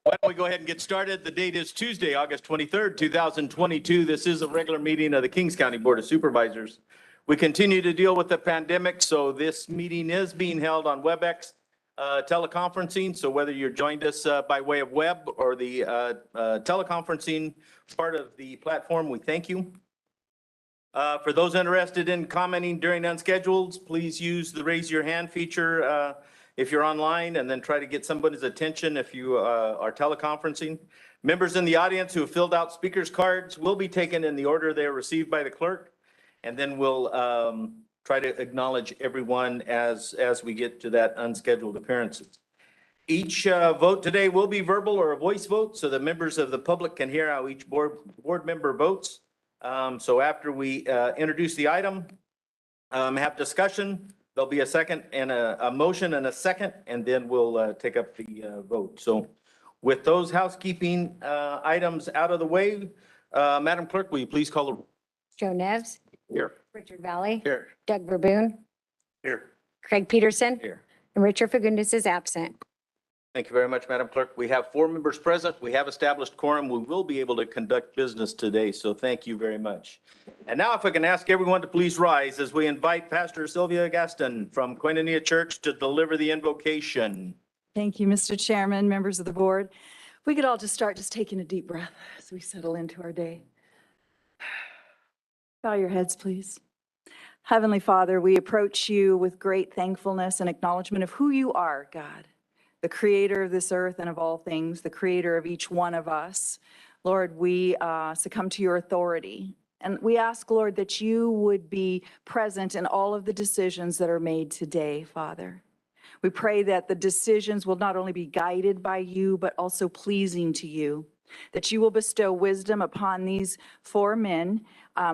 Why don't we go ahead and get started? The date is Tuesday, August 23rd, 2022. This is a regular meeting of the Kings County Board of Supervisors. We continue to deal with the pandemic, so this meeting is being held on WebEx teleconferencing. So whether you're joined us by way of web or the teleconferencing part of the platform, we thank you. For those interested in commenting during unscheduled, please use the raise your hand feature if you're online, and then try to get somebody's attention if you are teleconferencing. Members in the audience who have filled out speakers cards will be taken in the order they are received by the clerk. And then we'll try to acknowledge everyone as we get to that unscheduled appearances. Each vote today will be verbal or a voice vote, so the members of the public can hear how each board member votes. So after we introduce the item, have discussion, there'll be a second and a motion and a second, and then we'll take up the vote. So with those housekeeping items out of the way, Madam Clerk, will you please call the roll? Joe Nevs. Here. Richard Valley. Here. Doug Verboon. Here. Craig Peterson. Here. And Richard Fagundes is absent. Thank you very much, Madam Clerk. We have 4 members present. We have established quorum. We will be able to conduct business today, so thank you very much. And now if I can ask everyone to please rise as we invite Pastor Sylvia Gaston from Koinonia Church to deliver the invocation. Thank you, Mr. Chairman, members of the board. We could all just start taking a deep breath as we settle into our day. Bow your heads, please. Heavenly Father, we approach you with great thankfulness and acknowledgement of who you are, God, the creator of this earth and of all things, the creator of each one of us. Lord, we succumb to your authority. And we ask, Lord, that you would be present in all of the decisions that are made today, Father. We pray that the decisions will not only be guided by you, but also pleasing to you, that you will bestow wisdom upon these 4 men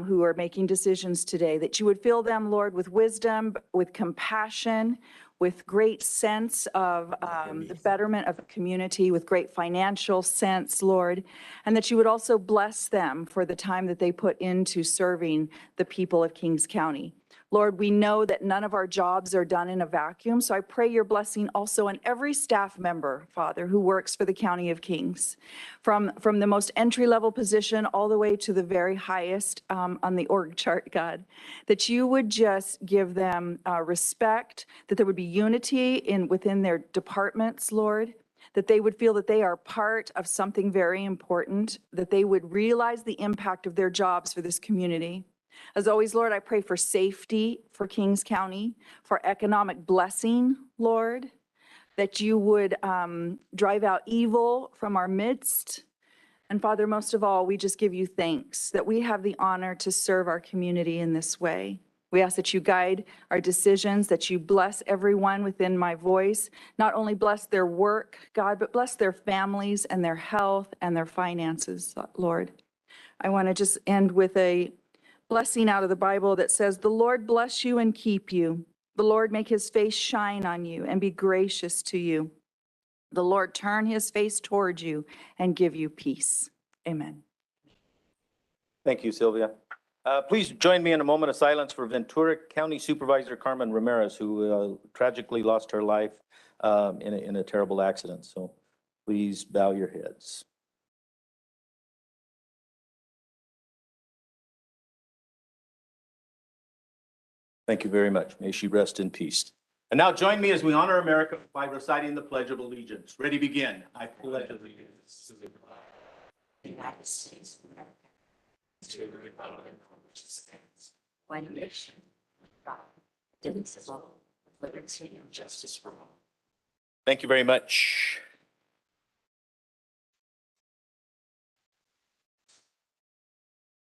who are making decisions today, that you would fill them, Lord, with wisdom, with compassion, with great sense of the betterment of the community, with great financial sense, Lord, and that you would also bless them for the time that they put into serving the people of Kings County. Lord, we know that none of our jobs are done in a vacuum, so I pray your blessing also on every staff member, Father, who works for the County of Kings, from the most entry-level position all the way to the very highest on the org chart, God, that you would just give them respect, that there would be unity within their departments, Lord, that they would feel that they are part of something very important, that they would realize the impact of their jobs for this community. As always, Lord, I pray for safety for Kings County, for economic blessing, Lord, that you would drive out evil from our midst. And Father, most of all, we just give you thanks that we have the honor to serve our community in this way. We ask that you guide our decisions, that you bless everyone within my voice, not only bless their work, God, but bless their families and their health and their finances, Lord. I want to just end with a blessing out of the Bible that says, the Lord bless you and keep you. The Lord make his face shine on you and be gracious to you. The Lord turn his face toward you and give you peace. Amen. Thank you, Sylvia. Please join me in a moment of silence for Ventura County Supervisor Carmen Ramirez, who tragically lost her life in a terrible accident. So please bow your heads. Thank you very much. May she rest in peace. And now join me as we honor America by reciting the Pledge of Allegiance. Ready, begin. I pledge allegiance to the flag of the United States of America, to the republic for which it stands, one nation, God, indivisible, with liberty and justice for all. Thank you very much.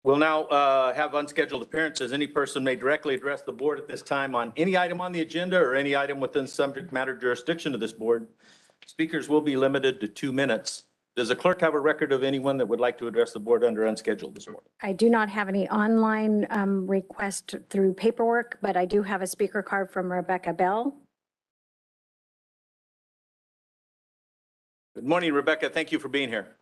We'll now have unscheduled appearances. Any person may directly address the board at this time on any item on the agenda or any item within subject matter jurisdiction of this board. Speakers will be limited to 2 minutes. Does the clerk have a record of anyone that would like to address the board under unscheduled this morning? I do not have any online request through paperwork, but I do have a speaker card from Rebecca Bell. Good morning, Rebecca. Thank you for being here.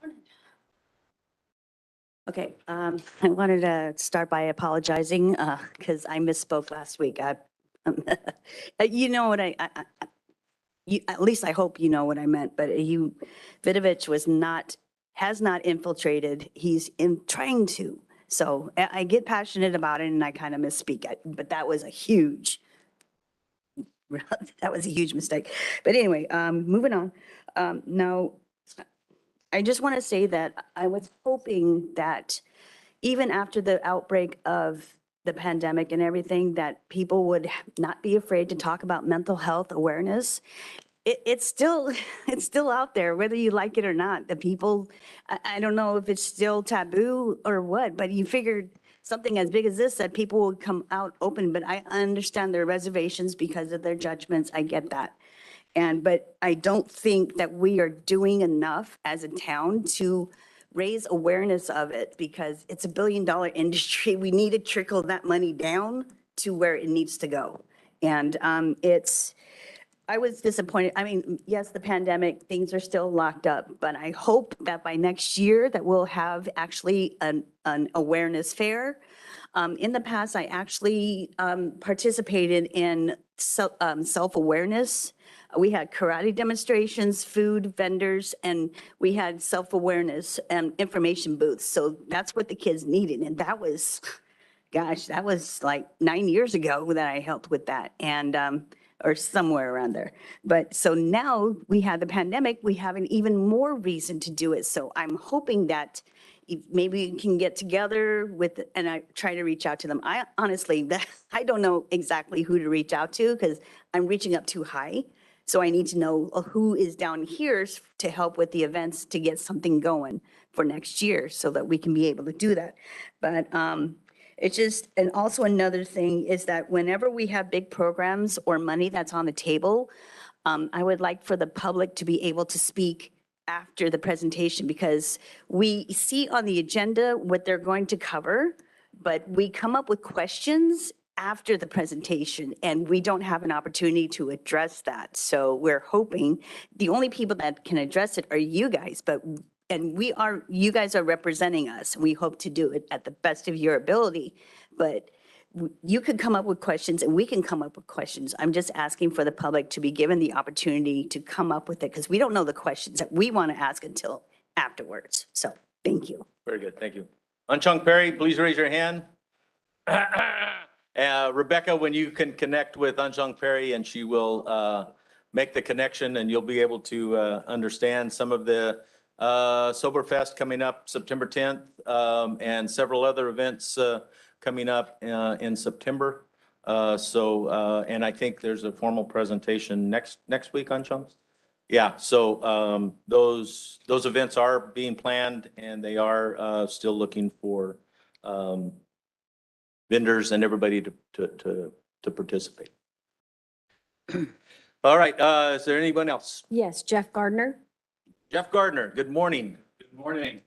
Okay, I wanted to start by apologizing because I misspoke last week. You know what at least I hope you know what I meant, but Vidovich has not infiltrated. He's trying to. So I get passionate about it and I kind of misspeak, but that was a huge, that was a huge mistake. But anyway, moving on. Now, I just want to say that I was hoping that even after the outbreak of the pandemic and everything, that people would not be afraid to talk about mental health awareness. It's still, it's still out there, whether you like it or not. The people, I don't know if it's still taboo or what, but you figured something as big as this, that people would come out open, but I understand their reservations because of their judgments. I get that. But I don't think that we are doing enough as a town to raise awareness of it because it's $1 billion industry. We need to trickle that money down to where it needs to go. And I was disappointed. I mean, yes, the pandemic, things are still locked up, but I hope that by next year that we'll have actually an awareness fair. In the past, I actually participated in self-awareness. We had karate demonstrations, food vendors, and we had self-awareness and information booths. So that's what the kids needed. And that was, gosh, that was like 9 years ago that I helped with that. And or somewhere around there. But so now we have the pandemic, we have an even more reason to do it. So I'm hoping that maybe we can get together with, and I try to reach out to them. I honestly, I don't know exactly who to reach out to because I'm reaching up too high. So I need to know who is down here to help with the events to get something going for next year so that we can be able to do that. But it's just, and also another thing is that whenever we have big programs or money that's on the table, I would like for the public to be able to speak after the presentation because we see on the agenda what they're going to cover, but we come up with questions after the presentation and we don't have an opportunity to address that. So we're hoping the only people that can address it are you guys, and you guys are representing us. We hope to do it at the best of your ability, but you could come up with questions and we can come up with questions. I'm just asking for the public to be given the opportunity to come up with it because we don't know the questions that we want to ask until afterwards. So thank you. Very good. Thank you. Unchung Perry, please raise your hand. Rebecca, when you can connect with Unchung Perry and she will make the connection and you'll be able to understand some of the Soberfest coming up September 10th, and several other events coming up in September. And I think there's a formal presentation next week on Chunks. Yeah, so those events are being planned and they are still looking for vendors and everybody to participate. All right, is there anyone else? Yes, Jeff Gardner. Jeff Gardner, good morning. Good morning.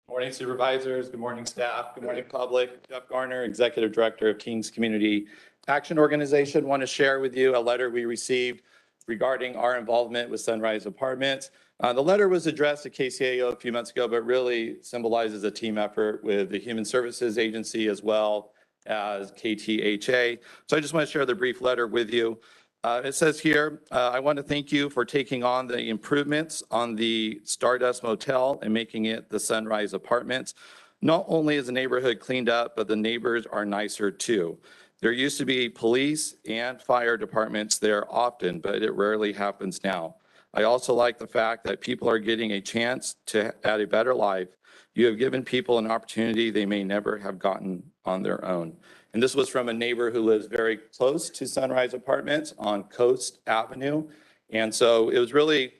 Morning supervisors, good morning staff, good morning public. Jeff Garner, Executive Director of Kings Community Action Organization. Want to share with you a letter we received regarding our involvement with Sunrise Apartments. The letter was addressed to KCAO a few months ago, but really symbolizes a team effort with the Human Services Agency as well as KTHA. So I just want to share the brief letter with you. It says here, I want to thank you for taking on the improvements on the Stardust Motel and making it the Sunrise Apartments. Not only is the neighborhood cleaned up, but the neighbors are nicer too. There used to be police and fire departments there often, but it rarely happens now. I also like the fact that people are getting a chance to add a better life. You have given people an opportunity they may never have gotten on their own. And this was from a neighbor who lives very close to Sunrise Apartments on Coast Avenue. And so it was really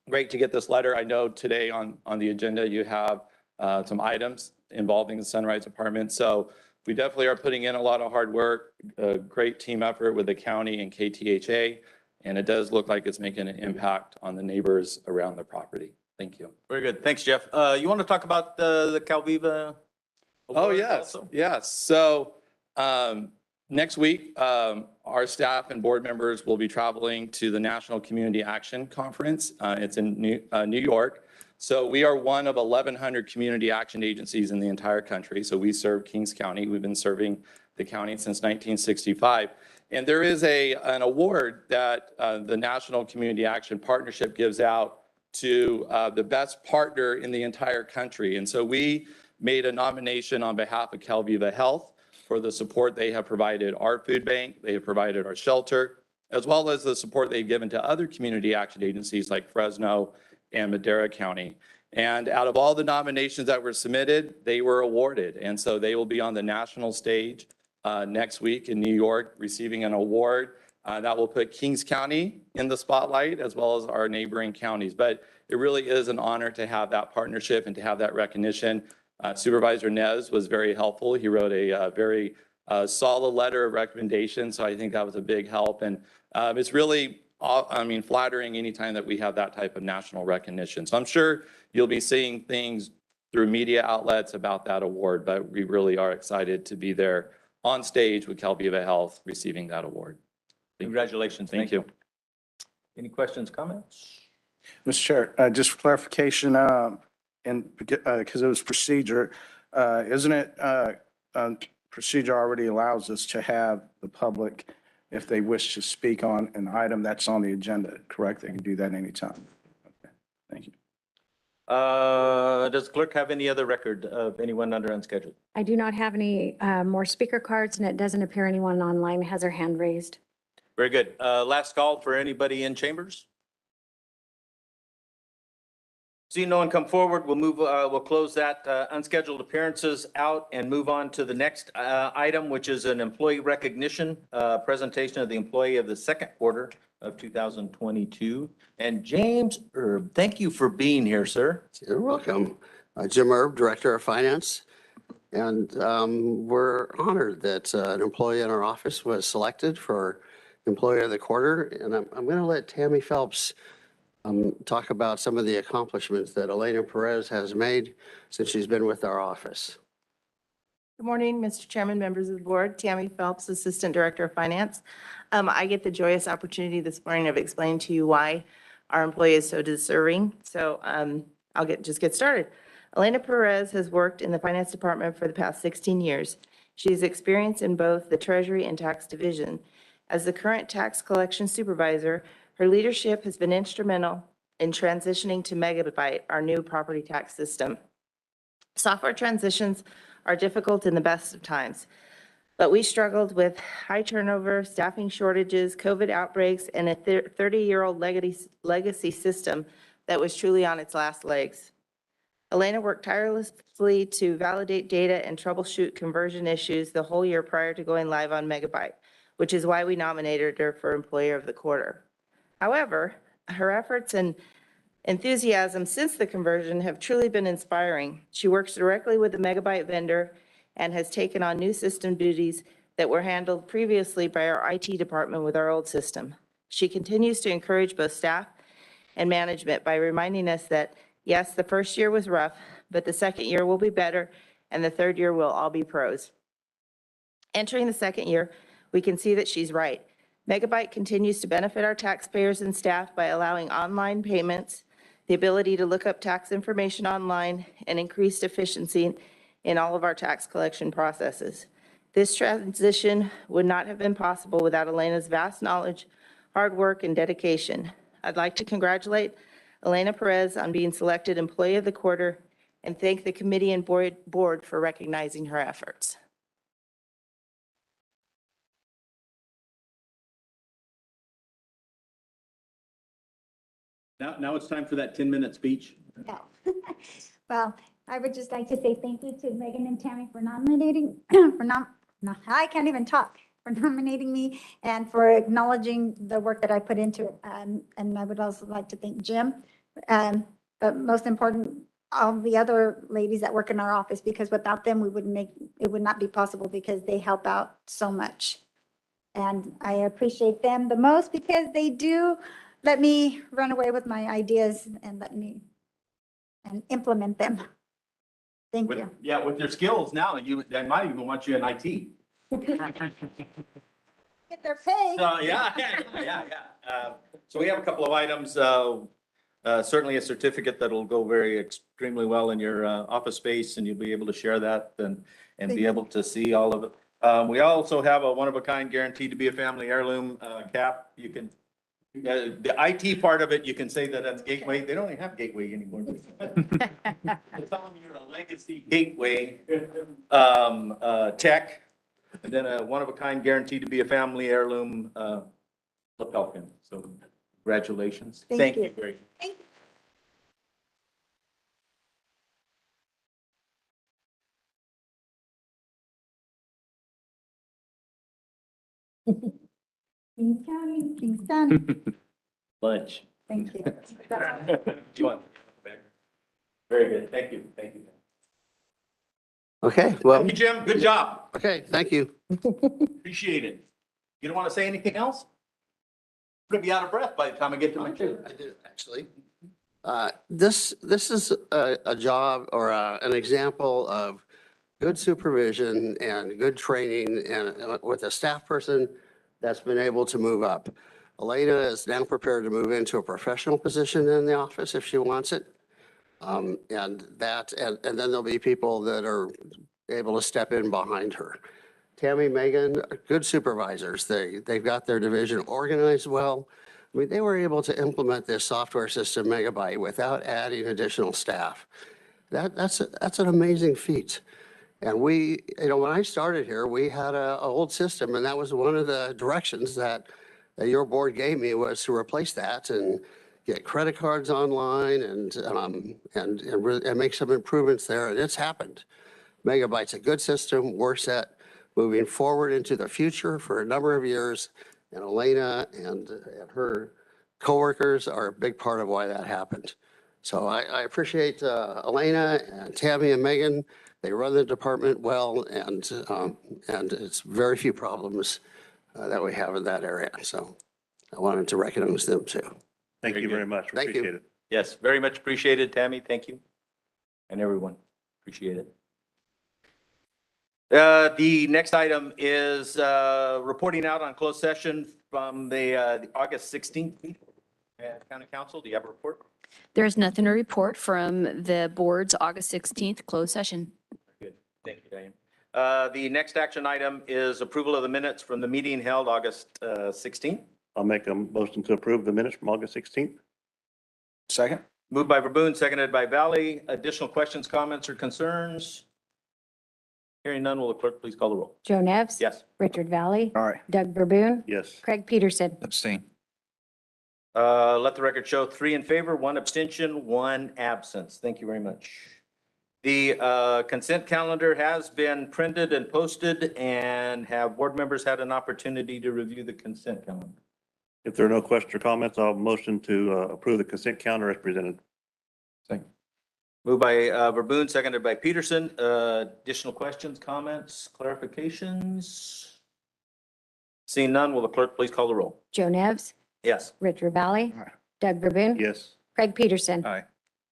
great to get this letter. I know today on the agenda you have some items involving the Sunrise Apartments. So we definitely are putting in a lot of hard work, a great team effort with the county and KTHA. And it does look like it's making an impact on the neighbors around the property. Thank you. Very good. Thanks, Jeff. You want to talk about the Calviva? Oh, Award yes. also? Yes. So next week, our staff and board members will be traveling to the National Community Action Conference. It's in New York. So we are one of 1,100 community action agencies in the entire country. So we serve Kings County. We've been serving the county since 1965. And there is an award that the National Community Action Partnership gives out to the best partner in the entire country. And so we made a nomination on behalf of Calviva Health for the support they have provided our food bank, they have provided our shelter, as well as the support they've given to other community action agencies like Fresno and Madera County. And out of all the nominations that were submitted, they were awarded. And so they will be on the national stage next week in New York, receiving an award that will put Kings County in the spotlight as well as our neighboring counties. But it really is an honor to have that partnership and to have that recognition. Supervisor Nez was very helpful. He wrote a very solid letter of recommendation. So I think that was a big help. And it's really, flattering anytime that we have that type of national recognition. So I'm sure you'll be seeing things through media outlets about that award, but we really are excited to be there on stage with Calviva Health receiving that award. Congratulations. Thank you. Any questions, comments? Mr. Chair, just for clarification, and because it was procedure, isn't it, procedure already allows us to have the public, if they wish to speak on an item that's on the agenda, correct? They can do that anytime. Okay, thank you. Does the clerk have any other record of anyone under unscheduled? I do not have any more speaker cards, and it doesn't appear anyone online has their hand raised. Very good. Last call for anybody in chambers? Seeing no one come forward, we'll close that unscheduled appearances out and move on to the next item, which is an employee recognition presentation of the employee of the second quarter of 2022. And James Erb, thank you for being here, sir. You're welcome. Jim Erb, Director of Finance. And we're honored that an employee in our office was selected for Employee of the Quarter. And I'm going to let Tammy Phelps talk about some of the accomplishments that Elena Perez has made since she's been with our office. Good morning, Mr. Chairman, members of the board. Tammy Phelps, Assistant Director of Finance. I get the joyous opportunity this morning of explaining to you why our employee is so deserving. So I'll just get started. Elena Perez has worked in the Finance Department for the past 16 years. She has experience in both the Treasury and Tax Division. As the current tax collection supervisor, her leadership has been instrumental in transitioning to Megabyte, our new property tax system. Software transitions are difficult in the best of times, but we struggled with high turnover, staffing shortages, COVID outbreaks, and a 30-year-old legacy system that was truly on its last legs. Elena worked tirelessly to validate data and troubleshoot conversion issues the whole year prior to going live on Megabyte, which is why we nominated her for Employer of the Quarter. However, her efforts and enthusiasm since the conversion have truly been inspiring. She works directly with the Megabyte vendor and has taken on new system duties that were handled previously by our IT department with our old system. She continues to encourage both staff and management by reminding us that, yes, the first year was rough, but the second year will be better, and the third year will all be pros. Entering the second year, we can see that she's right. Megabyte continues to benefit our taxpayers and staff by allowing online payments, the ability to look up tax information online, and increased efficiency in all of our tax collection processes. This transition would not have been possible without Elena's vast knowledge, hard work, and dedication. I'd like to congratulate Elena Perez on being selected Employee of the Quarter and thank the committee and board for recognizing her efforts. Now it's time for that 10-minute speech. No. Well, I would just like to say thank you to Megan and Tammy for nominating, I can't even talk, for nominating me and for acknowledging the work that I put into it. And I would also like to thank Jim, but most important, all the other ladies that work in our office, because without them, it would not be possible because they help out so much. And I appreciate them the most because they do let me run away with my ideas and let me implement them. Thank you. Yeah, with your skills now, they might even want you in IT. Get their pay. Yeah. So we have a couple of items. Certainly a certificate that'll go extremely well in your office space, and you'll be able to share that and be able to see all of it. We also have a one-of-a-kind guaranteed to be a family heirloom cap. You can, the IT part of it, you can say that that's Gateway. They don't even have Gateway anymore. It's telling you're a legacy Gateway tech, and then a one-of-a-kind guaranteed to be a family heirloom lapel pin. So congratulations. Thank you. Very. Kings County, Kings County. Lunch. Thank you. Do you want? Very good. Thank you. Thank you. Okay, well, Thank you, Jim. Good job. okay, thank you. Appreciate it. You don't want to say anything else? I'm gonna be out of breath by the time I get to my turn. I do, actually. This is a job or an example of good supervision and good training and with a staff person that's been able to move up. Elena is now prepared to move into a professional position in the office if she wants it. And then there'll be people that are able to step in behind her. Tammy, Megan, are good supervisors. They've got their division organized well. I mean, they were able to implement this software system Megabyte without adding additional staff. That's an amazing feat. And when I started here, we had a old system, and that was one of the directions that your board gave me was to replace that and get credit cards online and make some improvements there. And it's happened. Megabyte's a good system. We're set moving forward into the future for a number of years. And Elena and her coworkers are a big part of why that happened. So I appreciate Elena and Tammy and Megan. They run the department well, and it's very few problems that we have in that area. So I wanted to recognize them too. Thank Very you good. very much. Thank you. Appreciate it. Yes, very much appreciated, Tammy. Thank you. And everyone, appreciate it. The next item is reporting out on closed session from the August 16th meeting. County Council, do you have a report? There's nothing to report from the board's August 16th closed session. Good, thank you, Diane. The next action item is approval of the minutes from the meeting held August 16th. I'll make a motion to approve the minutes from August 16th. Second? Moved by Verboen, seconded by Valley. Additional questions, comments, or concerns? Hearing none, will the clerk please call the roll? Joe Nevs. Yes. Richard Valley. All right. Doug Verboon. Yes. Craig Peterson. Abstain. Let the record show 3 in favor, 1 abstention, 1 absence. Thank you very much. The consent calendar has been printed and posted, and have board members had an opportunity to review the consent calendar? If there are no questions or comments, I'll motion to approve the consent calendar as presented. Moved by Verboen, seconded by Peterson. Additional questions, comments, clarifications? Seeing none, will the clerk please call the roll? Joe Nevs. Yes. Richard Valley. Aye. Doug Verboon. Yes. Craig Peterson. Aye.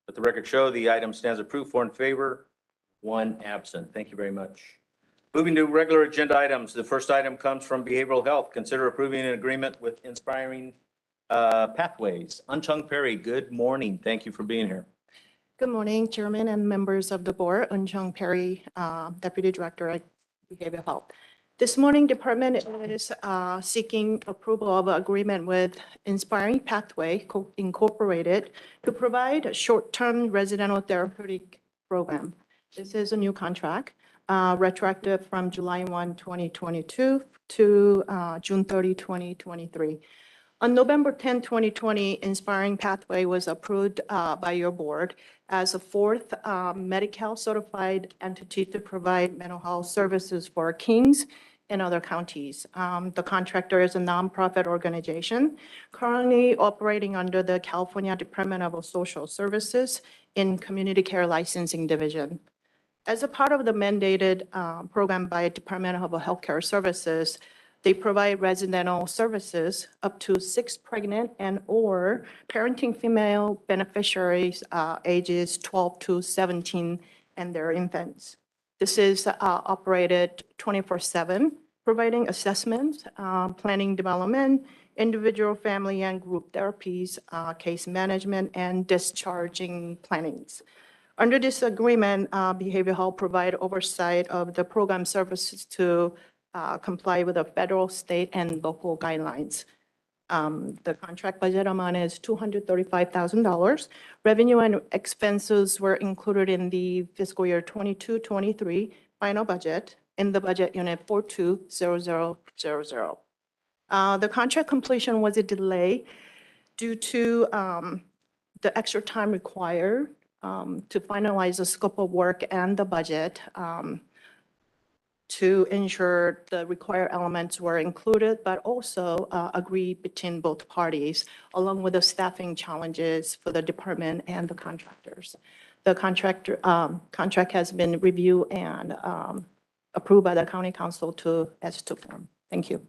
Let the record show the item stands approved, 4 in favor, 1 absent. Thank you very much. Moving to regular agenda items. The first item comes from Behavioral Health. Consider approving an agreement with Inspiring Pathways. Unchung Perry, good morning. Thank you for being here. Good morning, Chairman and members of the board. Unchung Perry, Deputy Director at Behavioral Health. This morning, department is seeking approval of an agreement with Inspiring Pathway Incorporated to provide a short-term residential therapeutic program. This is a new contract, retroactive from July 1, 2022 to June 30, 2023. On November 10, 2020, Inspiring Pathway was approved by your board as a 4th Medi-Cal certified entity to provide mental health services for Kings and other counties. The contractor is a nonprofit organization currently operating under the California Department of Social Services in Community Care Licensing Division. As a part of the mandated program by Department of Healthcare Services, they provide residential services up to 6 pregnant and/or parenting female beneficiaries ages 12 to 17 and their infants. This is operated 24/7, providing assessments, planning development, individual, family, and group therapies, case management, and discharging plannings. Under this agreement, Behavioral Health provide oversight of the program services to comply with the federal, state, and local guidelines. The contract budget amount is $235,000. Revenue and expenses were included in the fiscal year 22-23 final budget in the budget unit 420000. The contract completion was a delay due to the extra time required to finalize the scope of work and the budget to ensure the required elements were included, but also agreed between both parties, along with the staffing challenges for the department and the contractors. The contract has been reviewed and approved by the county council as to form. Thank you.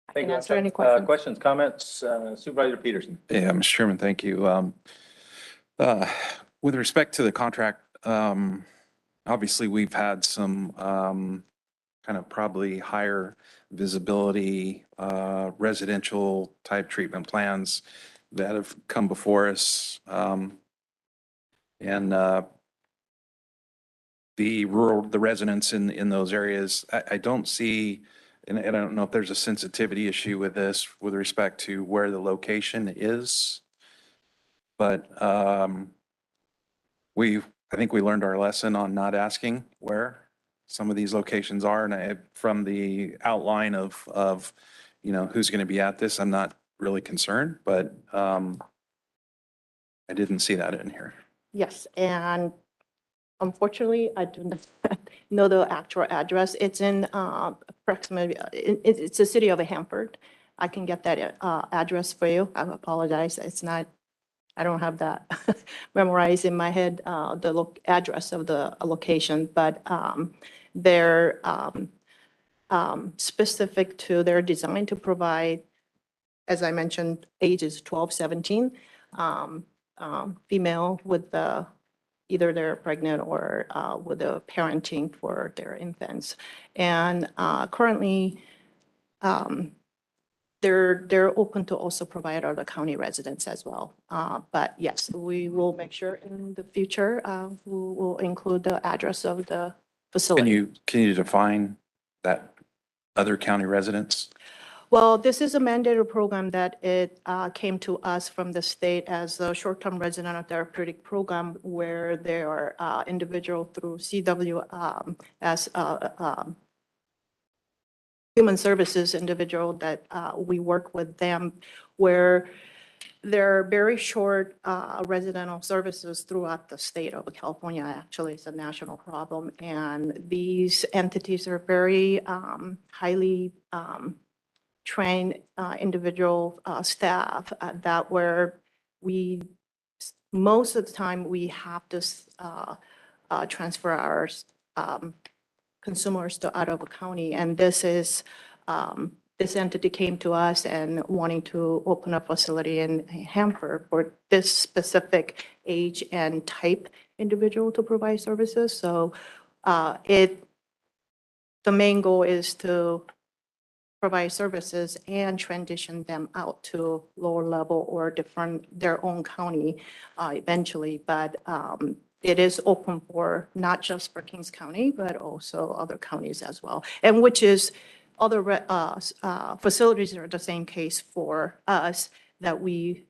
I Thank can you. answer any questions. Questions, comments? Supervisor Peterson. Yeah, Mr. Chairman, thank you. With respect to the contract, obviously, we've had some kind of probably higher visibility residential type treatment plans that have come before us. And the residents in those areas, I don't see, and I don't know if there's a sensitivity issue with this with respect to where the location is. But I think we learned our lesson on not asking where some of these locations are. And from the outline of, you know, who's going to be at this, I'm not really concerned, but I didn't see that in here. Yes, and unfortunately, I do not know the actual address. It's in approximately, it's the city of Hanford. I can get that address for you. I apologize. It's not, I don't have that memorized in my head, the address of the location, but they're specific to their design to provide, as I mentioned, ages 12, 17, female with either they're pregnant or with the parenting for their infants. And currently, they're open to also provide other county residents as well. But yes, we will make sure in the future, we will include the address of the facility. Can you define that other county residents? Well, this is a mandated program that it came to us from the state as a short-term resident therapeutic program where there are individual through CW as human services individual that we work with them where there are very short residential services throughout the state of California. Actually, it's a national problem. And these entities are very highly trained individual staff that where we, most of the time, we have to transfer our consumers to out of county. And this is, this entity came to us and wanting to open a facility in Hanford for this specific age and type individual to provide services. So the main goal is to provide services and transition them out to lower level or their own county eventually. But it is open for not just for Kings County, but also other counties as well. And which is other facilities are the same case for us that we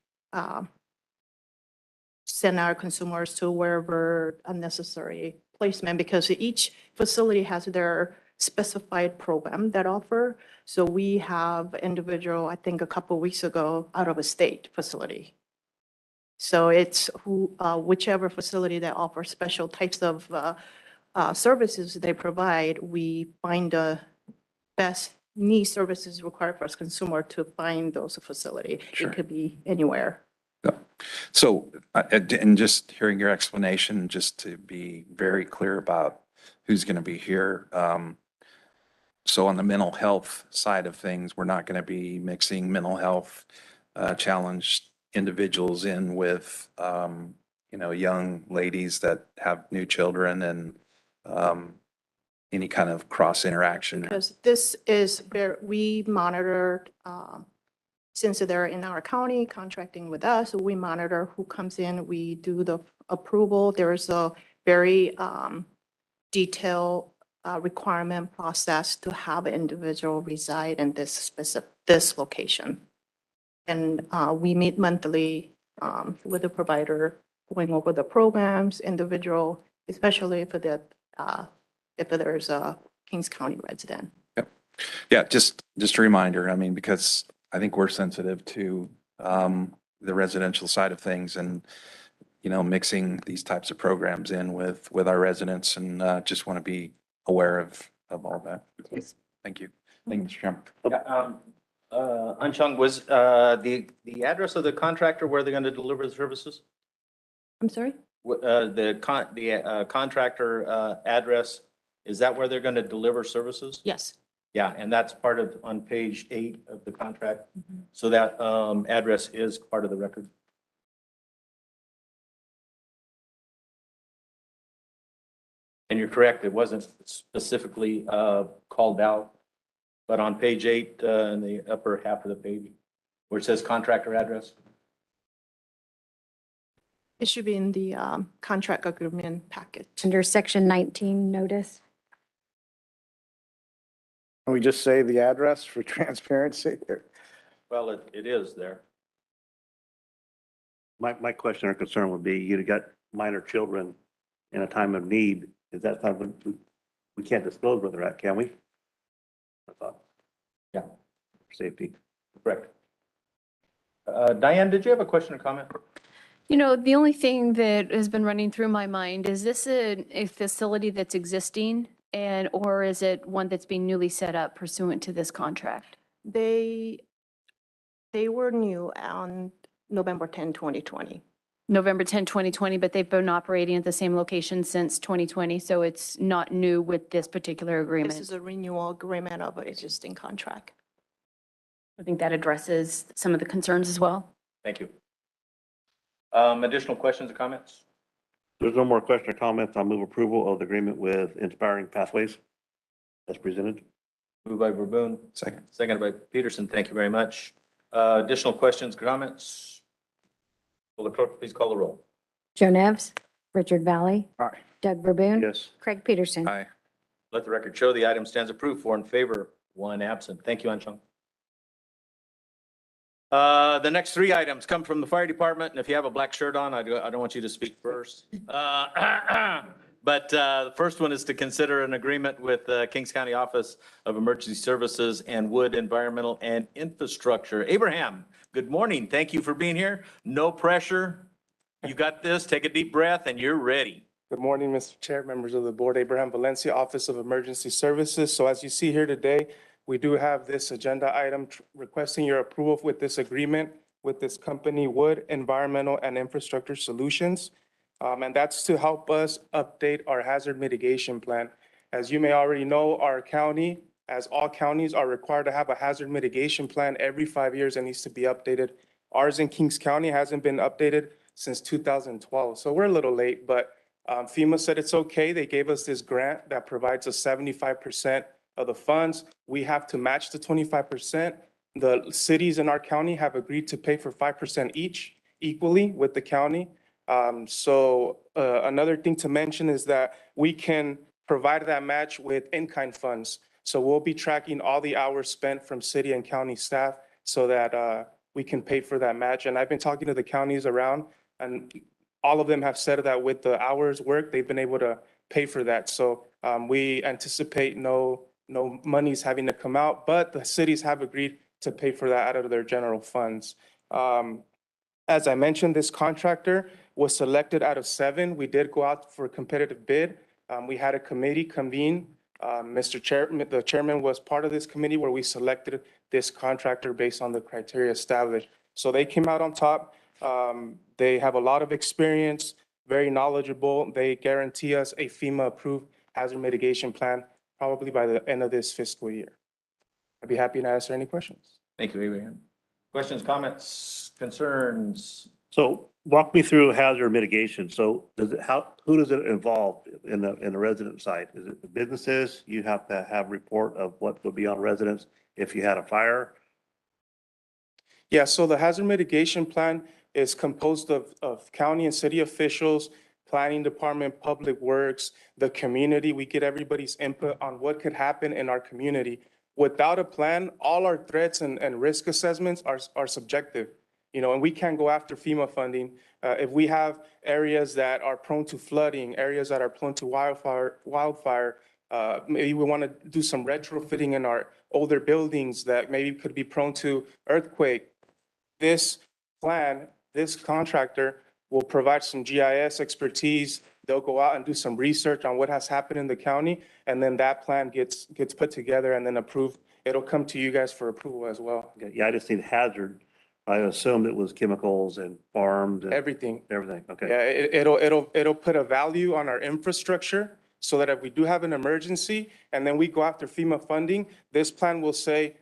send our consumers to wherever unnecessary placement because each facility has their specified program that offer. So we have individual, I think a couple of weeks ago, out of a state facility. So it's whichever facility that offers special types of services they provide, we find the best need services required for us consumer to find those facility. Sure. It could be anywhere. So, and just hearing your explanation, just to be very clear about who's going to be here. So on the mental health side of things, we're not going to be mixing mental health challenged individuals in with, young ladies that have new children and any kind of cross interaction. Because this is where we monitor, since they're in our county contracting with us, we monitor who comes in, we do the approval. There is a very detailed requirement process to have an individual reside in this location. And we meet monthly with the provider, going over the programs, individual, especially if there's a Kings County resident. Yeah, just a reminder, I mean, because I think we're sensitive to the residential side of things and, you know, mixing these types of programs in with our residents and just want to be aware of all that. Thank you. Thank you, Mr. Chairman. Yeah, Anshang, was the address of the contractor where they're going to deliver the services? I'm sorry? The contractor address, is that where they're going to deliver services? Yes. Yeah, and that's part of, on page 8 of the contract. So that address is part of the record. And you're correct, it wasn't specifically called out, but on page 8 in the upper half of the page, where it says contractor address. It should be in the contract agreement package. Under section 19 notice. Can we just say the address for transparency? Well, it is there. My question or concern would be, you got minor children in a time of need. Is that something we can't disclose where they're at, can we? I thought. Yeah. For safety. Correct. Diane, did you have a question or comment? You know, the only thing that has been running through my mind, is this a facility that's existing or is it one that's being newly set up pursuant to this contract? They were new on November 10, 2020. November 10, 2020, but they've been operating at the same location since 2020, so it's not new with this particular This agreement. is a renewal agreement of an existing contract. I think that addresses some of the concerns as well. Thank you. Additional questions or comments? There's no more question or comments. I'll move approval of the agreement with Inspiring Pathways as presented. Moved by Verboen. Second. Seconded by Peterson. Thank you very much. Additional questions, comments? Will the clerk please call the roll? Joe Nevs, Richard Valley. Aye. Doug Verboen. Yes. Craig Peterson. Aye. Let the record show the item stands approved, 4 in favor, 1 absent. Thank you, Anshang. The next 3 items come from the fire department, and if you have a black shirt on, I don't want you to speak first. But the first one is to consider an agreement with Kings County Office of Emergency Services and Wood Environmental and Infrastructure. Abraham, good morning. Thank you for being here. No pressure. You got this. Take a deep breath and you're ready. Good morning, Mr. Chair, members of the board. Abraham Valencia, Office of Emergency Services. So as you see here today, we do have this agenda item requesting your approval with this agreement with this company, Wood Environmental and Infrastructure Solutions. And that's to help us update our hazard mitigation plan. As you may already know, our county, as all counties, are required to have a hazard mitigation plan every 5 years and needs to be updated. Ours in Kings County hasn't been updated since 2012. So we're a little late, but FEMA said it's okay. They gave us this grant that provides us 75% of the funds. We have to match the 25%. The cities in our county have agreed to pay for 5% each equally with the county. Another thing to mention is that we can provide that match with in-kind funds. So we'll be tracking all the hours spent from city and county staff so that we can pay for that match. And I've been talking to the counties around, and all of them have said that with the hours worked, they've been able to pay for that. So we anticipate no monies having to come out, but the cities have agreed to pay for that out of their general funds. As I mentioned, this contractor was selected out of 7. We did go out for a competitive bid. We had a committee convene. The chairman was part of this committee where we selected this contractor based on the criteria established. So they came out on top. They have a lot of experience, very knowledgeable. They guarantee us a FEMA-approved hazard mitigation plan probably by the end of this fiscal year. I'd be happy to answer any questions. Thank you, Abraham. Questions, comments, concerns? So walk me through hazard mitigation. So who does it involve in the resident side? Is it the businesses? You have to have report of what would be on residents if you had a fire? Yeah, so the hazard mitigation plan is composed of county and city officials planning department, public works, the community. We get everybody's input on what could happen in our community. Without a plan, all our threats and risk assessments are subjective, and we can't go after FEMA funding. If we have areas that are prone to flooding, areas that are prone to wildfire, maybe we want to do some retrofitting in our older buildings that maybe could be prone to earthquake. This plan, this contractor will provide some GIS expertise. They'll go out and do some research on what has happened in the county, and then that plan gets put together and then approved. It'll come to you guys for approval as well. Okay, yeah, I just need hazard. I assumed it was chemicals and farms and Everything. everything. Okay. Yeah, it'll put a value on our infrastructure so that if we do have an emergency and then we go after FEMA funding, this plan will say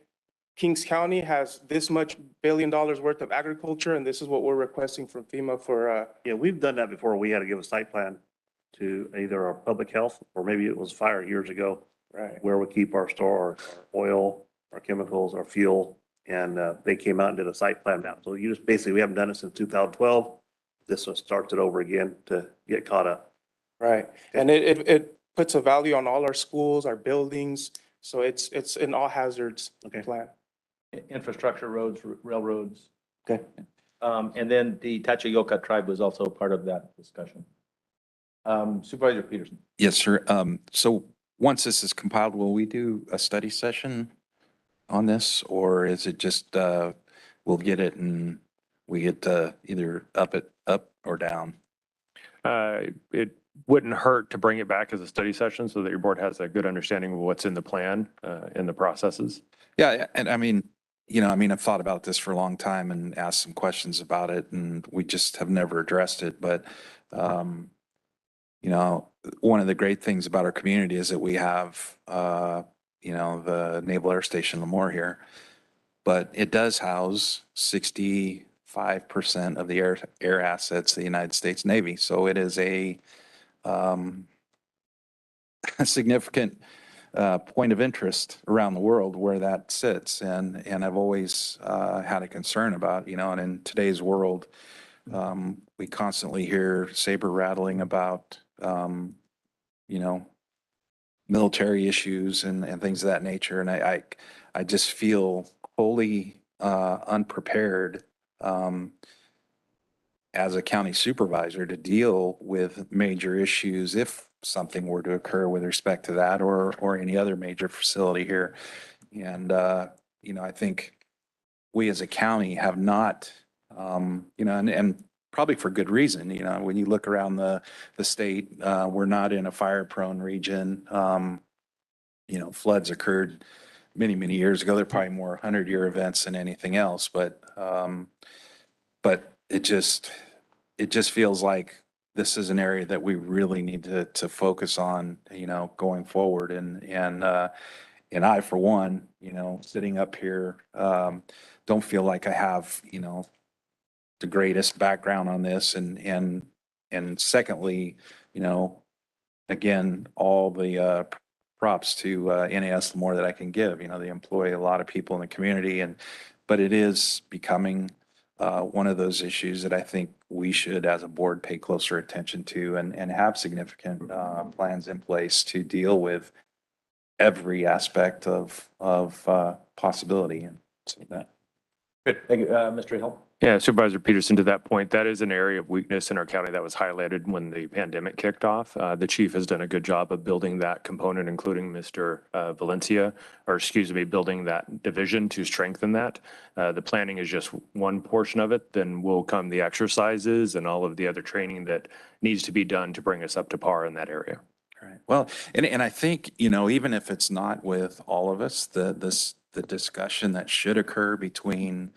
Kings County has this much $1 billion worth of agriculture, and this is what we're requesting from FEMA for, Yeah, we've done that before. We had to give a site plan to either our public health or maybe it was fire years ago, right. where we keep our store, our oil, our chemicals, our fuel. And they came out and did a site plan map. So you just basically, we haven't done it since 2012. This one starts it over again to get caught up. Right. And it puts a value on all our schools, our buildings. So it's an all hazards Okay. plan. Infrastructure, roads, railroads. Okay. And then the Tachayoka tribe was also part of that discussion. Supervisor Peterson. Yes, sir. So once this is compiled, will we do a study session on this, or is it just, we'll get it and we get either up or down? It wouldn't hurt to bring it back as a study session so that your board has a good understanding of what's in the plan, in the processes. Yeah, and I mean, I've thought about this for a long time and asked some questions about it, and we just have never addressed it. But, one of the great things about our community is that we have, the Naval Air Station Lemoore here, but it does house 65% of the air assets of the United States Navy. So it is a significant point of interest around the world where that sits. And I've always had a concern about, and in today's world, we constantly hear saber rattling about, military issues and things of that nature. And I just feel wholly unprepared as a county supervisor to deal with major issues if something were to occur with respect to that or any other major facility here. And, I think we as a county have not, and probably for good reason, when you look around the state, we're not in a fire prone region. Floods occurred many, many years ago. They're probably more 100-year events than anything else, but it just feels like this is an area that we really need to focus on, going forward. And I, for one, sitting up here, don't feel like I have, the greatest background on this. And secondly, again, all the props to NAS Lemoore that I can give. They employ a lot of people in the community, but it is becoming one of those issues that I think we should, as a board, pay closer attention to and have significant plans in place to deal with every aspect of possibility and so that. Good. Thank you, Mr. Hill. Yeah, Supervisor Peterson, to that point, that is an area of weakness in our county that was highlighted when the pandemic kicked off. The chief has done a good job of building that component, including Mr. Valencia, building that division to strengthen that. The planning is just one portion of it. Then will come the exercises and all of the other training that needs to be done to bring us up to par in that area. Right. Well, and I think, even if it's not with all of us, the discussion that should occur between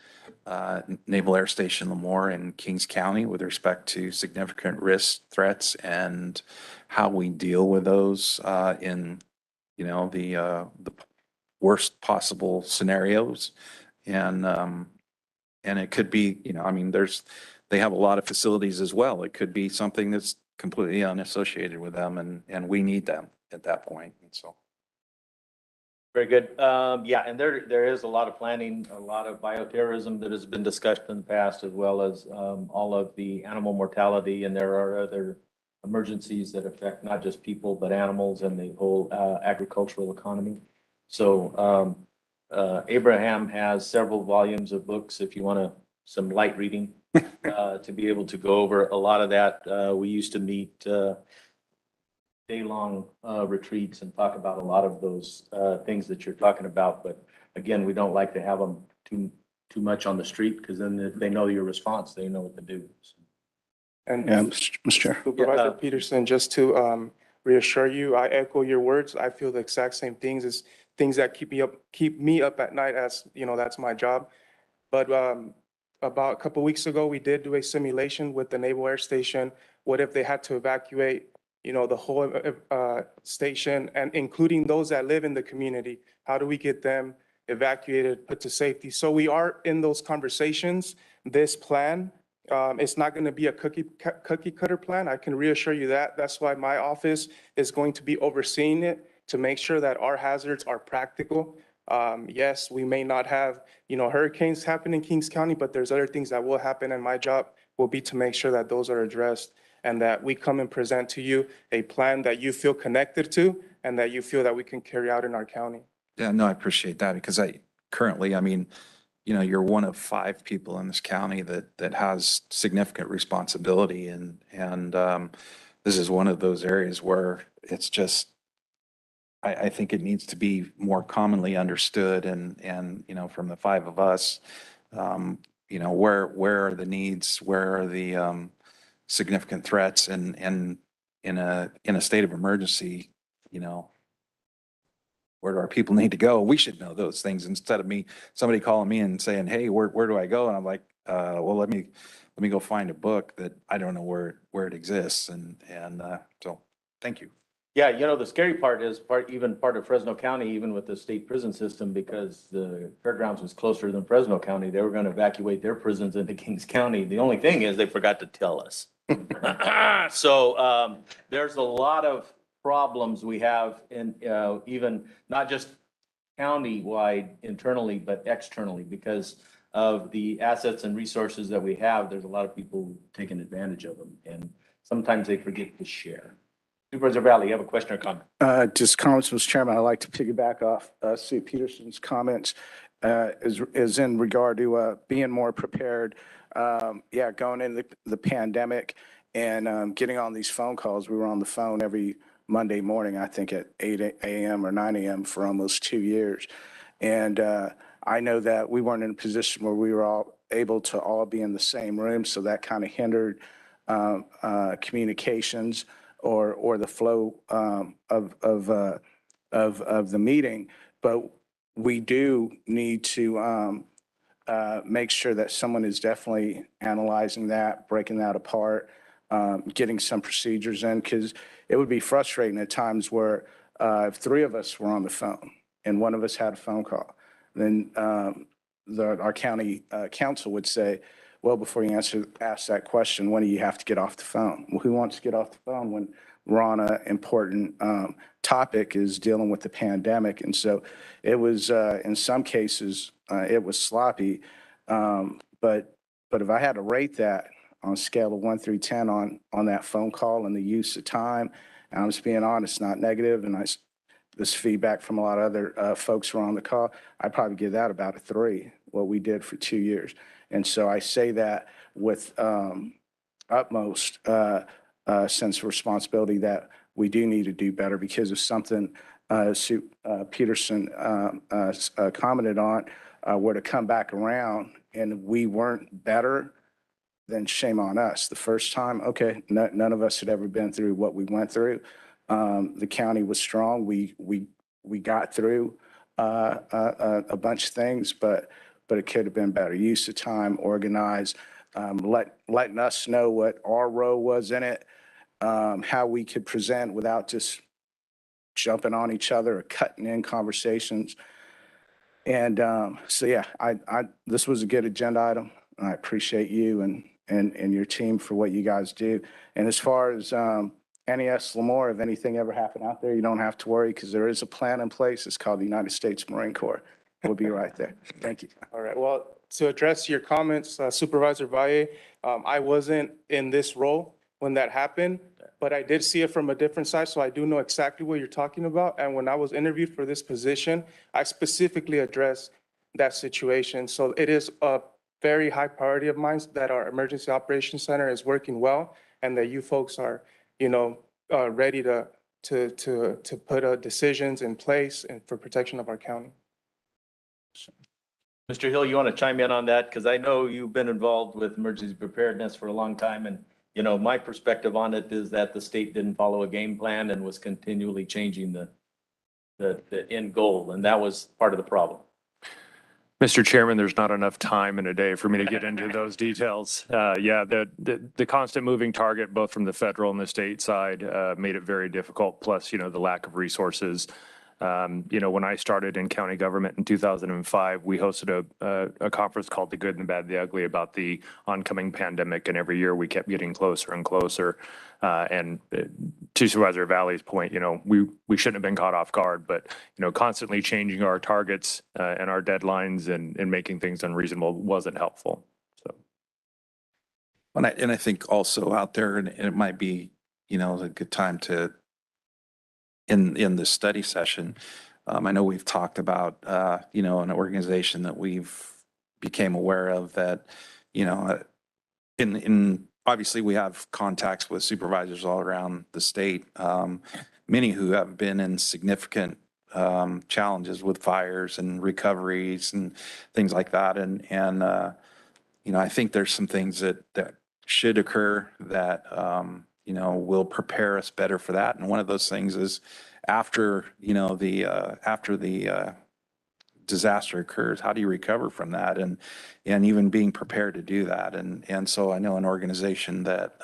Naval Air Station Lemoore and Kings County with respect to significant risk threats and how we deal with those in, the worst possible scenarios. And it could be, they have a lot of facilities as well. It could be something that's completely unassociated with them and we need them at that point. And so. Very good. Yeah, and there is a lot of planning, a lot of bioterrorism that has been discussed in the past, as well as all of the animal mortality, and there are other emergencies that affect not just people, but animals and the whole agricultural economy. So Abraham has several volumes of books if you want some light reading to be able to go over a lot of that. We used to meet day-long retreats and talk about a lot of those things that you're talking about. But again, we don't like to have them too much on the street because then if they know your response, they know what to do. And Yeah, Mr. Chair. Supervisor Peterson, just to reassure you, I echo your words. I feel the exact same things as things that keep me up at night, as you know, that's my job. But about a couple weeks ago, we did do a simulation with the Naval Air Station. What if they had to evacuate, you know, the whole station, and including those that live in the community? How do we get them evacuated, put to safety? So we are in those conversations. This plan, it's not going to be a cookie cutter plan. I can reassure you that. That's why my office is going to be overseeing it to make sure that our hazards are practical. Yes, we may not have, you know, hurricanes happen in Kings County, but there's other things that will happen, and my job will be to make sure that those are addressed and that we come and present to you a plan that you feel connected to and that you feel that we can carry out in our county. Yeah, no, I appreciate that because I mean, you know, you're one of 5 people in this county that has significant responsibility and this is one of those areas where it's just, I think it needs to be more commonly understood and, you know, from the 5 of us, you know, where are the needs, where are the significant threats and in a state of emergency, you know, where do our people need to go? We should know those things instead of somebody calling me and saying, hey, where do I go? And I'm like, well, let me go find a book that I don't know where it exists. And so thank you. Yeah, you know, the scary part is part of Fresno County, even with the state prison system, because the fairgrounds was closer than Fresno County. They were going to evacuate their prisons into Kings County. The only thing is they forgot to tell us. So there's a lot of problems we have in even not just county-wide internally, but externally because of the assets and resources that we have. There's a lot of people taking advantage of them, and sometimes they forget to share. Supervisor Valley, you have a question or comment? Just comments, Mr. Chairman. I'd like to piggyback off Sue Peterson's comments is in regard to being more prepared. Yeah, going into the pandemic and getting on these phone calls. We were on the phone every Monday morning, I think at 8 a.m. or 9 a.m. for almost 2 years. And I know that we weren't in a position where we were all able to all be in the same room. So that kind of hindered communications or the flow of the meeting. But we do need to make sure that someone is definitely analyzing that, breaking that apart, getting some procedures in, because it would be frustrating at times where if 3 of us were on the phone and one of us had a phone call, then our county council would say, well, before you ask that question, when do you have to get off the phone? Well, who wants to get off the phone when we're on an important topic is dealing with the pandemic? And so it was, in some cases, it was sloppy. But if I had to rate that on a scale of 1 through 10 on that phone call and the use of time, and I'm just being honest, not negative, and this feedback from a lot of other folks who were on the call, I'd probably give that about a 3, what we did for 2 years. And so I say that with utmost sense of responsibility that we do need to do better because of something Sue Peterson commented on, were to come back around and we weren't better, then shame on us. The first time, okay, none of us had ever been through what we went through. The county was strong. We got through a bunch of things, but it could have been better. Use of time, organized, letting us know what our role was in it, how we could present without just jumping on each other or cutting in conversations. And so, yeah, this was a good agenda item. I appreciate you and your team for what you guys do. And as far as NES Lemoore, if anything ever happened out there, you don't have to worry because there is a plan in place. It's called the United States Marine Corps. We'll be right there. Thank you. All right. Well, to address your comments, Supervisor Valle, I wasn't in this role when that happened, but I did see it from a different side, so I do know exactly what you're talking about. And when I was interviewed for this position, I specifically addressed that situation. So it is a very high priority of mine that our Emergency Operations Center is working well and that you folks are, ready to put decisions in place and for protection of our county. Mr. Hill, you want to chime in on that? Because I know you've been involved with emergency preparedness for a long time. And, my perspective on it is that the state didn't follow a game plan and was continually changing the end goal. And that was part of the problem. Mr. Chairman, there's not enough time in a day for me to get into those details. Yeah, the constant moving target, both from the federal and the state side, made it very difficult. Plus, the lack of resources. When I started in county government in 2005, we hosted a conference called The Good and the Bad, the Ugly about the oncoming pandemic. And every year we kept getting closer and closer. And to Supervisor Valley's point, we shouldn't have been caught off guard, but, constantly changing our targets and our deadlines and making things unreasonable wasn't helpful. So. And I think also out there, and it might be, a good time to, in this study session, I know we've talked about, an organization that we've became aware of that, obviously we have contacts with supervisors all around the state, many who have been in significant challenges with fires and recoveries and things like that. And I think there's some things that should occur that, will prepare us better for that. And one of those things is after the disaster occurs, how do you recover from that? And even being prepared to do that. And so I know an organization that,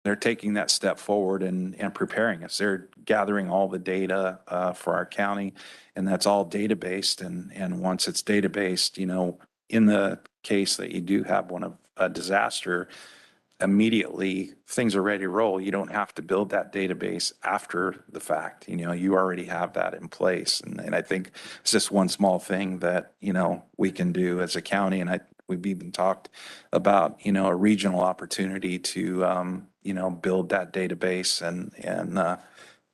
they're taking that step forward and preparing us. They're gathering all the data for our county, and that's all data-based. And once it's data-based, in the case that you do have a disaster, immediately things are ready to roll. You don't have to build that database after the fact. You already have that in place. And I think it's just one small thing that, we can do as a county. And we've even talked about, a regional opportunity to, build that database and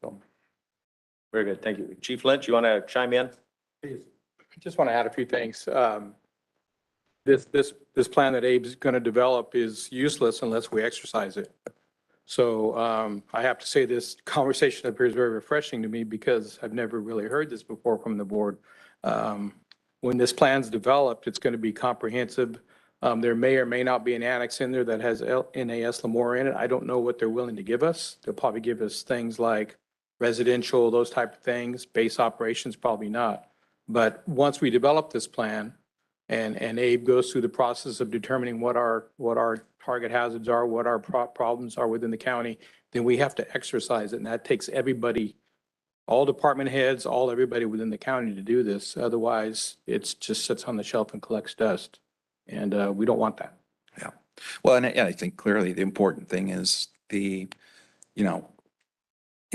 so. Very good. Thank you. Chief Lynch, you want to chime in? I just want to add a few things. This plan that Abe's going to develop is useless unless we exercise it. So I have to say this conversation appears very refreshing to me because I've never really heard this before from the board. When this plan's developed, it's going to be comprehensive. There may or may not be an annex in there that has NAS Lamora in it. I don't know what they're willing to give us. They'll probably give us things like residential, those type of things. Base operations, probably not. But once we develop this plan, and Abe goes through the process of determining what our target hazards are, what our problems are within the county, then we have to exercise it. And that takes everybody, all department heads, everybody within the county to do this. Otherwise, it just sits on the shelf and collects dust. And we don't want that. Yeah. Well, and I think clearly the important thing is in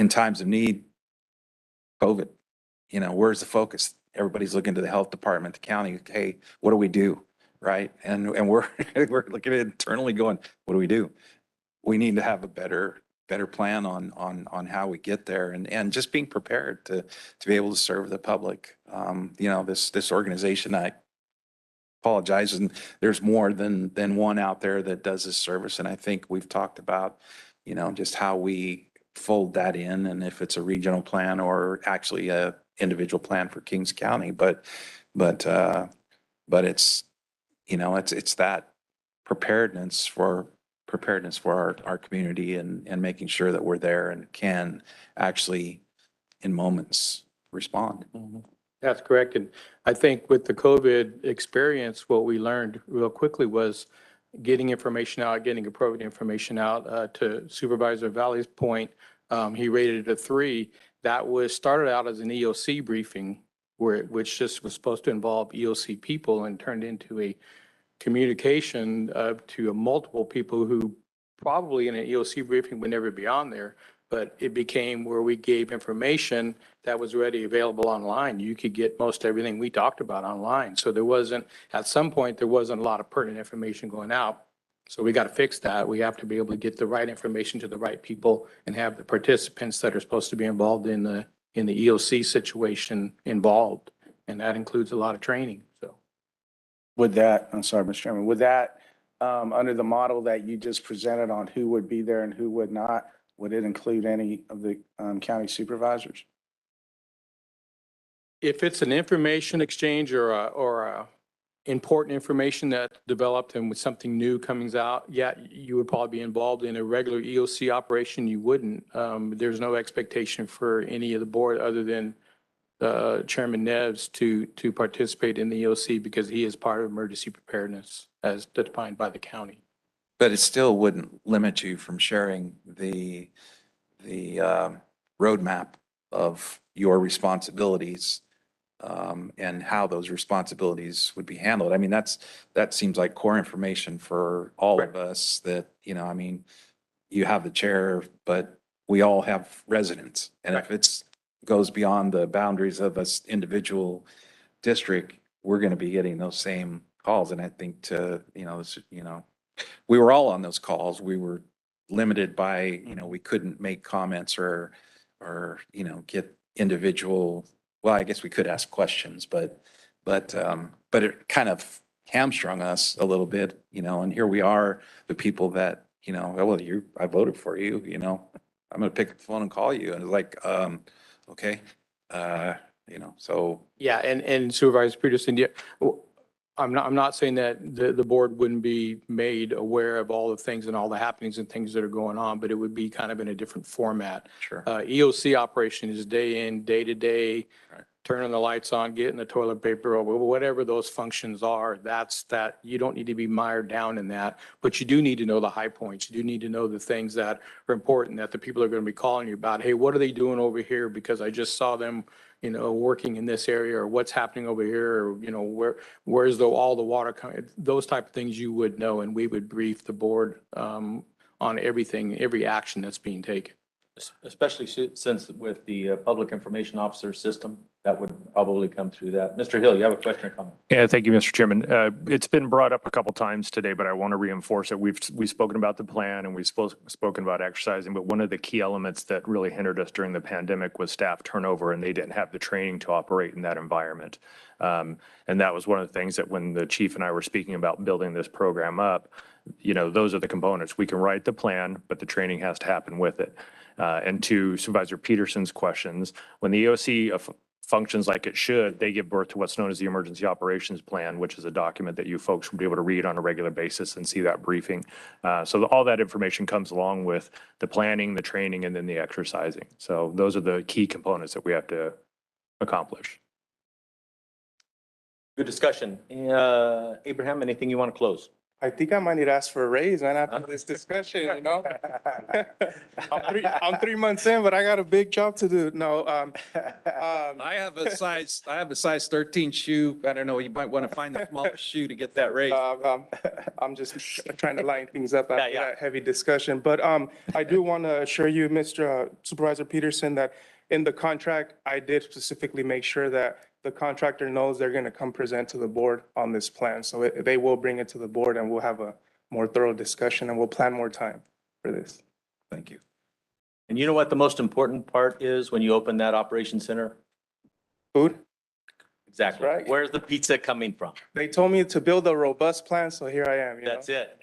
times of need, COVID, where's the focus? Everybody's looking to the health department, the county. Hey, what do we do? Right. And we're looking at it internally going, what do we do? We need to have a better plan on how we get there and just being prepared to be able to serve the public. This organization, I apologize. And there's more than one out there that does this service. And I think we've talked about, just how we fold that in and if it's a regional plan or actually a individual plan for Kings County, but it's, it's that preparedness for our community and making sure that we're there and can actually in moments respond. Mm-hmm. That's correct. And I think with the COVID experience, what we learned real quickly was getting information out, getting appropriate information out. To Supervisor Valley's point, he rated it a 3. That started out as an EOC briefing, which just was supposed to involve EOC people and turned into a communication to multiple people who probably in an EOC briefing would never be on there. But it became where we gave information that was already available online. You could get most everything we talked about online. So at some point, there wasn't a lot of pertinent information going out. So we got to fix that. We have to be able to get the right information to the right people and have the participants that are supposed to be involved in the EOC situation involved. And that includes a lot of training, so. Would that, I'm sorry, Mr. Chairman, would that, under the model that you just presented on who would be there and who would not, would it include any of the county supervisors? If it's an information exchange or a important information that developed and with something new coming out, yeah, you would probably be involved. In a regular EOC operation, you wouldn't. There's no expectation for any of the board other than Chairman Neves to participate in the EOC because he is part of emergency preparedness as defined by the county. But it still wouldn't limit you from sharing the roadmap of your responsibilities and how those responsibilities would be handled. I mean, that seems like core information for all of us that, you know, I mean, you have the chair, but we all have residents. And if it's goes beyond the boundaries of an individual district, we're going to be getting those same calls. And I think we were all on those calls. We were limited by, we couldn't make comments or, get individual, well, I guess we could ask questions, but it kind of hamstrung us a little bit, and here we are, the people that, well, I voted for you, I'm going to pick up the phone and call you. And it's like, okay. So. Yeah, and Supervisor Peterson, yeah, I'm not saying that the board wouldn't be made aware of all the things and all the happenings and things that are going on, but it would be kind of in a different format. Sure. EOC operation is day in, day to day, turning the lights on, getting the toilet paper over, whatever those functions are, that you don't need to be mired down in that, but you do need to know the high points. You do need to know the things that are important that the people are going to be calling you about. Hey, what are they doing over here? Because I just saw them, working in this area, or what's happening over here, or, where's all the water coming? Those type of things you would know, and we would brief the board on everything, every action that's being taken. Especially since with the public information officer system, that would probably come through that. Mr. Hill, you have a question or comment? Yeah, thank you, Mr. Chairman. It's been brought up a couple times today, but I want to reinforce it. We've spoken about the plan and we've spoken about exercising, but one of the key elements that really hindered us during the pandemic was staff turnover, and they didn't have the training to operate in that environment. And that was one of the things that when the chief and I were speaking about building this program up, those are the components. We can write the plan, but the training has to happen with it. And to Supervisor Peterson's questions, when the EOC functions like it should, they give birth to what's known as the Emergency Operations Plan, which is a document that you folks will be able to read on a regular basis and see that briefing. So all that information comes along with the planning, the training, and then the exercising. So those are the key components that we have to accomplish. Good discussion. Abraham, anything you want to close? I think I might need to ask for a raise, man, after this discussion, I'm 3 months in, but I got a big job to do. No, I have a size 13 shoe. I don't know, you might want to find the smallest shoe to get that raise. I'm just trying to line things up after that heavy discussion. But I do want to assure you, Mr. Supervisor Peterson, that in the contract, I did specifically make sure that the contractor knows they're going to come present to the board on this plan. So they will bring it to the board and we'll have a more thorough discussion and we'll plan more time for this. Thank you. And you know what the most important part is when you open that operation center? Food? Exactly. Right. Where's the pizza coming from? They told me to build a robust plan, so here I am. That's it.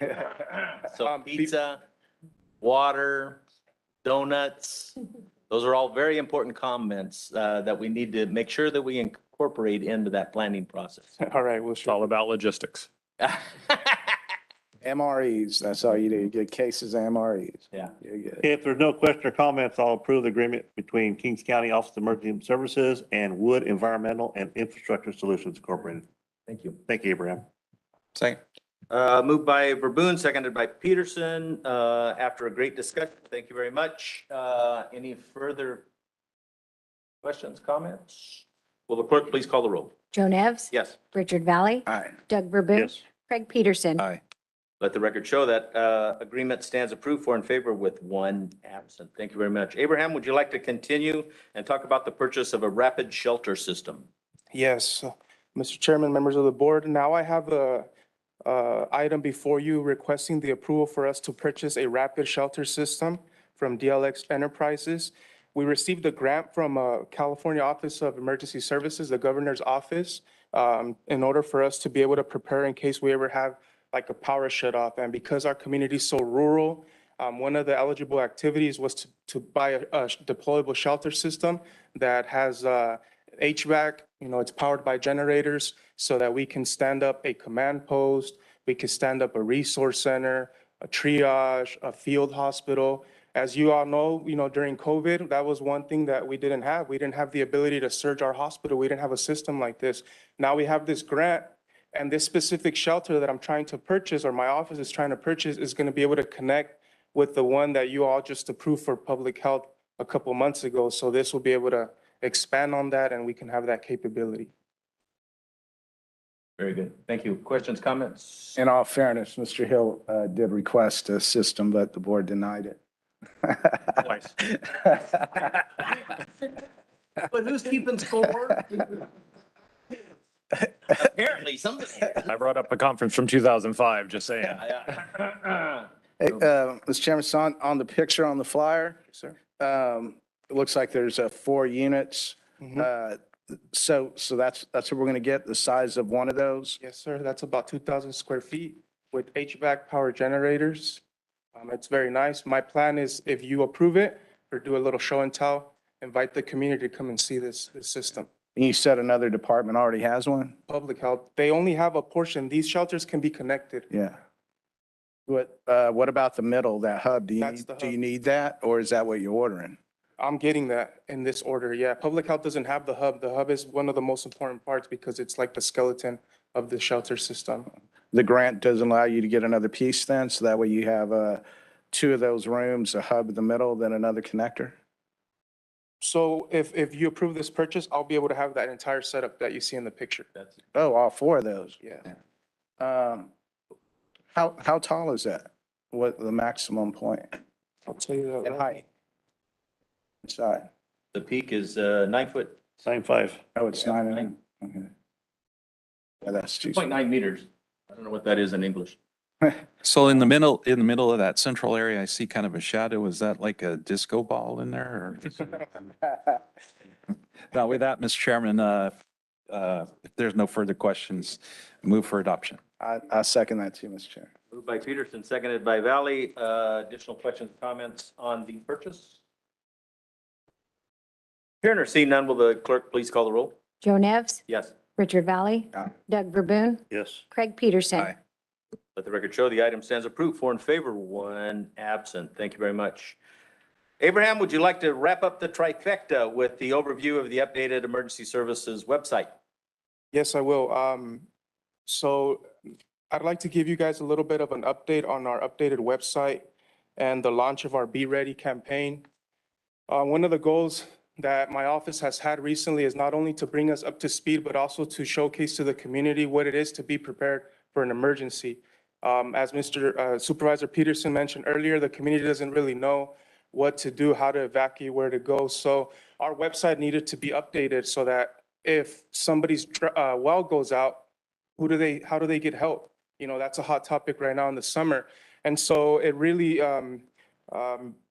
So pizza, water, donuts, those are all very important comments that we need to make sure that we incorporate into that planning process. All right, It's all about logistics. MREs, that's all you do. You get cases of MREs. Yeah. You're good. If there's no question or comments, I'll approve the agreement between Kings County Office of Emergency Services and Wood Environmental and Infrastructure Solutions Incorporated. Thank you. Thank you, Abraham. Second. Moved by Verboen, seconded by Peterson. After a great discussion, thank you very much. Any further questions, comments? Will the clerk please call the roll? Joe Nevs. Yes. Richard Valley. Aye. Doug Verboen. Yes. Craig Peterson. Aye. Let the record show that agreement stands approved for in favor with one absent. Thank you very much. Abraham, would you like to continue and talk about the purchase of a rapid shelter system? Yes, Mr. Chairman, members of the board, now I have item before you requesting the approval for us to purchase a rapid shelter system from DLX Enterprises. We received a grant from California Office of Emergency Services, the governor's office, in order for us to be able to prepare in case we ever have like a power shut off. And because our community is so rural, one of the eligible activities was to buy a deployable shelter system that has HVAC, it's powered by generators so that we can stand up a command post, we can stand up a resource center, a triage, a field hospital. As you all know, during COVID, that was one thing that we didn't have. We didn't have the ability to surge our hospital. We didn't have a system like this. Now we have this grant, and this specific shelter that I'm trying to purchase, or my office is trying to purchase, is going to be able to connect with the one that you all just approved for public health a couple months ago. So this will be able to expand on that, and we can have that capability. Very good. Thank you. Questions, comments? In all fairness, Mr. Hill did request a system, but the board denied it. Twice. But who's keeping score? Apparently somebody. I brought up a conference from 2005, just saying. Hey, Mr. Chairman, so on the picture on the flyer, Sir. it looks like there's 4 units. Mhm. So that's what we're going to get, the size of one of those? Yes, sir. That's about 2,000 square feet with HVAC power generators. It's very nice. My plan is if you approve it or do a little show and tell, invite the community to come and see this system. And you said another department already has one? Public health, they only have a portion. These shelters can be connected. Yeah. What about the middle, that hub? That's the Do you hub. need that, or is that what you're ordering? I'm getting that in this order. Yeah, public health doesn't have the hub. The hub is one of the most important parts because it's like the skeleton of the shelter system. The grant doesn't allow you to get another piece then, so that way you have 2 of those rooms, a hub in the middle, then another connector? So if you approve this purchase, I'll be able to have that entire setup that you see in the picture. Oh, all 4 of those? Yeah. How tall is that? What the maximum point I'll tell you that. in height? Inside? The peak is 9 foot, 9.5. Oh, it's 9. Okay. Yeah, that's too small. 2.9 meters. I don't know what that is in English. So in the middle of that central area, I see kind of a shadow. Is that like a disco ball in there? Or? Now with that, Mr. Chairman, if there's no further questions, move for adoption. I second that too, Mr. Chair. Moved by Peterson, seconded by Valley. Additional questions, comments on the purchase? Hearing or seeing none, will the clerk please call the roll? Joe Nevs, Yes. Richard Valley, Aye. Doug Verboon, Yes. Craig Peterson. Aye. Let the record show the item stands approved, 4 in favor, 1 absent. Thank you very much. Abraham, would you like to wrap up the trifecta with the overview of the updated emergency services website? Yes, I will. So I'd like to give you guys a little bit of an update on our updated website and the launch of our Be Ready campaign. One of the goals that my office has had recently is not only to bring us up to speed, but also to showcase to the community what it is to be prepared for an emergency. As Mr. Supervisor Peterson mentioned earlier, the community doesn't really know what to do, how to evacuate, where to go. So our website needed to be updated so that if somebody's well goes out, how do they get help? That's a hot topic right now in the summer. And so it really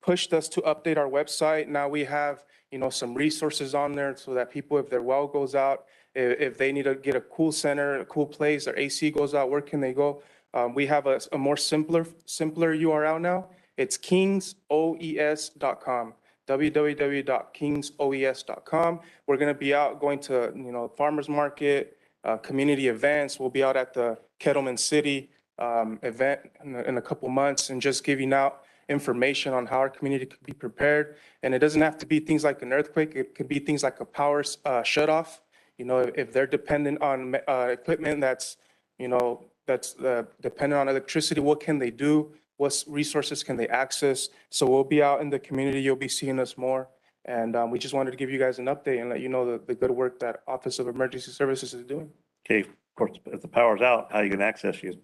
pushed us to update our website. Now we have, some resources on there so that people, if their well goes out, if they need to get a cool center, a cool place, their AC goes out, where can they go? We have a more simpler URL now. It's kingsoes.com, www.kingsoes.com. We're going to be out going to, farmers market, community events. We'll be out at the Kettleman City event in a couple months and just giving out information on how our community could be prepared. And it doesn't have to be things like an earthquake. It could be things like a power shutoff. If they're dependent on equipment that's dependent on electricity, what can they do? What resources can they access? So we'll be out in the community. You'll be seeing us more. And we just wanted to give you guys an update and let you know the good work that Office of Emergency Services is doing. Okay, of course, if the power's out, how are you going to access you?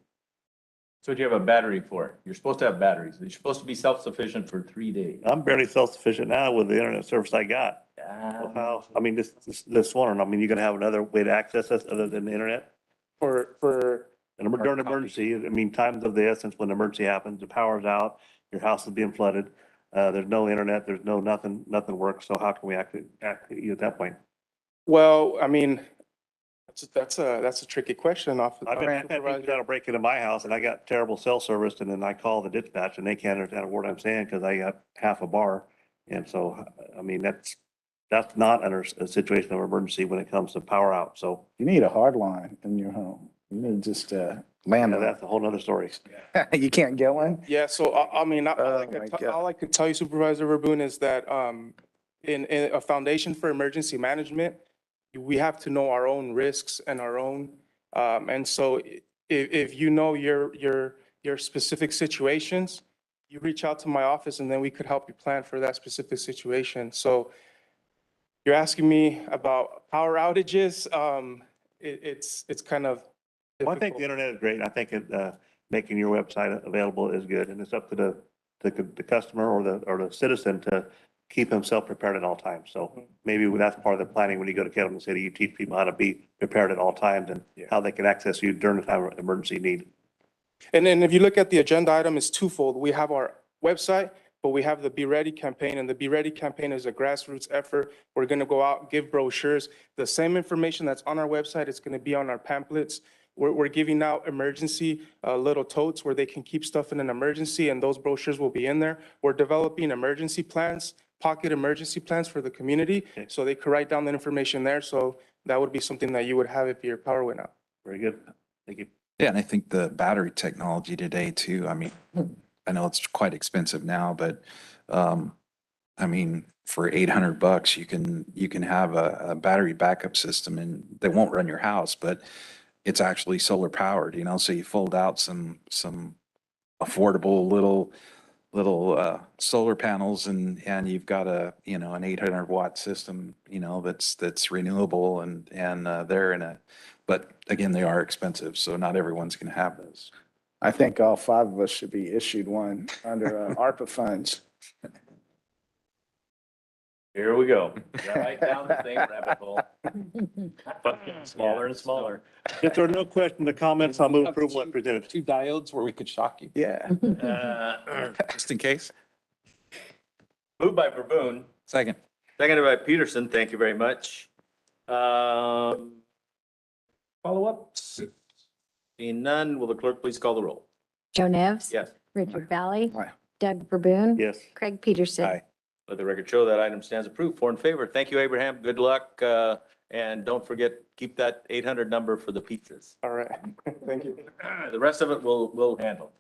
So do you have a battery for it? You're supposed to have batteries. You're supposed to be self-sufficient for 3 days. I'm barely self-sufficient now with the internet service I got. So how, this one, you're going to have another way to access us other than the internet? For And during an emergency, I mean, times of the essence, when an emergency happens, the power's out, your house is being flooded, there's no internet, there's no nothing works. So how can we act at that point? Well, I mean, that's a tricky question off. I've had people that'll break into my house and I got terrible cell service and then I call the dispatch and they can't understand a word I'm saying because I got half a bar. And so, I mean, that's not under a situation of emergency when it comes to power out. So You need a hard line in your home. You need just a land. that's a whole nother story. You can't get one? Yeah, so I mean, Oh, my God. all I could tell you, Supervisor Verboen, is that in a foundation for emergency management, we have to know our own risks and our own, and so if you know your specific situations, you reach out to my office and then we could help you plan for that specific situation. So you're asking me about power outages. It's kind of Well, I think difficult. the internet is great. I think making your website available is good. And it's up to the customer or the citizen to keep himself prepared at all times. So maybe that's part of the planning. When you go to Catalina City, you teach people how to be prepared at all times and how they can access you during the time of emergency need. And then if you look at the agenda item, it's twofold. We have our website, but we have the Be Ready campaign, and the Be Ready campaign is a grassroots effort. We're going to go out, give brochures. The same information that's on our website is going to be on our pamphlets. We're giving out emergency little totes where they can keep stuff in an emergency, and those brochures will be in there. We're developing emergency plans, pocket emergency plans for the community, so they could write down the information there. So that would be something that you would have if your power went out. Very good. Thank you. Yeah, and I think the battery technology today too, I mean, I know it's quite expensive now, but I mean, for $800, you can have a battery backup system and they won't run your house, but it's actually solar powered, you know, so you fold out some affordable little solar panels and you've got an 800-watt system, that's renewable and they're but again, they are expensive, so not everyone's going to have those. I think all 5 of us should be issued one under ARPA funds. Here we go. Right down the same rabbit hole. Smaller and smaller. If there are no questions or comments, I'll move approval as presented. 2 diodes where we could shock you. Yeah. Just in case. Moved by Verboen, Second. seconded by Peterson. Thank you very much. Follow-ups? Seeing none, will the clerk please call the roll? Joe Nevs. Yes. Richard Valley. Aye. Doug Verboen. Yes. Craig Peterson. Aye. Let the record show that item stands approved. 4 in favor. Thank you, Abraham. Good luck. And don't forget, keep that 800 number for the pizzas. All right. Thank you. The rest of it we'll handle.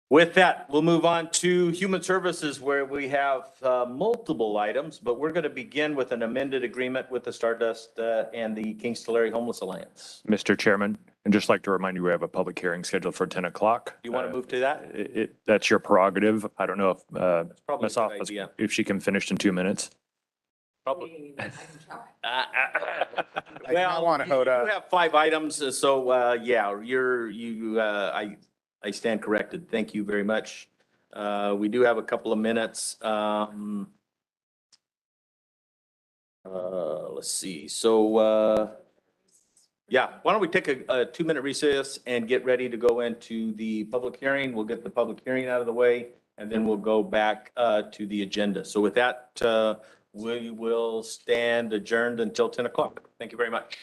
With that, we'll move on to Human Services where we have multiple items, but we're going to begin with an amended agreement with the Stardust and the Kings Tulare Homeless Alliance. Mr. Chairman, and just like to remind you, we have a public hearing scheduled for 10 o'clock. You want to move to that? That's your prerogative. I don't know if Probably Ms. a good Office, idea. if she can finish in 2 minutes. Probably. I want to hold You up. have 5 items, so yeah, I stand corrected. Thank you very much. We do have a couple of minutes. Let's see. So, yeah, why don't we take a 2-minute recess and get ready to go into the public hearing? We'll get the public hearing out of the way, and then we'll go back to the agenda. So with that, we will stand adjourned until 10 o'clock. Thank you very much.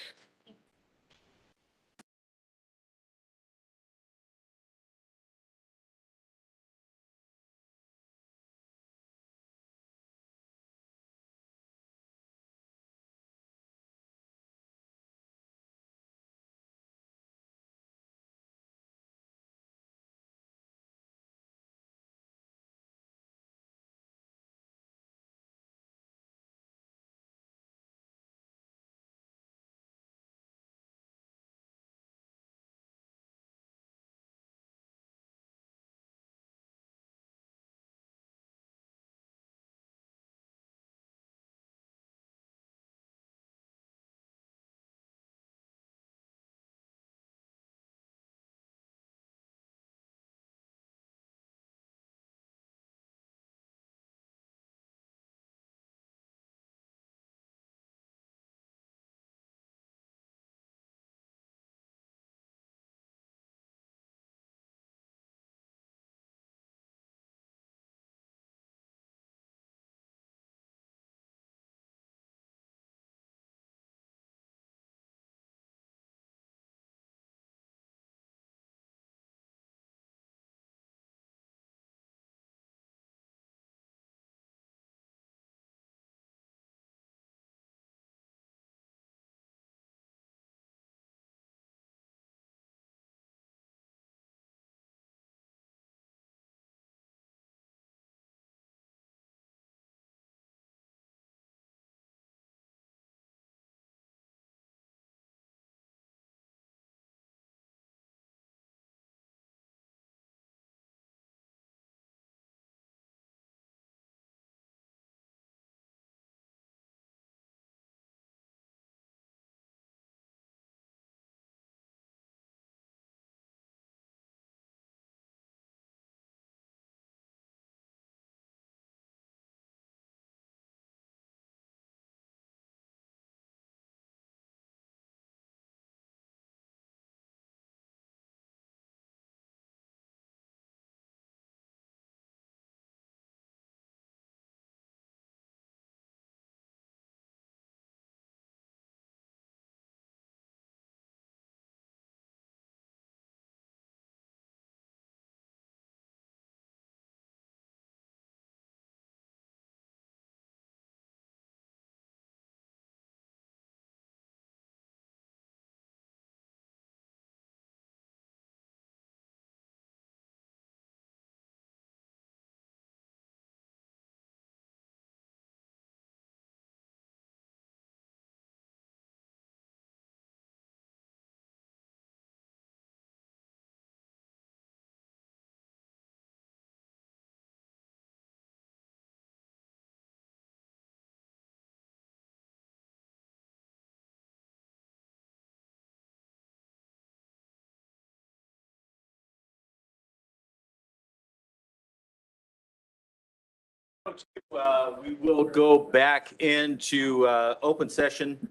We will go back into open session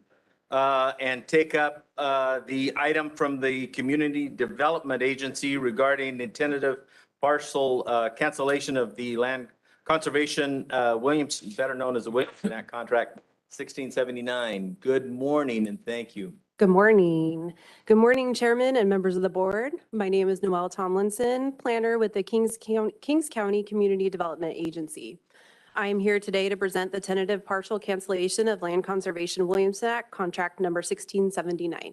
and take up the item from the Community Development Agency regarding the tentative partial cancellation of the land conservation Williams, better known as the Williamson Act contract 1679. Good morning and thank you. Good morning. Good morning, Chairman and members of the board. My name is Noelle Tomlinson, planner with the Kings County Community Development Agency. I am here today to present the tentative partial cancellation of Land Conservation Williamson Act Contract Number 1679.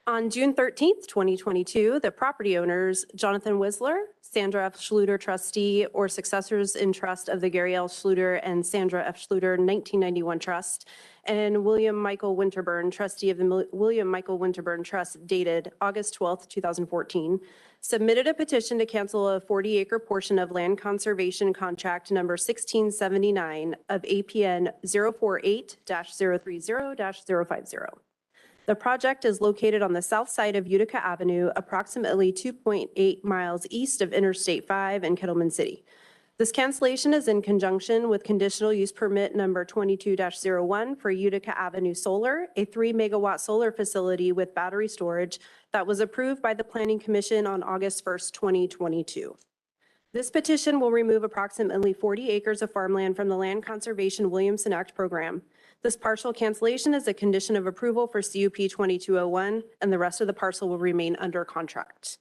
On June 13th, 2022, the property owners, Jonathan Wisler, Sandra F. Schluter trustee or successors in trust of the Gary L. Schluter and Sandra F. Schluter 1991 trust, and William Michael Winterburn, trustee of the William Michael Winterburn Trust dated August 12th, 2014, submitted a petition to cancel a 40-acre portion of land conservation contract number 1679 of APN 048-030-050. The project is located on the south side of Utica Avenue, approximately 2.8 miles east of Interstate 5 in Kettleman City. This cancellation is in conjunction with conditional use permit number 22-01 for Utica Avenue Solar, a 3-megawatt solar facility with battery storage that was approved by the Planning Commission on August 1st, 2022. This petition will remove approximately 40 acres of farmland from the Land Conservation Williamson Act program. This partial cancellation is a condition of approval for CUP 2201, and the rest of the parcel will remain under contract.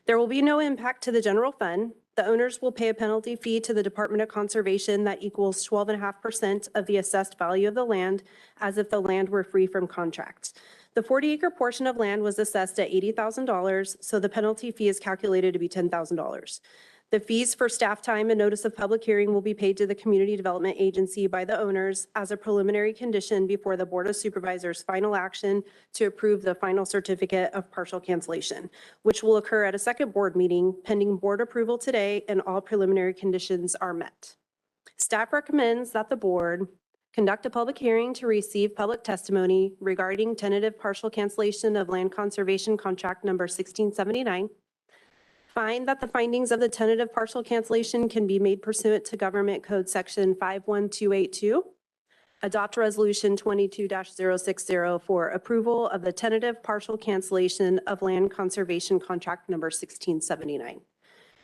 There will be no impact to the general fund. The owners will pay a penalty fee to the Department of Conservation that equals 12.5% of the assessed value of the land as if the land were free from contract. The 40-acre portion of land was assessed at $80,000, so the penalty fee is calculated to be $10,000. The fees for staff time and notice of public hearing will be paid to the Community Development Agency by the owners as a preliminary condition before the Board of Supervisors' final action to approve the final certificate of partial cancellation, which will occur at a second board meeting pending board approval today and all preliminary conditions are met. Staff recommends that the board conduct a public hearing to receive public testimony regarding tentative partial cancellation of land conservation contract number 1679. Find that the findings of the tentative partial cancellation can be made pursuant to Government Code Section 51282. Adopt Resolution 22-060 for approval of the tentative partial cancellation of land conservation contract number 1679.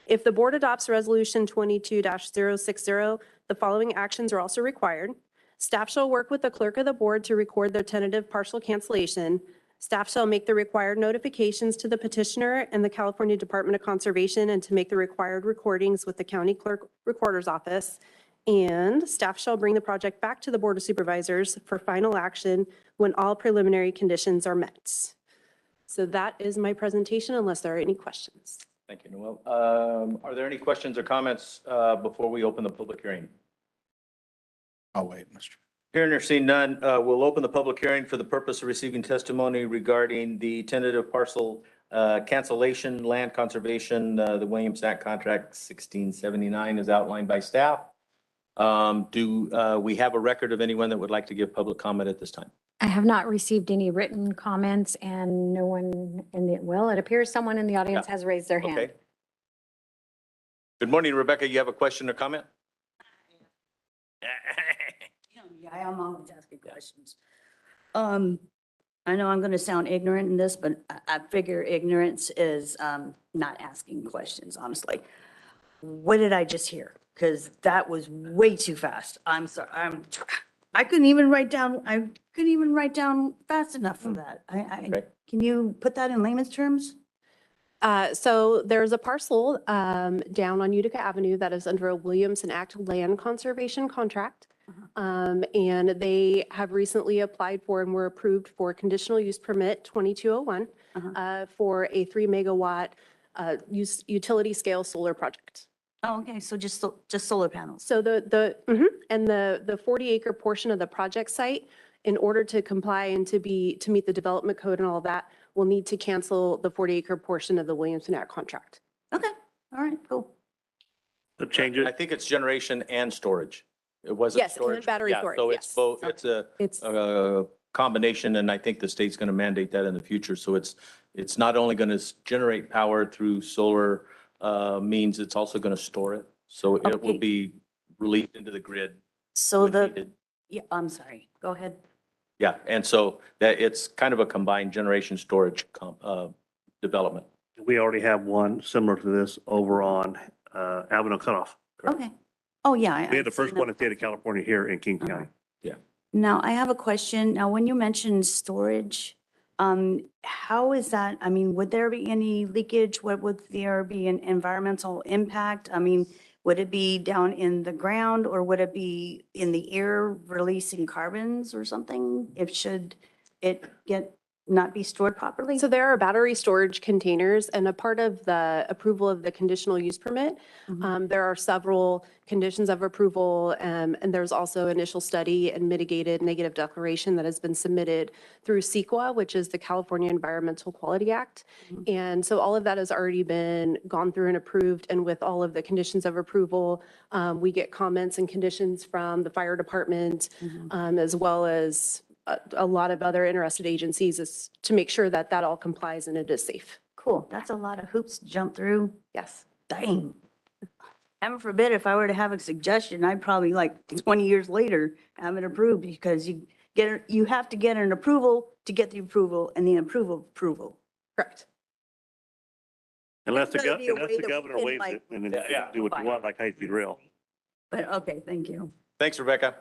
If the board adopts Resolution 22-060, the following actions are also required. Staff shall work with the clerk of the board to record the tentative partial cancellation. Staff shall make the required notifications to the petitioner and the California Department of Conservation and to make the required recordings with the County Clerk Recorder's Office. And staff shall bring the project back to the Board of Supervisors for final action when all preliminary conditions are met. So that is my presentation unless there are any questions. Thank you, Noel. Are there any questions or comments before we open the public hearing? I'll wait, Mr. Hearing or seeing none, we'll open the public hearing for the purpose of receiving testimony regarding the tentative parcel cancellation, land conservation, the Williams Act contract 1679 is outlined by staff. Do we have a record of anyone that would like to give public comment at this time? I have not received any written comments and no one well, it appears someone in the audience has raised their hand. Okay. Good morning, Rebecca. You have a question or comment? Yeah, I'm always asking questions. I know I'm going to sound ignorant in this, but I figure ignorance is not asking questions, honestly. What did I just hear? Because that was way too fast. I'm sorry. I couldn't even write down fast enough for that. Okay. Can you put that in layman's terms? So there's a parcel down on Utica Avenue that is under a Williamson Act land conservation contract. And they have recently applied for and were approved for conditional use permit 2201 for a 3-megawatt utility scale solar project. Oh, okay. So just solar panels. So the 40-acre portion of the project site, in order to comply and to meet the development code and all of that, will need to cancel the 40-acre portion of the Williamson Act contract. Okay. All right, cool. The changes. I think it's generation and storage. It wasn't Yes, storage. and battery Yeah, storage, so it's yes. both, it's a combination, and I think the state's going to mandate that in the future. So it's not only going to generate power through solar means, it's also going to store it. So it will Okay. be released into the grid. So when the, needed. yeah, I'm sorry, go ahead. Yeah, and so that it's kind of a combined generation storage development. We already have one similar to this over on Avenue Cutoff. Okay. Oh, yeah. We had the first one in the state of California here in King County. Now, I have a question. Now, when you mentioned storage, how is that? I mean, would there be any leakage? What would there be an environmental impact? I mean, would it be down in the ground or would it be in the air releasing carbons or something? If should it not be stored properly? So there are battery storage containers, and a part of the approval of the conditional use permit, there are several conditions of approval, and there's also initial study and mitigated negative declaration that has been submitted through CEQA, which is the California Environmental Quality Act. And so all of that has already been gone through and approved, and with all of the conditions of approval, we get comments and conditions from the fire department, as well as a lot of other interested agencies, is to make sure that that all complies and it is safe. Cool. That's a lot of hoops to jump through. Yes. Dang. Heaven forbid, if I were to have a suggestion, I'd probably like 20 years later have it approved because you have to get an approval to get the approval and the approval. Correct. Unless the There's gotta be a way that we governor can, waives like, it and then you can do what you want, like high-speed rail. But, okay, thank you. Thanks, Rebecca.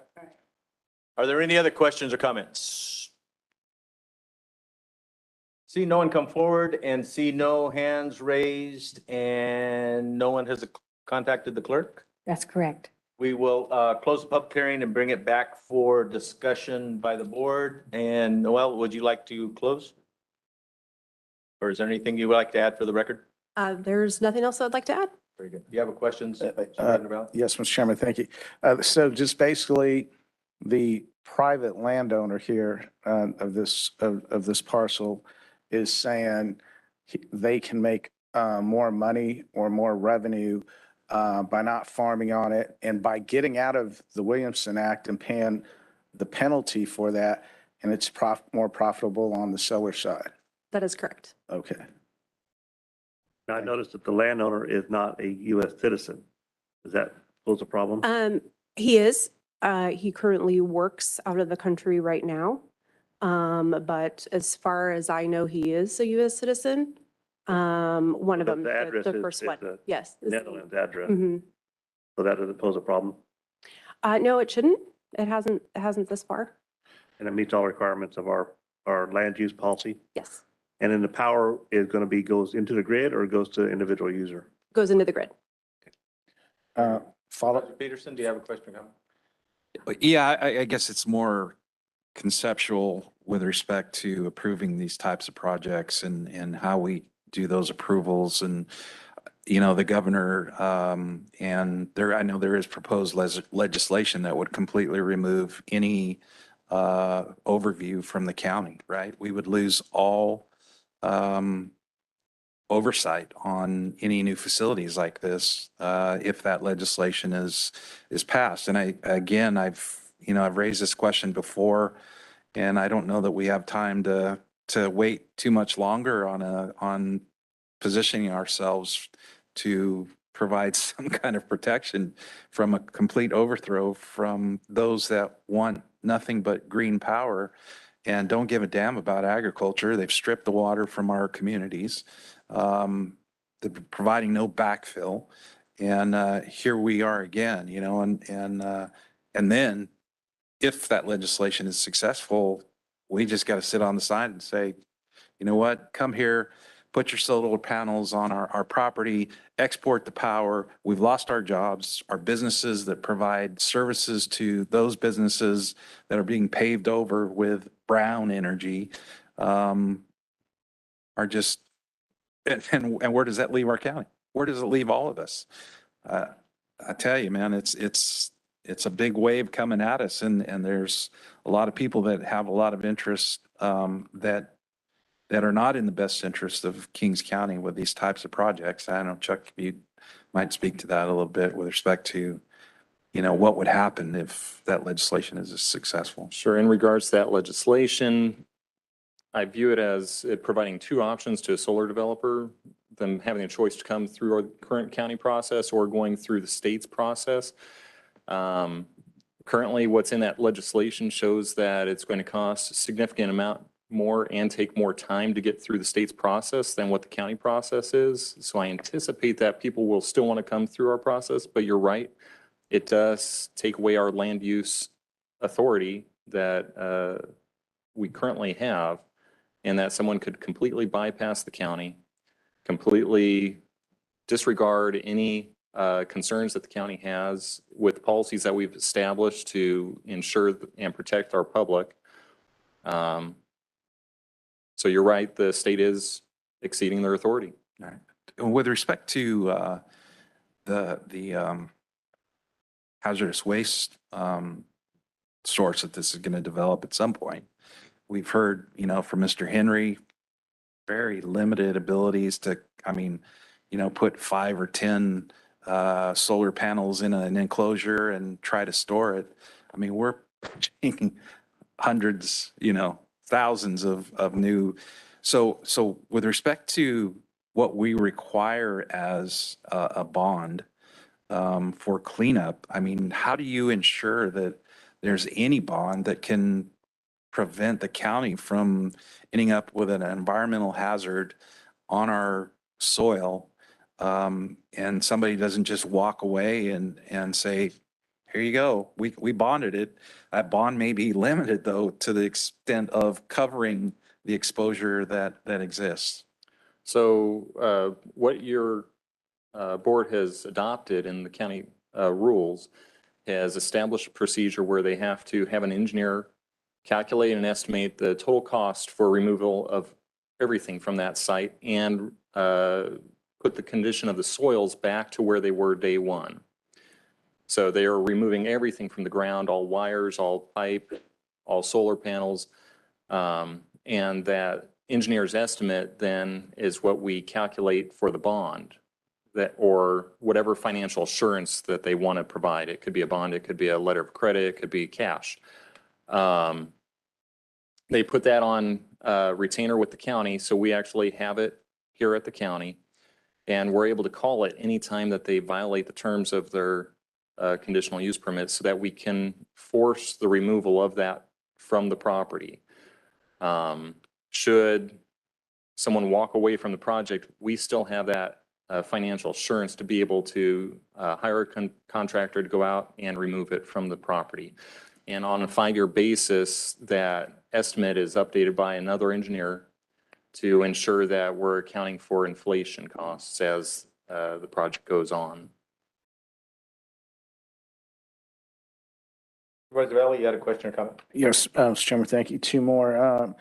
Are there any other questions or comments? See no one come forward and see no hands raised and no one has contacted the clerk? That's correct. We will close the public hearing and bring it back for discussion by the board. And Noel, would you like to close? Or is there anything you would like to add for the record? There's nothing else I'd like to add. Very good. Do you have a questions? Yes, Mr. Chairman, thank you. So just basically, the private landowner here of this parcel is saying they can make more money or more revenue by not farming on it and by getting out of the Williamson Act and paying the penalty for that, and it's more profitable on the seller side. That is correct. Okay. Now, I noticed that the landowner is not a U.S. citizen. Does that pose a problem? He is. He currently works out of the country right now. But as far as I know, he is a U.S. citizen. One of But them, the address the is- first is one. the Yes. is- Netherlands address. Mhm. So that doesn't pose a problem No, it shouldn't. It hasn't this far. and it meets all requirements of our land use policy. Yes. And then the power is going to be, goes into the grid or goes to individual user? Goes into the grid. Follow. Peterson, do you have a question or comment? Yeah, I guess it's more conceptual with respect to approving these types of projects and how we do those approvals. And, you know, the governor, and there, I know there is proposed legislation that would completely remove any overview from the county, right? We would lose all oversight on any new facilities like this if that legislation is passed. And I've raised this question before, and I don't know that we have time to wait too much longer on positioning ourselves to provide some kind of protection from a complete overthrow from those that want nothing but green power and don't give a damn about agriculture. They've stripped the water from our communities. They're providing no backfill. And here we are again, you know, and then if that legislation is successful, we just got to sit on the side and say, you know what, come here, put your solar panels on our property, export the power. We've lost our jobs, our businesses that provide services to those businesses that are being paved over with brown energy are just, and where does that leave our county? Where does it leave all of us? I tell you, man, it's a big wave coming at us, and there's a lot of people that have a lot of interest that are not in the best interest of Kings County with these types of projects. I don't know, Chuck, you might speak to that a little bit with respect to, you know, what would happen if that legislation is successful. Sure. In regards to that legislation, I view it as it providing two options to a solar developer, them having a choice to come through our current county process or going through the state's process. Currently, what's in that legislation shows that it's going to cost a significant amount more and take more time to get through the state's process than what the county process is. So I anticipate that people will still want to come through our process, but you're right. It does take away our land use authority that we currently have, and that someone could completely bypass the county, completely disregard any concerns that the county has with policies that we've established to ensure and protect our public. So you're right, the state is exceeding their authority. All right. With respect to the hazardous waste source that this is going to develop at some point, we've heard, from Mr. Henry, very limited abilities to, put 5 or 10 solar panels in an enclosure and try to store it. We're pushing hundreds, thousands of new. So with respect to what we require as a bond for cleanup, how do you ensure that there's any bond that can prevent the county from ending up with an environmental hazard on our soil? And somebody doesn't just walk away and say, here you go, we bonded it. That bond may be limited, though, to the extent of covering the exposure that exists. So what your board has adopted in the county rules has established a procedure where they have to have an engineer calculate and estimate the total cost for removal of everything from that site and put the condition of the soils back to where they were day one. So they are removing everything from the ground, all wires, all pipe, all solar panels. And that engineer's estimate then is what we calculate for the bond, that, or whatever financial assurance that they want to provide. It could be a bond, it could be a letter of credit, it could be cash. They put that on retainer with the county, so we actually have it here at the county, and we're able to call it anytime that they violate the terms of their conditional use permit, so that we can force the removal of that from the property. Should someone walk away from the project, we still have that financial assurance to be able to hire a contractor to go out and remove it from the property. And on a 5-year basis, that estimate is updated by another engineer to ensure that we're accounting for inflation costs as the project goes on. Supervisor Valley, you had a question or comment? Yes, Mr. Chairman, thank you. 2 more.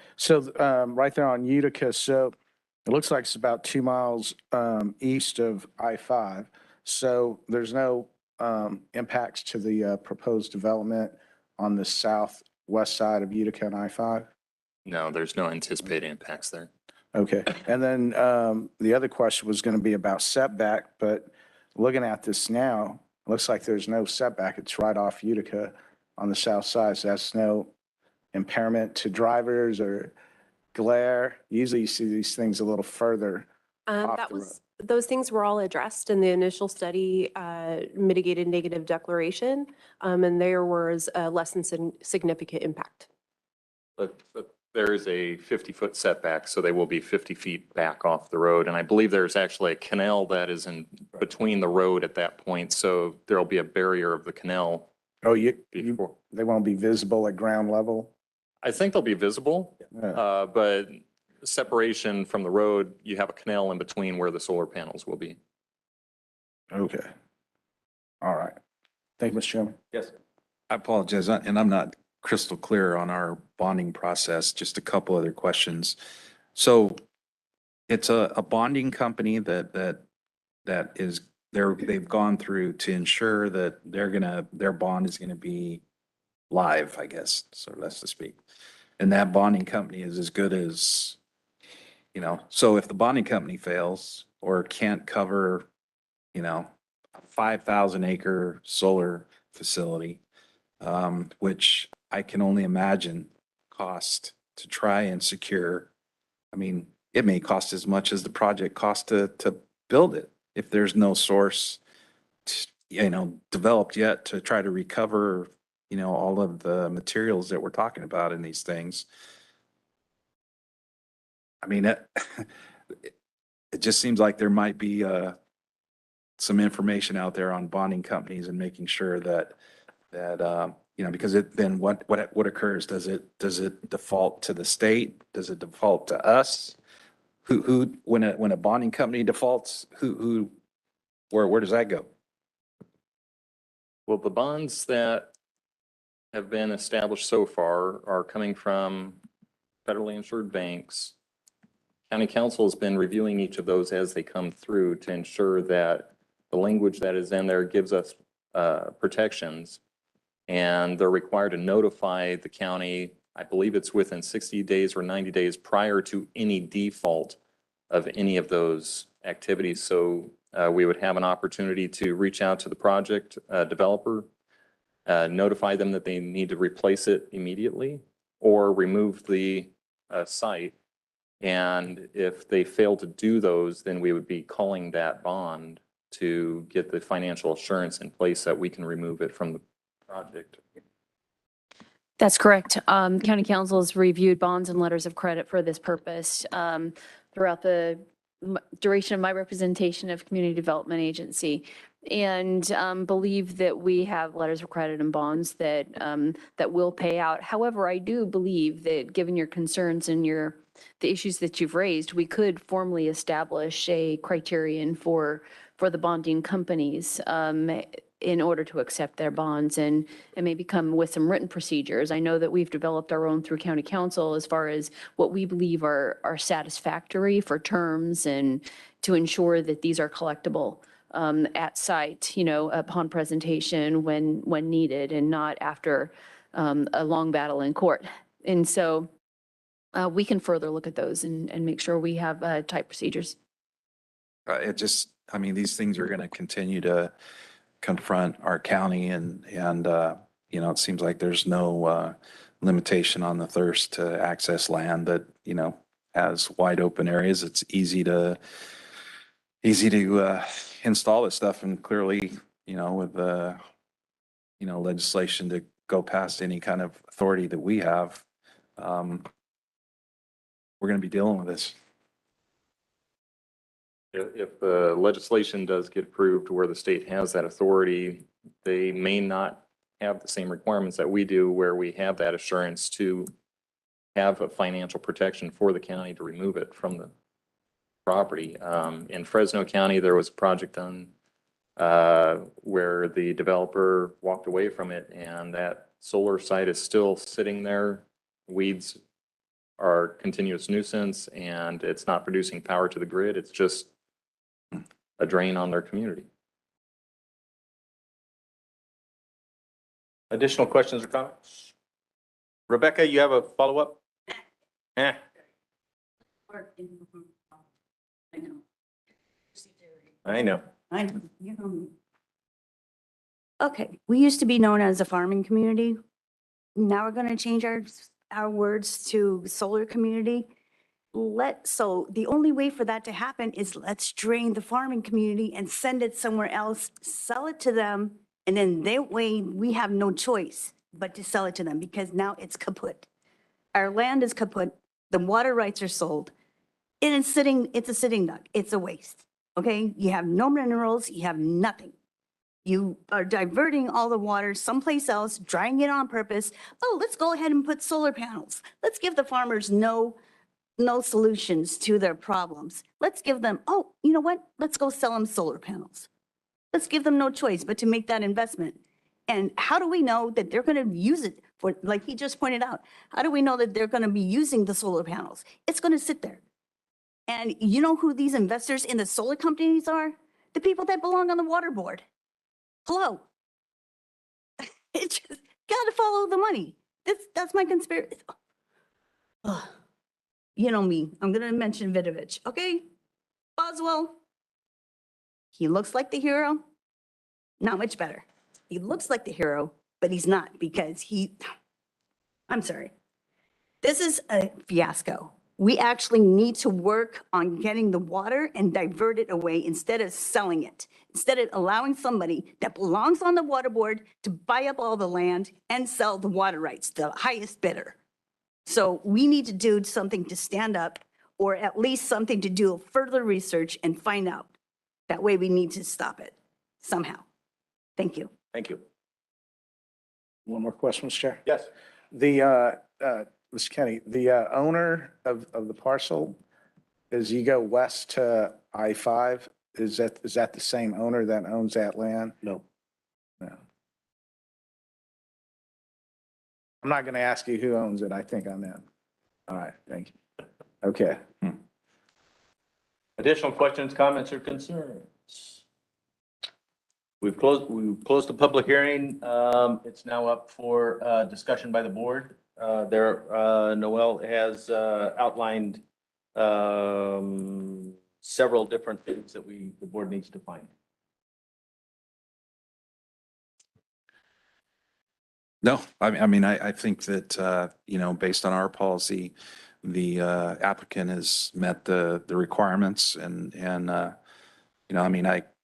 Right there on Utica, so it looks like it's about 2 miles east of I-5. So there's no impacts to the proposed development on the southwest side of Utica and I-5? No, there's no anticipated impacts there. Okay. And then the other question was going to be about setback, but looking at this now, it looks like there's no setback. It's right off Utica on the south side. So that's no impairment to drivers or glare. Usually you see these things a little further off the road. Those things were all addressed in the initial study, mitigated negative declaration, and there was a less than significant impact. But there is a 50-foot setback, so they will be 50 feet back off the road. And I believe there's actually a canal that is in between the road at that point, so there'll be a barrier of the canal. Oh, they won't be visible at ground level? I think they'll be visible, but separation from the road, you have a canal in between where the solar panels will be. Okay. All right. Thank you, Mr. Chairman. Yes. I apologize, and I'm not crystal clear on our bonding process. Just a couple other questions. So it's a bonding company that is they've gone through to ensure that their bond is gonna be live, I guess, so that's to speak. And that bonding company is as good as, so if the bonding company fails or can't cover, a 5,000 acre solar facility, which I can only imagine cost to try and secure. It may cost as much as the project cost to build it if there's no source developed yet to try to recover, all of the materials that we're talking about in these things. I mean, it just seems like there might be some information out there on bonding companies and making sure that because then what occurs? Does it default to the state? Does it default to us? When a bonding company defaults, where does that go? Well, the bonds that have been established so far are coming from federally insured banks. County Council has been reviewing each of those as they come through to ensure that the language that is in there gives us protections. And they're required to notify the county, I believe it's within 60 days or 90 days prior to any default of any of those activities. So we would have an opportunity to reach out to the project developer, notify them that they need to replace it immediately or remove the site. And if they fail to do those, then we would be calling that bond to get the financial assurance in place that we can remove it from the project. That's correct. County Council has reviewed bonds and letters of credit for this purpose throughout the duration of my representation of Community Development Agency, and believe that we have letters of credit and bonds that will pay out. However, I do believe that given your concerns and the issues that you've raised, we could formally establish a criterion for the bonding companies in order to accept their bonds and maybe come with some written procedures. I know that we've developed our own through County Council as far as what we believe are satisfactory for terms and to ensure that these are collectible at site, upon presentation when needed and not after a long battle in court. And so we can further look at those and make sure we have tight procedures. These things are going to continue to confront our county and it seems like there's no limitation on the thirst to access land that, has wide open areas. It's easy to install this stuff, and clearly, with the, legislation to go past any kind of authority that we have, we're going to be dealing with this. If the legislation does get approved where the state has that authority, they may not have the same requirements that we do where we have that assurance to have a financial protection for the county to remove it from the property. In Fresno County, there was a project done where the developer walked away from it, and that solar site is still sitting there. Weeds are continuous nuisance, and it's not producing power to the grid. It's just a drain on their community. Additional questions or comments? Rebecca, you have a follow-up? I know. I know. Okay, we used to be known as a farming community. Now we're going to change our words to solar community. So the only way for that to happen is let's drain the farming community and send it somewhere else, sell it to them, and then that way we have no choice but to sell it to them because now it's kaput. Our land is kaput, the water rights are sold, and it's a sitting duck, it's a waste, okay? You have no minerals, you have nothing. You are diverting all the water someplace else, drying it on purpose. Oh, let's go ahead and put solar panels. Let's give the farmers no solutions to their problems. Let's give them, oh, you know what? Let's go sell them solar panels. Let's give them no choice but to make that investment. And how do we know that they're going to use it for, like he just pointed out, how do we know that they're going to be using the solar panels? It's going to sit there. And you know who these investors in the solar companies are? The people that belong on the water board. Hello. It's just got to follow the money. That's my conspiracy. Oh. You know me, I'm going to mention Vidovich, okay? Boswell, he looks like the hero, not much better. He looks like the hero, but he's not because I'm sorry. This is a fiasco. We actually need to work on getting the water and divert it away instead of selling it. Instead of allowing somebody that belongs on the water board to buy up all the land and sell the water rights, the highest bidder. So we need to do something to stand up, or at least something to do further research and find out. That way we need to stop it somehow. Thank you. Thank you. One more question, Mr. Chair. Yes. Mr. Kenny, the owner of the parcel, as you go west to I-5, is that the same owner that owns that land? No. No. I'm not going to ask you who owns it. I think I know. All right, thank you. Okay. Additional questions, comments, or concerns? We've closed the public hearing. It's now up for discussion by the board. Noel has outlined several different things that the board needs to find. No, I think that, based on our policy, the applicant has met the requirements and,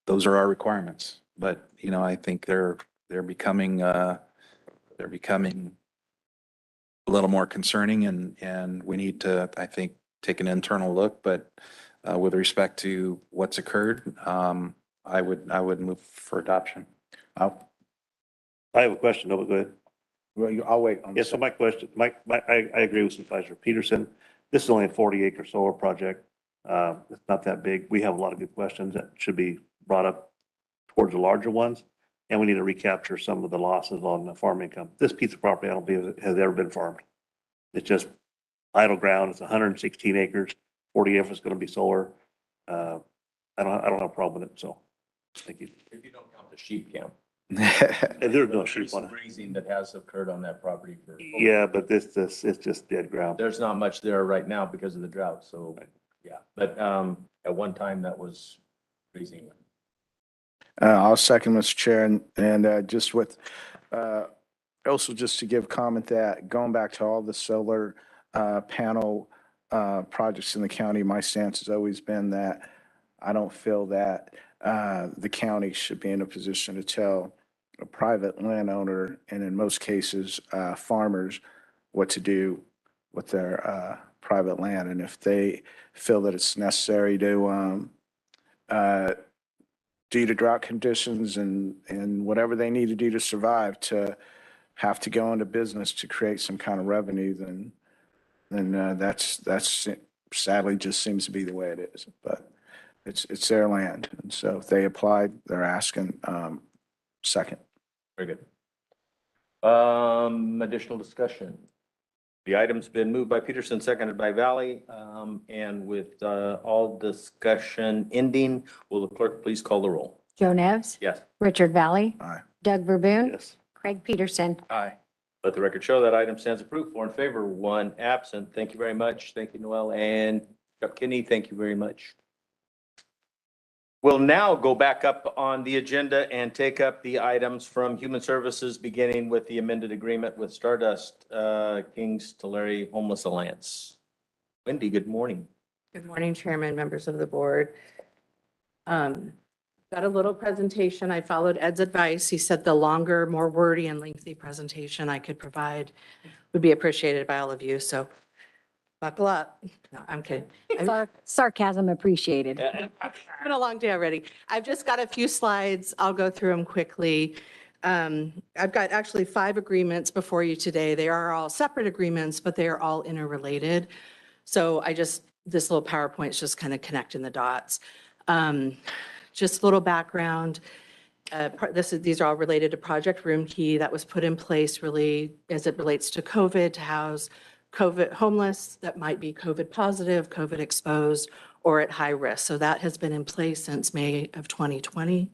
those are our requirements. But, I think they're becoming a little more concerning and we need to, I think, take an internal look. But with respect to what's occurred, I would move for adoption. I have a question. No, but go ahead. Well, I'll wait. Yes, so my question, I agree with Supervisor Peterson. This is only a 40-acre solar project. It's not that big. We have a lot of good questions that should be brought up towards the larger ones. And we need to recapture some of the losses on the farm income. This piece of property, I don't believe has ever been farmed. It's just idle ground. It's 116 acres. 40 acres is going to be solar. I don't have a problem with it. So thank you. If you don't count the sheep camp. And there's no sheep on it. Grazing that has occurred on that property. Yeah, but this it's just dead ground. There's not much there right now because of the drought. So, yeah, but at one time that was grazing. I'll second, Mr. Chair, and just with, also just to give comment that going back to all the solar panel projects in the county, my stance has always been that I don't feel that the county should be in a position to tell a private landowner, and in most cases, farmers, what to do with their private land. And if they feel that it's necessary to due to drought conditions and whatever they need to do to survive, to have to go into business to create some kind of revenue, then that's sadly just seems to be the way it is. But it's their land, and so if they applied, they're asking. Second. Very good. Additional discussion. The item's been moved by Peterson, seconded by Valley, and with all discussion ending, will the clerk please call the roll? Joe Nevs. Yes. Richard Valley. Aye. Doug Verboon. Yes. Craig Peterson. Aye. Let the record show that item stands approved. 4 in favor, 1 absent. Thank you very much. Thank you, Noel, and Chuck Kinney. Thank you very much. We'll now go back up on the agenda and take up the items from Human Services, beginning with the amended agreement with Stardust Kings Tulare Homeless Alliance. Wendy, good morning. Good morning, Chairman, members of the board. Got a little presentation. I followed Ed's advice. He said the longer, more wordy and lengthy presentation I could provide would be appreciated by all of you. So buckle up. No, I'm kidding. Sarcasm appreciated. It's been a long day already. I've just got a few slides. I'll go through them quickly. I've got actually 5 agreements before you today. They are all separate agreements, but they are all interrelated. So this little PowerPoint is just kind of connecting the dots. Just a little background. These are all related to Project Room Key that was put in place really as it relates to COVID, to house COVID homeless that might be COVID positive, COVID exposed, or at high risk. So that has been in place since May of 2020.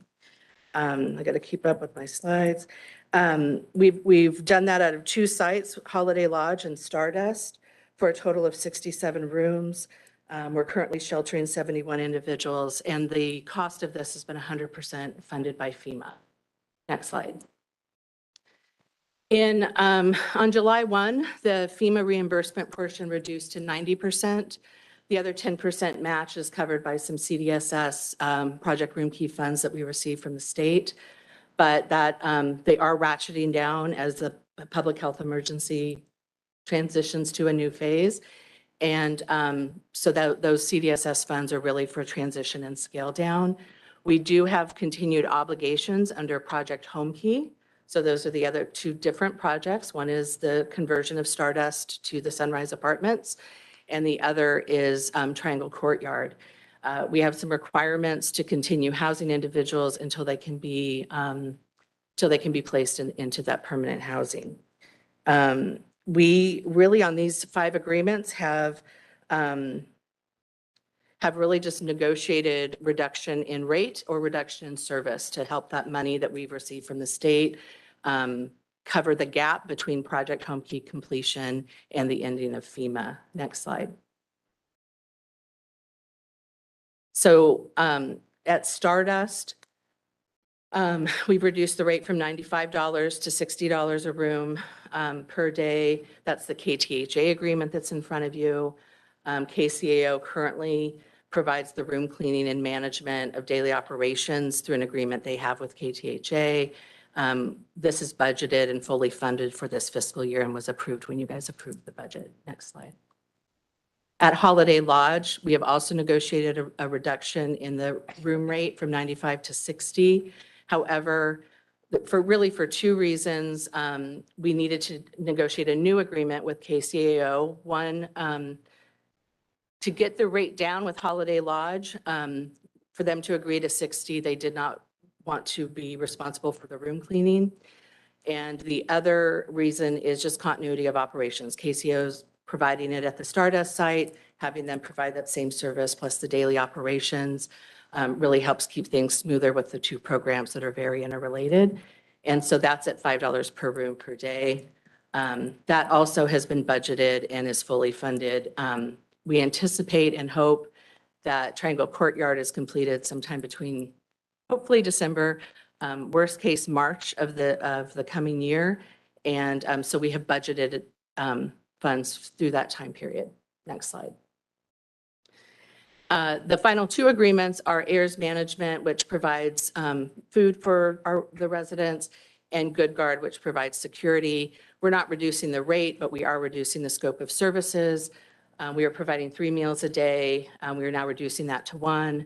I got to keep up with my slides. We've done that out of 2 sites, Holiday Lodge and Stardust, for a total of 67 rooms. We're currently sheltering 71 individuals, and the cost of this has been 100% funded by FEMA. Next slide. On July 1, the FEMA reimbursement portion reduced to 90%. The other 10% match is covered by some CDSS Project Room Key funds that we received from the state, but that they are ratcheting down as the public health emergency transitions to a new phase. And so those CDSS funds are really for transition and scale down. We do have continued obligations under Project Home Key. So those are the other two different projects. One is the conversion of Stardust to the Sunrise Apartments, and the other is Triangle Courtyard. We have some requirements to continue housing individuals until they can be placed into that permanent housing. We really, on these 5 agreements, have really just negotiated reduction in rate or reduction in service to help that money that we've received from the state cover the gap between Project Home Key completion and the ending of FEMA. Next slide. So at Stardust, we've reduced the rate from $95 to $60 a room per day. That's the KTHA agreement that's in front of you. KCAO currently provides the room cleaning and management of daily operations through an agreement they have with KTHA. This is budgeted and fully funded for this fiscal year and was approved when you guys approved the budget. Next slide. At Holiday Lodge, we have also negotiated a reduction in the room rate from 95 to 60. However, for 2 reasons, we needed to negotiate a new agreement with KCAO. One, to get the rate down with Holiday Lodge, for them to agree to 60, they did not want to be responsible for the room cleaning. And the other reason is just continuity of operations. KCAO's providing it at the Stardust site, having them provide that same service plus the daily operations really helps keep things smoother with the 2 programs that are very interrelated. And so that's at $5 per room per day. That also has been budgeted and is fully funded. We anticipate and hope that Triangle Courtyard is completed sometime between hopefully December, worst case March of the coming year. And so we have budgeted funds through that time period. Next slide. The final 2 agreements are AIRS Management, which provides food for the residents, and Good Guard, which provides security. We're not reducing the rate, but we are reducing the scope of services. We are providing 3 meals a day. We are now reducing that to 1.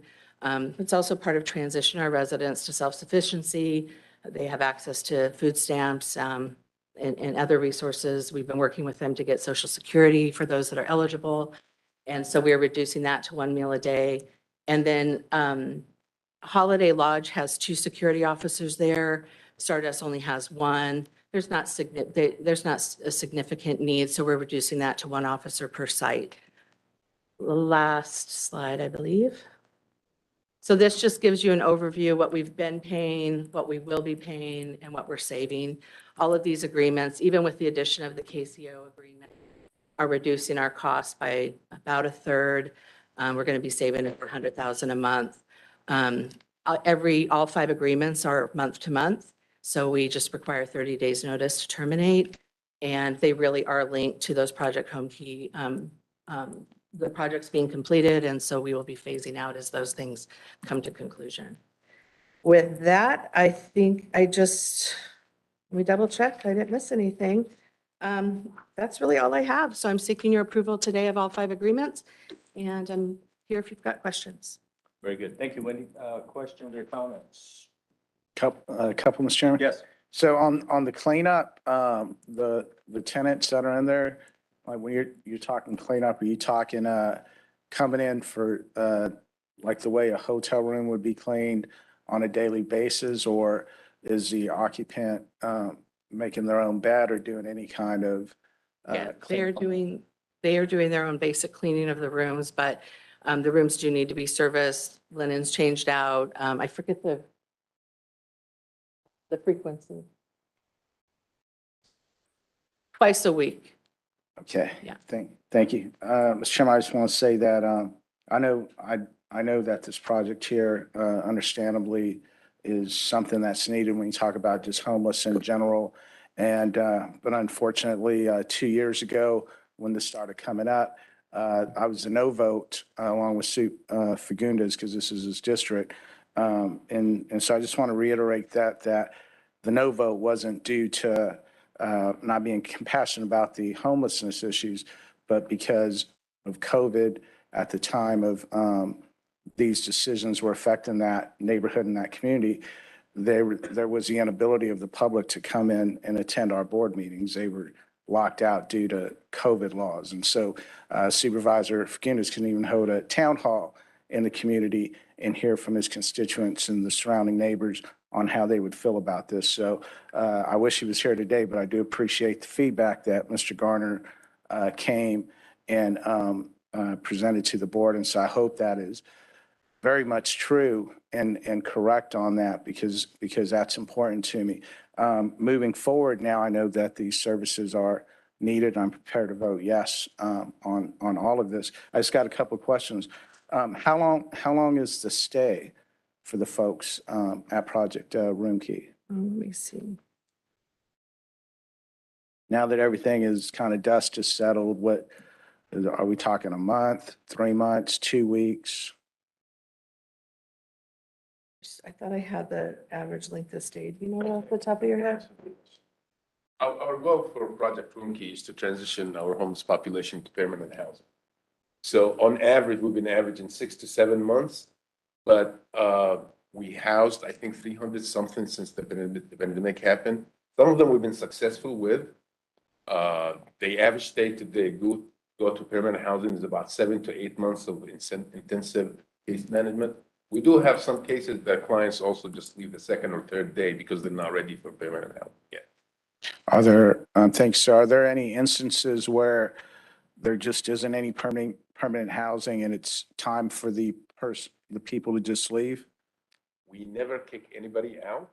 It's also part of transition our residents to self-sufficiency. They have access to food stamps and other resources. We've been working with them to get Social Security for those that are eligible. And so we are reducing that to 1 meal a day. And then Holiday Lodge has 2 security officers there. Stardust only has 1. There's not a significant need, so we're reducing that to 1 officer per site. Last slide, I believe. So this just gives you an overview of what we've been paying, what we will be paying, and what we're saving. All of these agreements, even with the addition of the KCO agreement, are reducing our costs by about 1/3. We're going to be saving over $100,000 a month. All 5 agreements are month to month, so we just require 30 days notice to terminate, and they really are linked to those Project Home Key, the projects being completed, and so we will be phasing out as those things come to conclusion. With that, I think let me double check, I didn't miss anything. That's really all I have. So I'm seeking your approval today of all 5 agreements, and I'm here if you've got questions. Very good. Thank you, Wendy. Questions or comments? Couple, Mr. Chairman? Yes. So on the cleanup, the tenants that are in there, like when you're talking cleanup, are you talking coming in for like the way a hotel room would be cleaned on a daily basis, or is the occupant making their own bed or doing any kind of Yeah, they are doing their own basic cleaning of the rooms, but the rooms do need to be serviced, linens changed out. I forget the frequency. Twice a week. Okay. Yeah. Thank you. Mr. Chairman, I just want to say that I know that this project here, understandably, is something that's needed when you talk about just homeless in general. And, but unfortunately, 2 years ago, when this started coming up, I was a no vote along with Fagundes, because this is his district. And so I just want to reiterate that the no vote wasn't due to not being compassionate about the homelessness issues, but because of COVID at the time of these decisions were affecting that neighborhood and that community. There was the inability of the public to come in and attend our board meetings. They were locked out due to COVID laws. And so Supervisor Fagundes couldn't even hold a town hall in the community and hear from his constituents and the surrounding neighbors on how they would feel about this. So I wish he was here today, but I do appreciate the feedback that Mr. Garner came and presented to the board. And so I hope that is very much true and correct on that, because that's important to me. Moving forward now, I know that these services are needed. I'm prepared to vote yes on all of this. I just got a couple of questions. How long is the stay for the folks at Project Room Key? Let me see. Now that everything is kind of dust is settled, what are we talking, a month, 3 months, 2 weeks? I thought I had the average length of stay. Do you know it off the top of your head? Our goal for Project Room Key is to transition our homeless population to permanent housing. So on average, we've been averaging 6 to 7 months, but we housed, I think, 300 something since the pandemic happened. Some of them we've been successful with. The average stay today go to permanent housing is about 7 to 8 months of intensive case management. We do have some cases that clients also just leave the second or third day because they're not ready for permanent housing yet. Are there, thanks, sir. Are there any instances where there just isn't any permanent housing and it's time for the people to just leave? We never kick anybody out.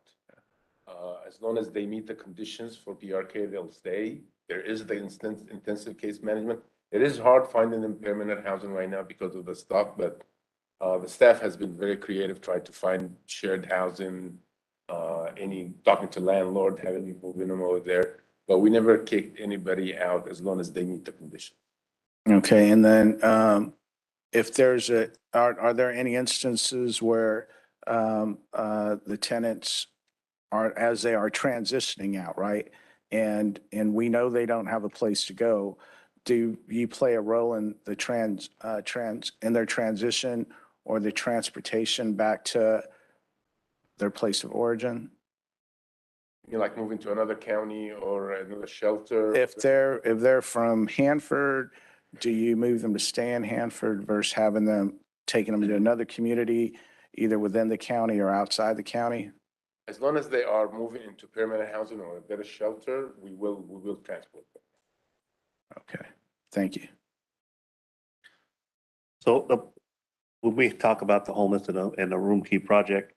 As long as they meet the conditions for PRK, they'll stay. There is the intensive case management. It is hard finding them permanent housing right now because of the stock, but the staff has been very creative, trying to find shared housing, talking to landlord, having them move in over there. But we never kicked anybody out as long as they meet the conditions. Okay, and then if there's are there any instances where the tenants are, as they are transitioning out, right? And we know they don't have a place to go. Do you play a role in the in their transition or the transportation back to their place of origin? You know, like moving to another county or another shelter? If they're from Hanford, do you move them to stay in Hanford versus taking them to another community, either within the county or outside the county? As long as they are moving into permanent housing or a better shelter, we will transport them. Okay, thank you. So when we talk about the homeless and the Room Key project,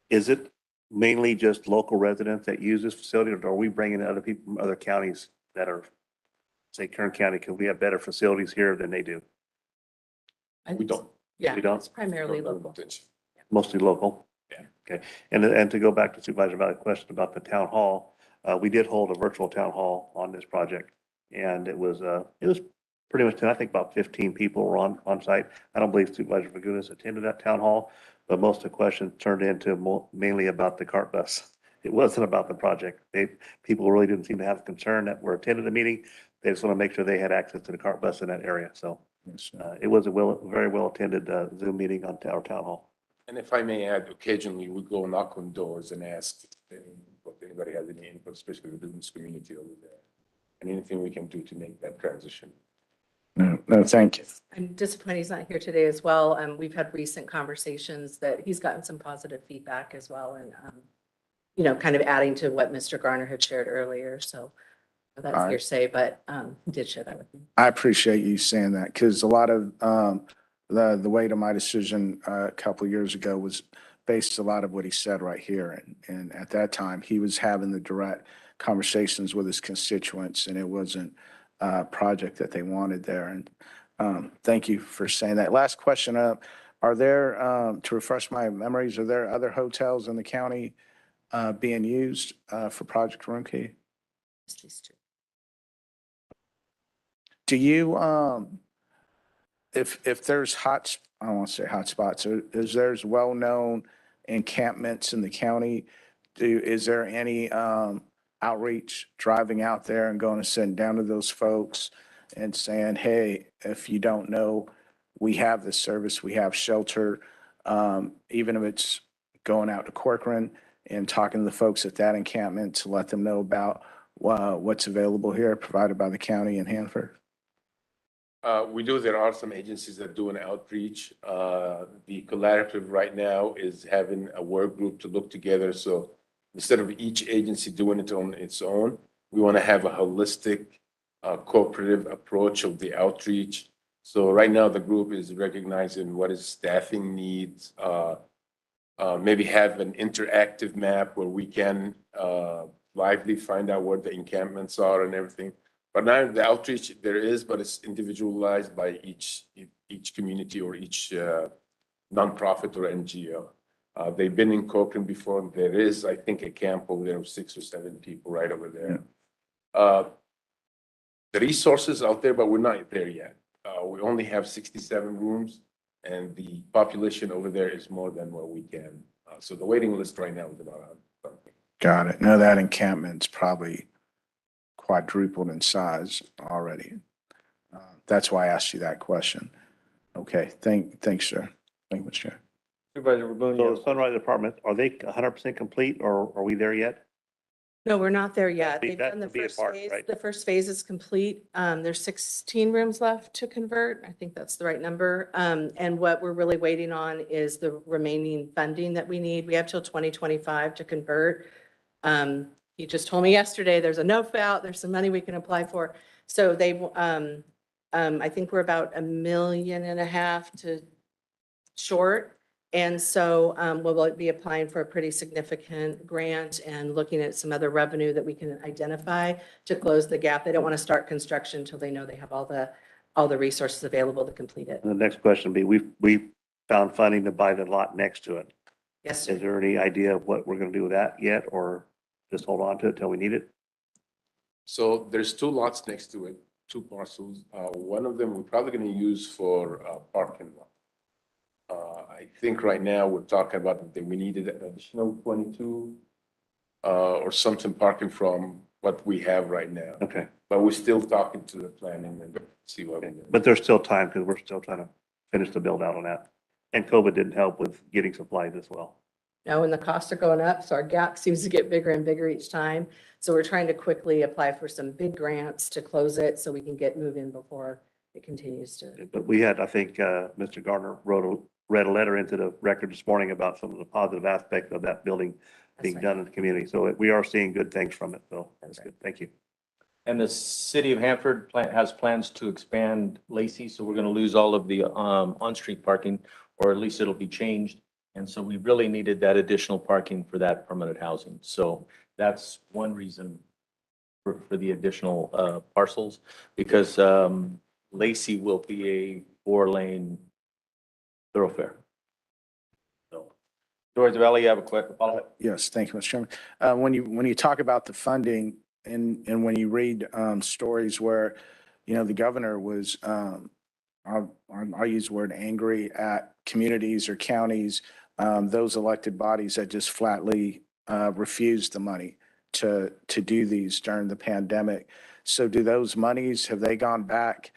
is it mainly just local residents that use this facility, or are we bringing in other people from other counties that are, say, Kern County? Can we have better facilities here than they do? We don't. Yeah, We don't? it's primarily local. Mostly local? Yeah. Okay. And to go back to Supervisor Valley's question about the town hall, we did hold a virtual town hall on this project. And it was pretty much, I think about 15 people were on site. I don't believe Supervisor Fagundes attended that town hall, but most of the questions turned into mainly about the cart bus. It wasn't about the project. People really didn't seem to have a concern that were attending the meeting. They just want to make sure they had access to the cart bus in that area. So it was a very well attended Zoom meeting on our town hall. And if I may add, occasionally we go knock on doors and ask if anybody has any input, especially the business community over there, and anything we can do to make that transition. No, thank you. I'm disappointed he's not here today as well. We've had recent conversations that he's gotten some positive feedback as well, and kind of adding to what Mr. Garner had shared earlier. So that's All right. hearsay, but he did share that with me. I appreciate you saying that, because a lot of the weight of my decision a couple of years ago was based a lot of what he said right here. And at that time, he was having the direct conversations with his constituents, and it wasn't a project that they wanted there. And thank you for saying that. Last question up. Are there, to refresh my memories, are there other hotels in the county being used for Project Room Key? Just these two. Do you, if there's I don't want to say hot spots, is there's well-known encampments in the county? Is there any outreach driving out there and going to send down to those folks and saying, hey, if you don't know, we have this service, we have shelter, even if it's going out to Corcoran and talking to the folks at that encampment to let them know about what's available here provided by the county in Hanford? We do. There are some agencies that do an outreach. The collaborative right now is having a work group to look together. So instead of each agency doing it on its own, we want to have a holistic, cooperative approach of the outreach. So right now, the group is recognizing what is staffing needs, maybe have an interactive map where we can lively find out where the encampments are and everything. But now the outreach there is, but it's individualized by each community or each nonprofit or NGO. They've been in Corcoran before. There is, I think, a camp over there of 6 or 7 people right over there. The resources out there, but we're not there yet. We only have 67 rooms, and the population over there is more than what we can. So the waiting list right now is about 100. Got it. No, that encampment's probably quadrupled in size already. That's why I asked you that question. Okay, thanks, sir. Thank you, Mr. Chair. Supervisor So Rabonia. the Sunrise Department, are they 100% complete or are we there yet? No, we're not there yet. Be- They've that done the would be a first part, phase. right? The first phase is complete. There's 16 rooms left to convert. I think that's the right number. And what we're really waiting on is the remaining funding that we need. We have till 2025 to convert. He just told me yesterday, there's a note out, there's some money we can apply for. So I think we're about $1.5 million to short. And so we'll be applying for a pretty significant grant and looking at some other revenue that we can identify to close the gap. They don't want to start construction until they know they have all the resources available to complete it. And the next question would be, we found funding to buy the lot next to it. Yes, sir. Is there any idea of what we're going to do with that yet, or just hold on to it till we need it? So there's 2 lots next to it, 2 parcels. One of them we're probably going to use for parking lot. I think right now we're talking about that we needed an additional 22 or something parking from what we have right now. Okay, But we're still talking to the planning and see what we do. but there's still time because we're still trying to finish the build out on that. And COVID didn't help with getting supplies as well. No, and the costs are going up, so our gap seems to get bigger and bigger each time. So we're trying to quickly apply for some big grants to close it so we can get moving before it continues to. But we had, I think, Mr. Gardner read a letter into the record this morning about some of the positive aspects of that building being right. done in the community. So we are seeing good things from it, so that's good. Thank you. And the city of Hanford has plans to expand Lacey, so we're going to lose all of the on-street parking, or at least it'll be changed. And so we really needed that additional parking for that permanent housing. So that's one reason for the additional parcels, because Lacey will be a 4-lane thoroughfare. So, George Valley, you have a quick follow-up? Yes, thank you, Mr. Chairman. When you talk about the funding and when you read stories where, the governor was, I'll use the word angry at communities or counties, those elected bodies that just flatly refused the money to do these during the pandemic. So do those monies, have they gone back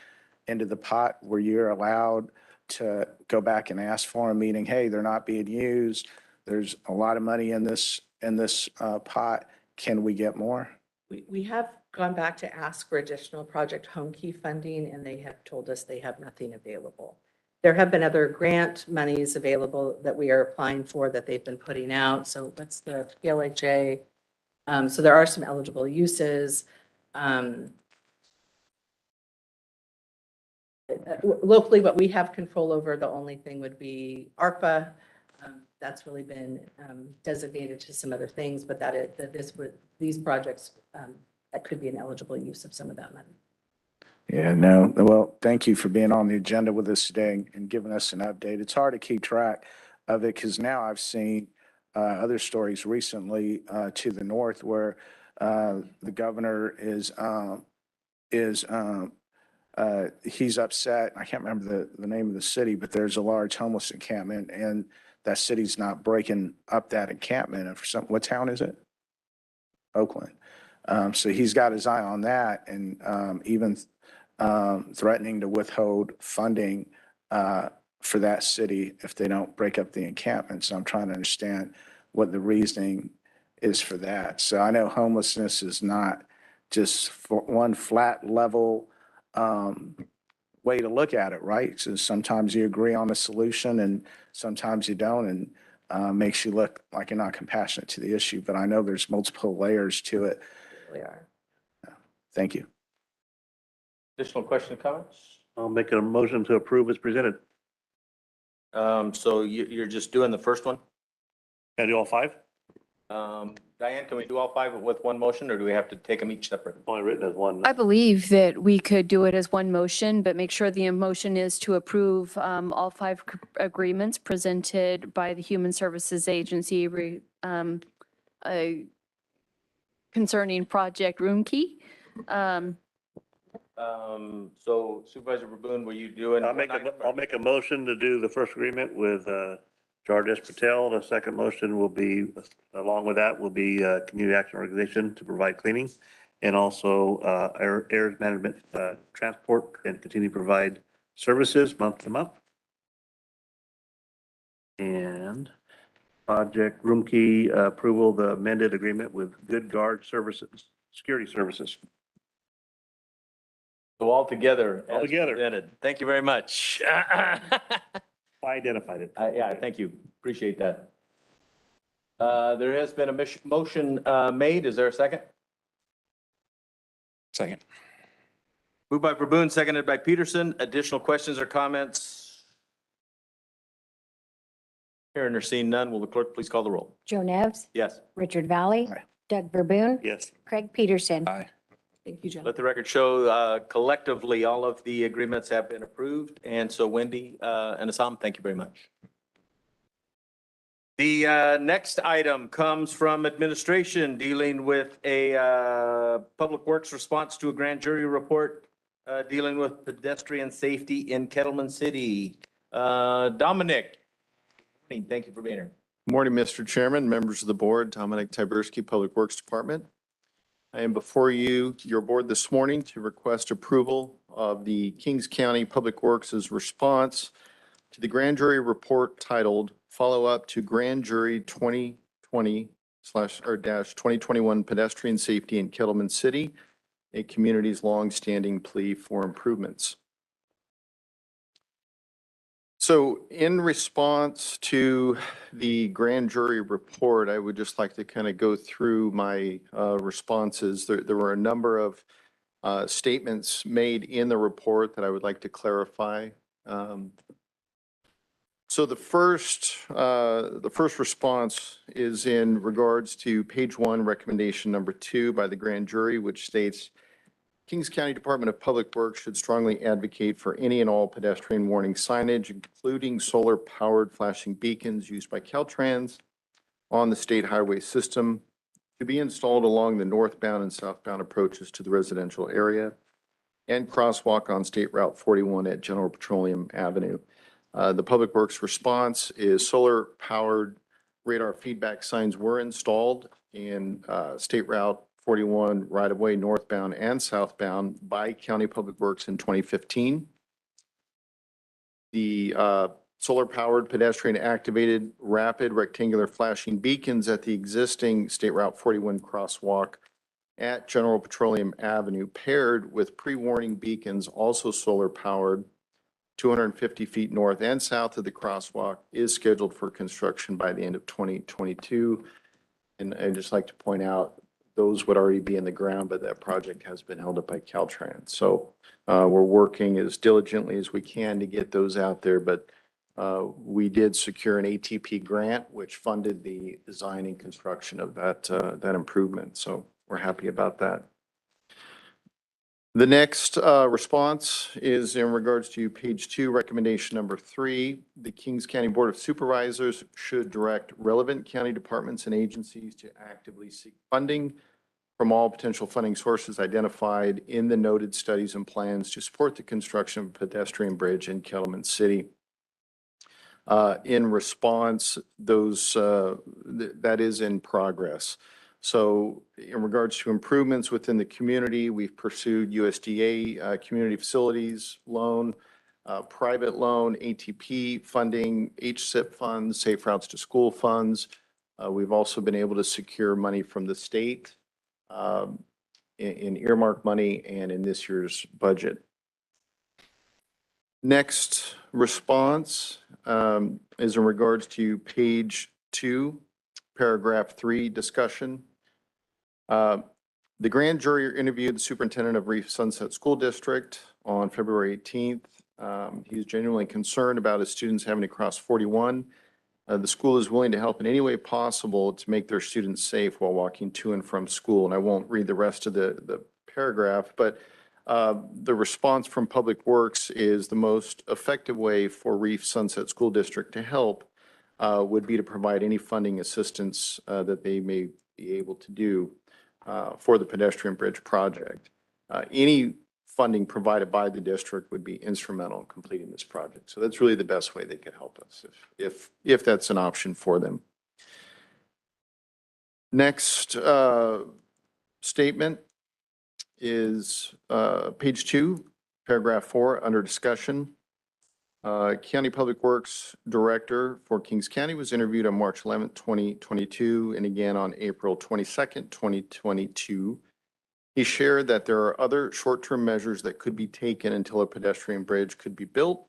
into the pot where you're allowed to go back and ask for them, meaning, hey, they're not being used, there's a lot of money in this pot, can we get more? We have gone back to ask for additional Project Home Key funding, and they have told us they have nothing available. There have been other grant monies available that we are applying for that they've been putting out. So what's the PLHA? So there are some eligible uses. Locally, what we have control over, the only thing would be ARPA. That's really been designated to some other things, but these projects, that could be an eligible use of some of that money. Yeah, no, well, thank you for being on the agenda with us today and giving us an update. It's hard to keep track of it because now I've seen other stories recently to the north where The governor is he's upset. I can't remember the name of the city, but there's a large homeless encampment and that city's not breaking up that encampment. And for some, what town is it? Oakland. So he's got his eye on that and even threatening to withhold funding for that city if they don't break up the encampment. So I'm trying to understand what the reasoning is for that. So I know homelessness is not just for one flat level way to look at it, right? So sometimes you agree on a solution and sometimes you don't, and makes you look like you're not compassionate to the issue. But I know there's multiple layers to it. We are. Thank you. Additional questions, comments? I'll make a motion to approve as presented. So you're just doing the first one? Can I do all five? Diane, can we do all five with one motion or do we have to take them each separate? Only written as one. I believe that we could do it as one motion, but make sure the motion is to approve all five agreements presented by the Human Services Agency concerning Project Roomkey. So Supervisor Baboon, were you doing? I'll make a motion to do the first agreement with Jardesh Patel. The second motion will be, along with that, will be Community Action Organization to provide cleaning and also air management transport and continue to provide services month to month. And Project Roomkey approval, the amended agreement with Good Guard Services, Security Services. So all together. All together. Presented. Thank you very much. I identified it. Yeah, thank you. Appreciate that. There has been a motion made. Is there a second? Second. Moved by Verboen, seconded by Peterson. Additional questions or comments? Hearing or seeing none, will the clerk please call the roll? Joe Nevs, Yes. Richard Valley, Aye. Doug Verboon, Yes. Craig Peterson. Aye. Thank you, Jen. Let the record show collectively, all of the agreements have been approved. And so Wendy and Assam, thank you very much. The next item comes from administration dealing with a Public Works response to a grand jury report dealing with pedestrian safety in Kettleman City. Dominic, thank you for being here. Morning, Mr. Chairman, members of the board, Dominic Tyberski, Public Works Department. I am before you, your board this morning to request approval of the Kings County Public Works' response to the grand jury report titled Follow-up to Grand Jury 2020/2021 Pedestrian Safety in Kettleman City, a community's longstanding plea for improvements. So in response to the grand jury report, I would just like to kind of go through my responses. There were a number of statements made in the report that I would like to clarify. So the first response is in regards to page 1, recommendation number 2 by the grand jury, which states, Kings County Department of Public Works should strongly advocate for any and all pedestrian warning signage, including solar-powered flashing beacons used by Caltrans on the state highway system to be installed along the northbound and southbound approaches to the residential area and crosswalk on State Route 41 at General Petroleum Avenue. The Public Works response is solar-powered radar feedback signs were installed in State Route 41 right-of-way northbound and southbound by County Public Works in 2015. The solar-powered pedestrian activated rapid rectangular flashing beacons at the existing State Route 41 crosswalk at General Petroleum Avenue paired with pre-warning beacons, also solar-powered, 250 feet north and south of the crosswalk is scheduled for construction by the end of 2022. And I'd just like to point out those would already be in the ground, but that project has been held up by Caltrans. So we're working as diligently as we can to get those out there, but we did secure an ATP grant, which funded the design and construction of that improvement. So we're happy about that. The next response is in regards to page 2, recommendation number 3. The Kings County Board of Supervisors should direct relevant county departments and agencies to actively seek funding from all potential funding sources identified in the noted studies and plans to support the construction of a pedestrian bridge in Kettleman City. In response, that is in progress. So in regards to improvements within the community, we've pursued USDA community facilities loan, private loan, ATP funding, HSIP funds, Safe Routes to School funds. We've also been able to secure money from the state in earmark money and in this year's budget. Next response is in regards to page 2, paragraph 3 discussion. The grand jury interviewed the superintendent of Reef Sunset School District on February 18th. He's genuinely concerned about his students having to cross 41. The school is willing to help in any way possible to make their students safe while walking to and from school. And I won't read the rest of the paragraph, but the response from Public Works is the most effective way for Reef Sunset School District to help would be to provide any funding assistance that they may be able to do for the pedestrian bridge project. Any funding provided by the district would be instrumental in completing this project. So that's really the best way they could help us if that's an option for them. Next statement is page 2, paragraph 4, under discussion. County Public Works Director for Kings County was interviewed on March 11th, 2022, and again on April 22nd, 2022. He shared that there are other short-term measures that could be taken until a pedestrian bridge could be built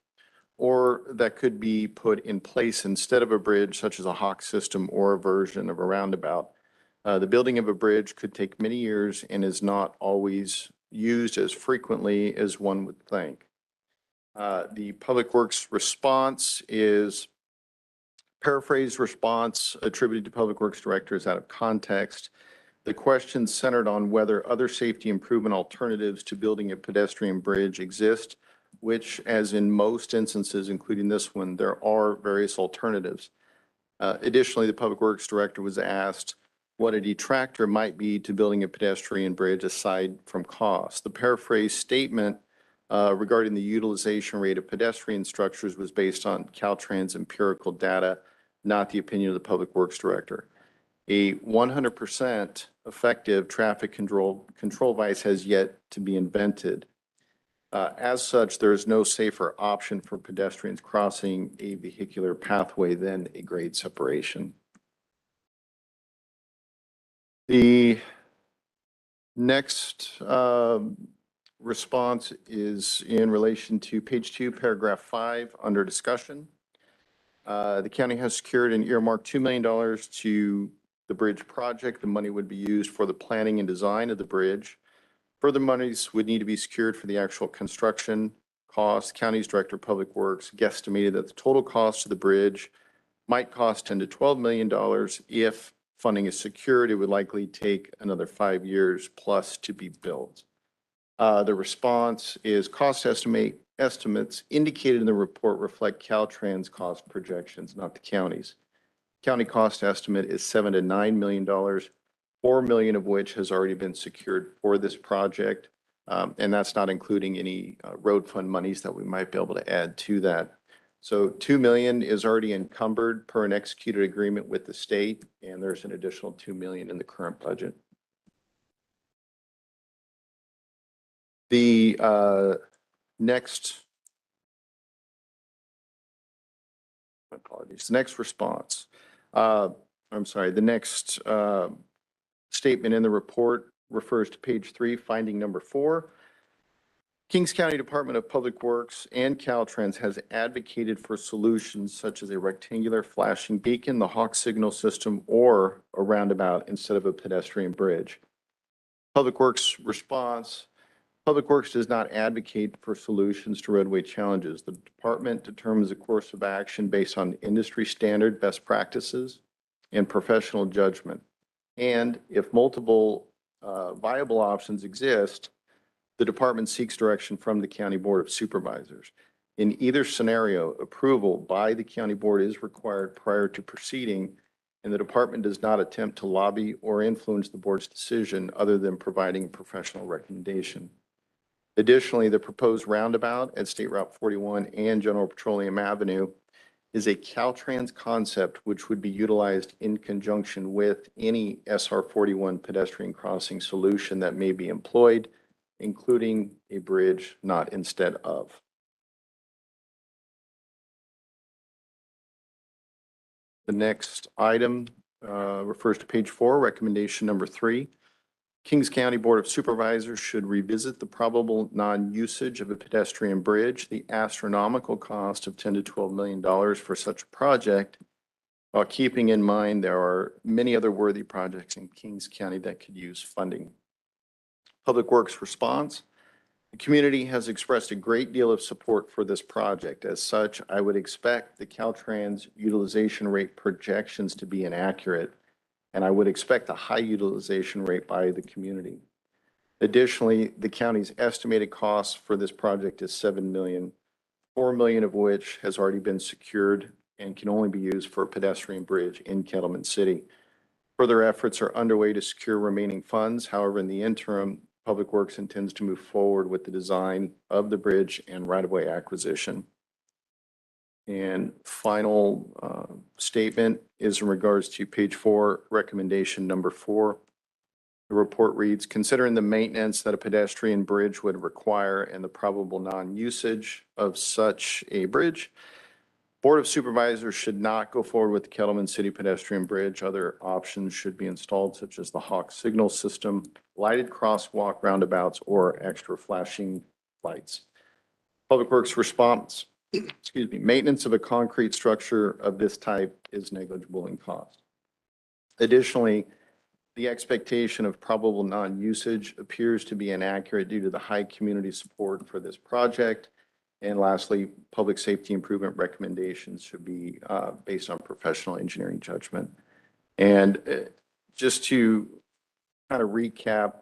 or that could be put in place instead of a bridge, such as a hawk system or a version of a roundabout. The building of a bridge could take many years and is not always used as frequently as one would think. The Public Works response is paraphrased response attributed to Public Works Director is out of context. The question centered on whether other safety improvement alternatives to building a pedestrian bridge exist, which, as in most instances, including this one, there are various alternatives. Additionally, the Public Works Director was asked what a detractor might be to building a pedestrian bridge aside from cost. The paraphrased statement regarding the utilization rate of pedestrian structures was based on Caltrans empirical data, not the opinion of the Public Works Director. A 100% effective traffic control device has yet to be invented. As such, there is no safer option for pedestrians crossing a vehicular pathway than a grade separation. The next response is in relation to page 2, paragraph 5, under discussion. The county has secured and earmarked $2 million to the bridge project. The money would be used for the planning and design of the bridge. Further monies would need to be secured for the actual construction cost. County's Director of Public Works guesstimated that the total cost of the bridge might cost $10 to $12 million. If funding is secured, it would likely take another 5 years plus to be built. The response is cost estimates indicated in the report reflect Caltrans cost projections, not the county's. County cost estimate is $7 to $9 million, $4 million of which has already been secured for this project. And that's not including any road fund monies that we might be able to add to that. So $2 million is already encumbered per an executed agreement with the state, and there's an additional $2 million in the current budget. The next, apologies, the next response. The next statement in the report refers to page 3, finding number 4. Kings County Department of Public Works and Caltrans has advocated for solutions such as a rectangular flashing beacon, the Hawk signal system, or a roundabout instead of a pedestrian bridge. Public Works response. Public Works does not advocate for solutions to roadway challenges. The department determines a course of action based on industry standard best practices and professional judgment. And if multiple viable options exist, the department seeks direction from the County Board of Supervisors. In either scenario, approval by the County Board is required prior to proceeding, and the department does not attempt to lobby or influence the board's decision other than providing a professional recommendation. Additionally, the proposed roundabout at State Route 41 and General Petroleum Avenue is a Caltrans concept which would be utilized in conjunction with any SR 41 pedestrian crossing solution that may be employed, including a bridge, not instead of. The next item refers to page 4, recommendation number 3. Kings County Board of Supervisors should revisit the probable non-usage of a pedestrian bridge, the astronomical cost of $10 to $12 million for such a project, while keeping in mind there are many other worthy projects in Kings County that could use funding. Public Works response. The community has expressed a great deal of support for this project. As such, I would expect the Caltrans utilization rate projections to be inaccurate, and I would expect a high utilization rate by the community. Additionally, the county's estimated cost for this project is $7 million, $4 million of which has already been secured and can only be used for a pedestrian bridge in Kettleman City. Further efforts are underway to secure remaining funds. However, in the interim, Public Works intends to move forward with the design of the bridge and right-of-way acquisition. And final statement is in regards to page 4, recommendation number 4. The report reads, considering the maintenance that a pedestrian bridge would require and the probable non-usage of such a bridge, Board of Supervisors should not go forward with the Kettleman City pedestrian bridge. Other options should be installed, such as the Hawk signal system, lighted crosswalk roundabouts, or extra flashing lights. Public Works response. Excuse me, maintenance of a concrete structure of this type is negligible in cost. Additionally, the expectation of probable non-usage appears to be inaccurate due to the high community support for this project. And lastly, public safety improvement recommendations should be based on professional engineering judgment. And just to kind of recap,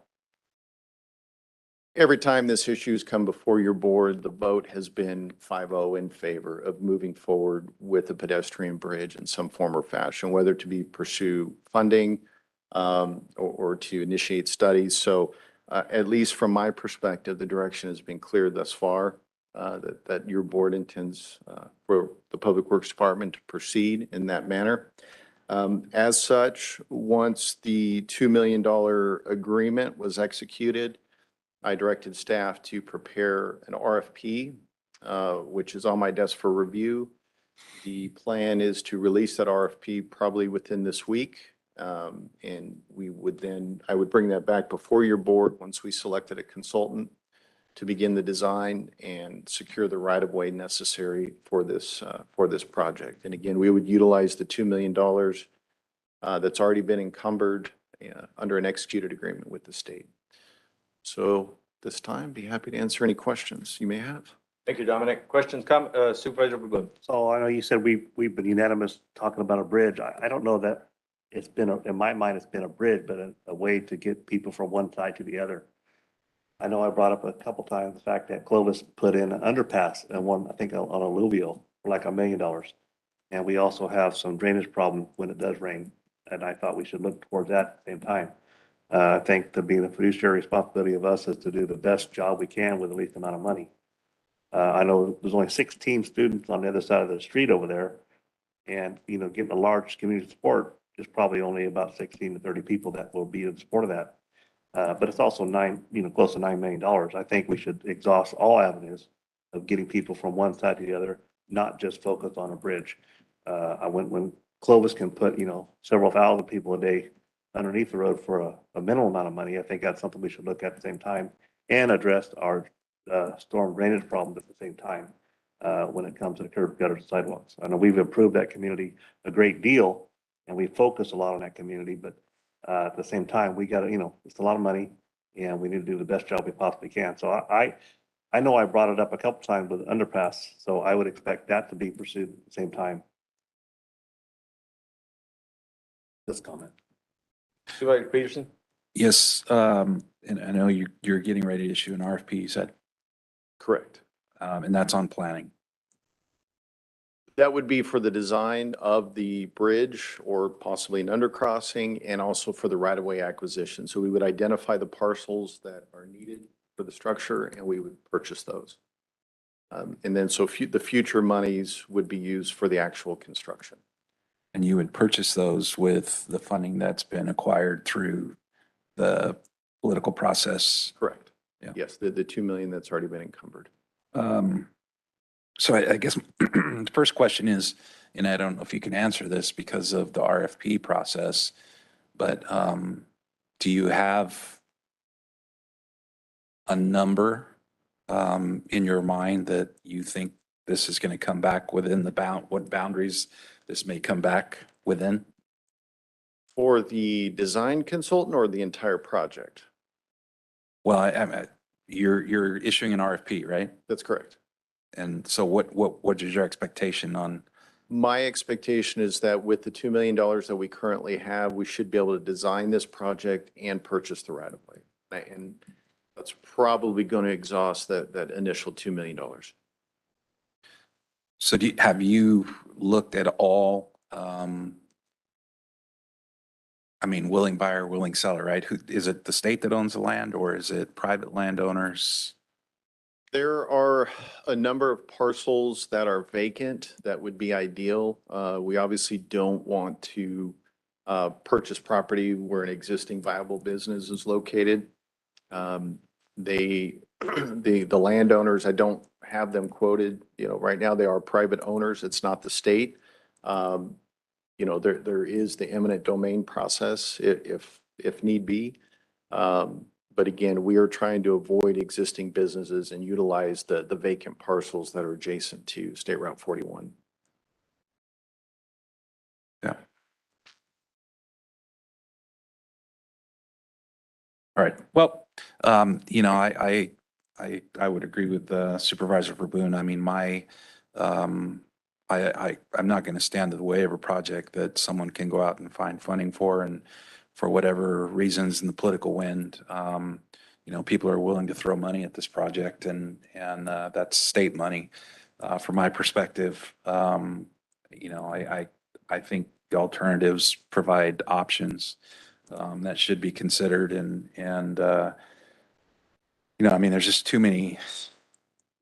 every time this issue has come before your board, the vote has been 5-0 in favor of moving forward with a pedestrian bridge in some form or fashion, whether to pursue funding or to initiate studies. So at least from my perspective, the direction has been clear thus far that your board intends for the Public Works Department to proceed in that manner. As such, once the $2 million agreement was executed, I directed staff to prepare an RFP, which is on my desk for review. The plan is to release that RFP probably within this week. And I would bring that back before your board once we selected a consultant to begin the design and secure the right-of-way necessary for this project. And again, we would utilize the $2 million that's already been encumbered under an executed agreement with the state. So this time, be happy to answer any questions you may have. Thank you, Dominic. Questions, Supervisor Burgoon? So I know you said we've been unanimous talking about a bridge. I don't know that it's been, in my mind, it's been a bridge, but a way to get people from one side to the other. I know I brought up a couple times the fact that Clovis put in an underpass and one, I think on alluvial for like $1 million. And we also have some drainage problem when it does rain. And I thought we should look towards that at the same time. I think to be the fiduciary responsibility of us is to do the best job we can with the least amount of money. I know there's only 16 students on the other side of the street over there. And, getting a large community support is probably only about 16 to 30 people that will be in support of that. But it's also close to $9 million. I think we should exhaust all avenues of getting people from one side to the other, not just focus on a bridge. When Clovis can put, several thousand people a day underneath the road for a minimal amount of money, I think that's something we should look at the same time and address our storm drainage problems at the same time when it comes to the curb gutters and sidewalks. I know we've improved that community a great deal and we focus a lot on that community, but at the same time, we got to, it's a lot of money and we need to do the best job we possibly can. So I know I brought it up a couple times with underpass, so I would expect that to be pursued at the same time. This comment. Supervisor Peterson? Yes, and I know you're getting ready to issue an RFP, you said? Correct. And that's on planning. That would be for the design of the bridge or possibly an undercrossing and also for the right-of-way acquisition. So we would identify the parcels that are needed for the structure and we would purchase those. And then so the future monies would be used for the actual construction. And you would purchase those with the funding that's been acquired through the political process? Correct. Yeah. Yes, the 2 million that's already been encumbered. So I guess the first question is, and I don't know if you can answer this because of the RFP process, but do you have a number in your mind that you think this is going to come back within what boundaries this may come back within? For the design consultant or the entire project? Well, you're issuing an RFP, right? That's correct. And so what is your expectation on? My expectation is that with the $2 million that we currently have, we should be able to design this project and purchase the right of way. And that's probably going to exhaust that initial $2 million. So have you looked at all, willing buyer, willing seller, right? Is it the state that owns the land or is it private landowners? There are a number of parcels that are vacant that would be ideal. We obviously don't want to purchase property where an existing viable business is located. The landowners, I don't have them quoted, right now they are private owners. It's not the state. There is the eminent domain process if need be. But again, we are trying to avoid existing businesses and utilize the vacant parcels that are adjacent to State Route 41. Yeah. All right. Well, I would agree with Supervisor Verboen. I mean, I'm not going to stand in the way of a project that someone can go out and find funding for, and for whatever reasons in the political wind, people are willing to throw money at this project, and that's state money. From my perspective, I think the alternatives provide options that should be considered, and there's just too many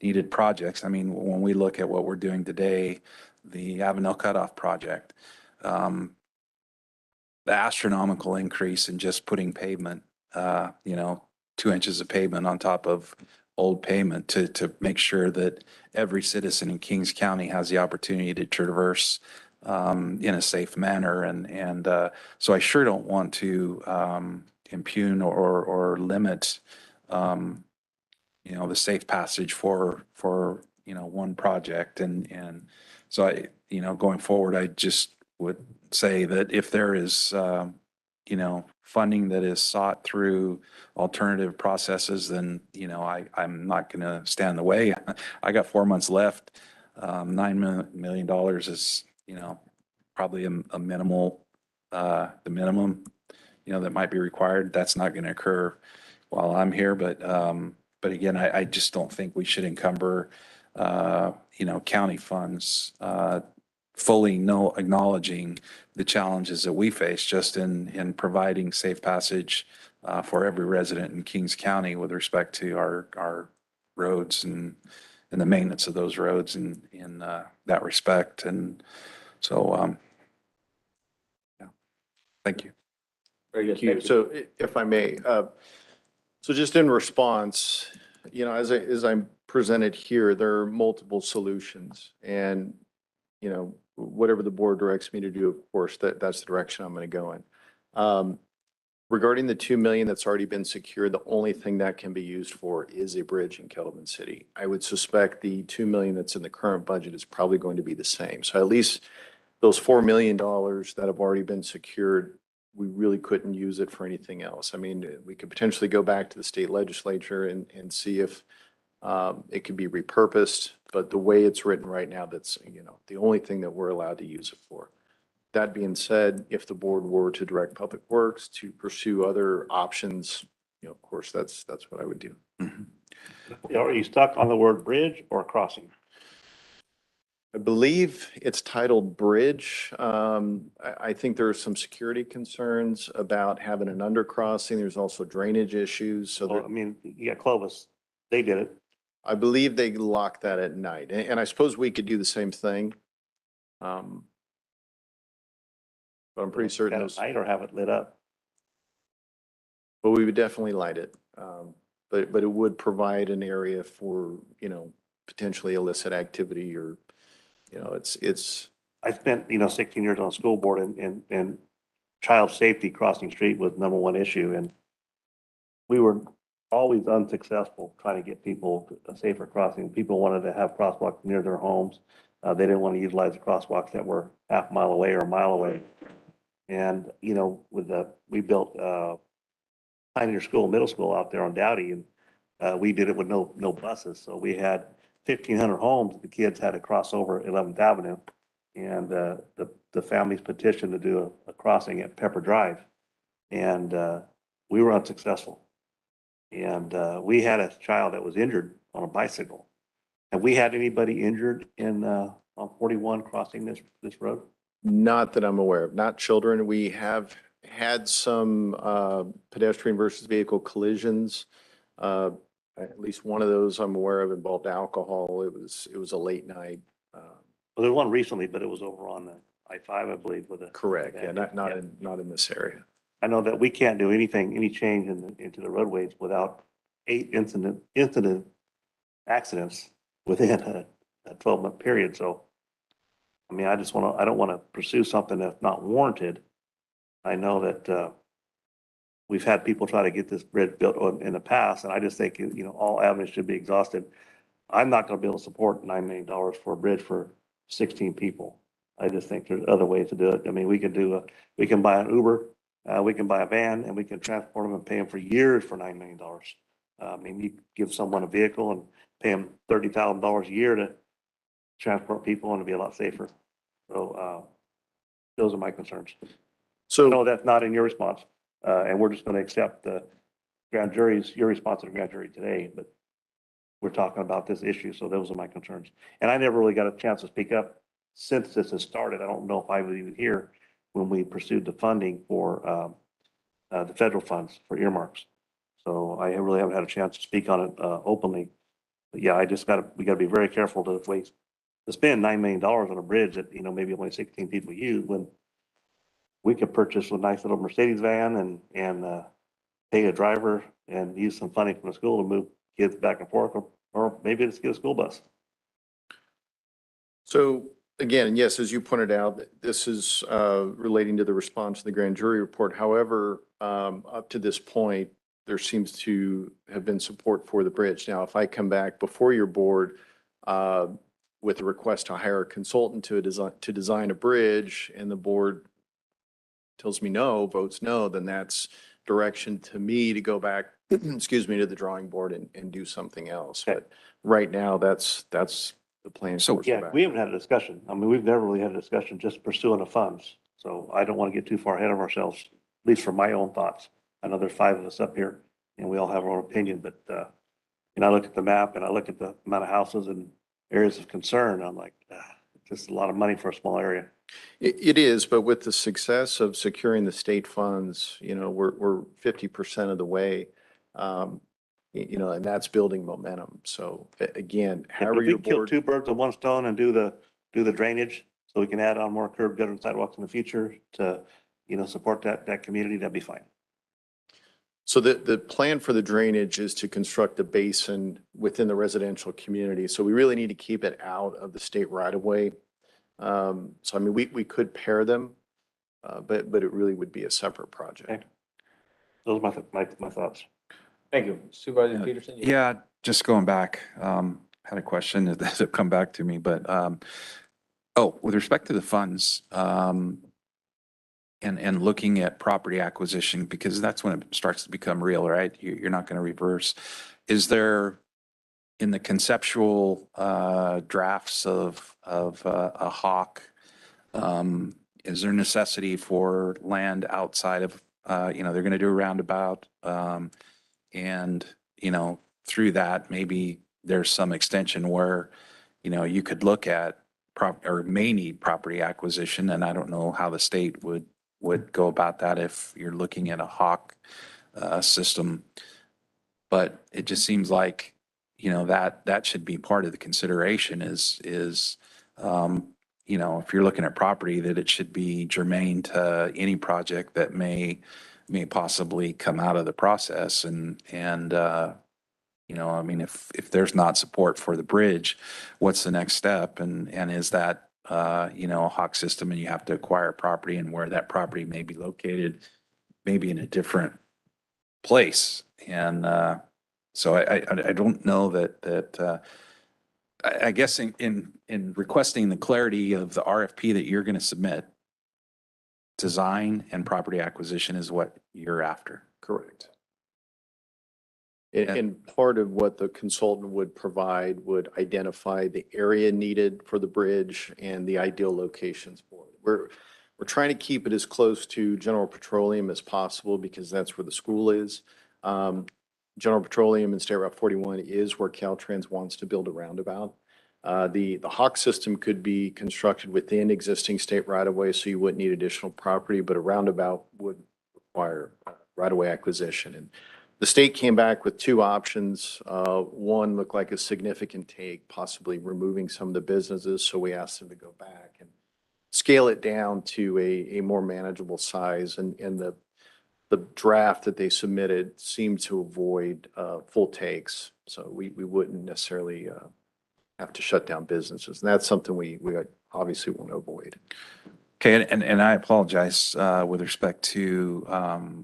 needed projects. I mean, when we look at what we're doing today, the Avenel Cutoff project, the astronomical increase in just putting pavement, 2 inches of pavement on top of old pavement to make sure that every citizen in Kings County has the opportunity to traverse in a safe manner. And so I sure don't want to impugn or limit, the safe passage for one project. And so going forward, I just would say that if there is, funding that is sought through alternative processes, then, I'm not going to stand in the way. I got 4 months left. $9 million is, probably a minimal, the minimum, that might be required. That's not going to occur while I'm here. But again, I just don't think we should encumber, county funds, fully acknowledging the challenges that we face just in providing safe passage for every resident in Kings County with respect to our roads and the maintenance of those roads in that respect. And so, yeah, thank you. Very good. Thank you. So if I may, so just in response, as I'm presented here, there are multiple solutions, and, whatever the board directs me to do, of course, that's the direction I'm going to go in. Regarding the 2 million that's already been secured, the only thing that can be used for is a bridge in Kettleman City. I would suspect the 2 million that's in the current budget is probably going to be the same. So at least those $4 million that have already been secured, we really couldn't use it for anything else. I mean, we could potentially go back to the state legislature and see if it could be repurposed, but the way it's written right now, that's, the only thing that we're allowed to use it for. That being said, if the board were to direct Public Works to pursue other options, of course, that's what I would do. Are you stuck on the word bridge or crossing? I believe it's titled Bridge. I think there are some security concerns about having an undercrossing. There's also drainage issues. So Well, I mean, you got Clovis, they did it. I believe they lock that at night. And I suppose we could do the same thing. But I'm pretty certain At those, night or have it lit up. but we would definitely light it. But it would provide an area for, potentially illicit activity or, it's, I spent, 16 years on the school board and child safety crossing street was number one issue. And we were always unsuccessful trying to get people a safer crossing. People wanted to have crosswalks near their homes. They didn't want to utilize the crosswalks that were half a mile away or a mile away. And, we built Pioneer School, middle school out there on Dowdy, and we did it with no buses. So we had 1,500 homes. The kids had to cross over 11th Avenue. And the families petitioned to do a crossing at Pepper Drive. And we were unsuccessful. And we had a child that was injured on a bicycle. Have we had anybody injured on 41 crossing this road? not that I'm aware of, not children. We have had some pedestrian versus vehicle collisions. At least one of those I'm aware of involved alcohol. It was a late night. Well, there's one recently, but it was over on the I-5, I believe, with a. Correct. Yeah, not in this area. I know that we can't do anything, any change into the roadways without 8 incident accidents within a 12-month period. So, I mean, I don't want to pursue something that's not warranted. I know that we've had people try to get this bridge built in the past, and I just think, all avenues should be exhausted. I'm not going to be able to support $9 million for a bridge for 16 people. I just think there's other ways to do it. I mean, we can buy an Uber, we can buy a van, and we can transport them and pay them for years for $9 million. I mean, you give someone a vehicle and pay them $30,000 a year to transport people, and it'd be a lot safer. So those are my concerns. So no, that's not in your response, and we're just going to accept the grand jury's, your response to the grand jury today, but we're talking about this issue, so those are my concerns. And I never really got a chance to speak up since this has started. I don't know if I was even here when we pursued the funding for the federal funds for earmarks. So I really haven't had a chance to speak on it openly. But yeah, we gotta be very careful to spend $9 million on a bridge that, maybe only 16 people use, when we could purchase a nice little Mercedes van and pay a driver and use some funding from the school to move kids back and forth, or maybe just get a school bus. So again, yes, as you pointed out, this is relating to the response to the grand jury report. However, up to this point, there seems to have been support for the bridge. Now, if I come back before your board with a request to hire a consultant to design a bridge, and the board tells me no, votes no, then that's direction to me to go back, excuse me, to the drawing board and do something else. Okay. But right now, that's the plan. So, course of Yeah, action. we haven't had a discussion. I mean, we've never really had a discussion just pursuing the funds. So I don't want to get too far ahead of ourselves, at least for my own thoughts. I know there's 5 of us up here and we all have our own opinion, but, I look at the map and I look at the amount of houses and areas of concern. I'm like, just a lot of money for a small area. It is, but with the success of securing the state funds, we're 50% of the way. And that's building momentum. So again, If however we your can kill board, 2 birds with 1 stone and do the drainage, so we can add on more curb gutter and sidewalks in the future to, support that community, that'd be fine. so the plan for the drainage is to construct a basin within the residential community. So we really need to keep it out of the state right of way. So I mean, we could pair them, but it really would be a separate project. Okay. Those are my thoughts. Thank you. Supervisor Peterson? Yeah, just going back, had a question that has come back to me, but, with respect to the funds, and looking at property acquisition, because that's when it starts to become real, right? You're not going to reverse. Is there, in the conceptual drafts of a Hawk, is there necessity for land outside of, they're going to do a roundabout, and, through that, maybe there's some extension where, you could look at or may need property acquisition, and I don't know how the state would go about that if you're looking at a Hawk system. But it just seems like, that should be part of the consideration is, if you're looking at property, that it should be germane to any project that may possibly come out of the process. I mean, if there's not support for the bridge, what's the next step? And is that, a Hawk system and you have to acquire property, and where that property may be located, maybe in a different place. And so I don't know that I guess in requesting the clarity of the RFP that you're going to submit, design and property acquisition is what you're after. Correct. And part of what the consultant would provide would identify the area needed for the bridge and the ideal locations for it. We're trying to keep it as close to General Petroleum as possible because that's where the school is. General Petroleum and State Route 41 is where Caltrans wants to build a roundabout. The Hawk system could be constructed within existing state right-of-way, so you wouldn't need additional property, but a roundabout would require right-of-way acquisition. And the state came back with two options. One looked like a significant take, possibly removing some of the businesses, so we asked them to go back and scale it down to a more manageable size. And the draft that they submitted seemed to avoid full takes, so we wouldn't necessarily have to shut down businesses. And that's something we obviously want to avoid. Okay, and I apologize with respect to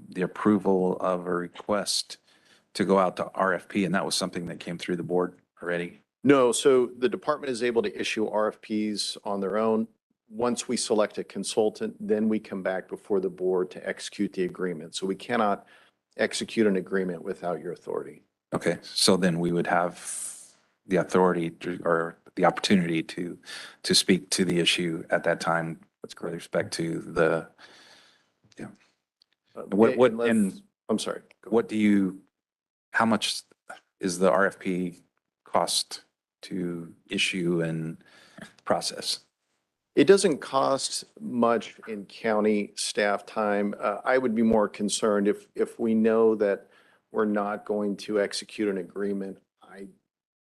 the approval of a request to go out to RFP, and that was something that came through the board already. No, so the department is able to issue RFPs on their own. Once we select a consultant, then we come back before the board to execute the agreement. So we cannot execute an agreement without your authority. Okay, so then we would have the authority or the opportunity to speak to the issue at that time with respect to the, I'm sorry. how much is the RFP cost to issue and process? It doesn't cost much in county staff time. I would be more concerned if we know that we're not going to execute an agreement. I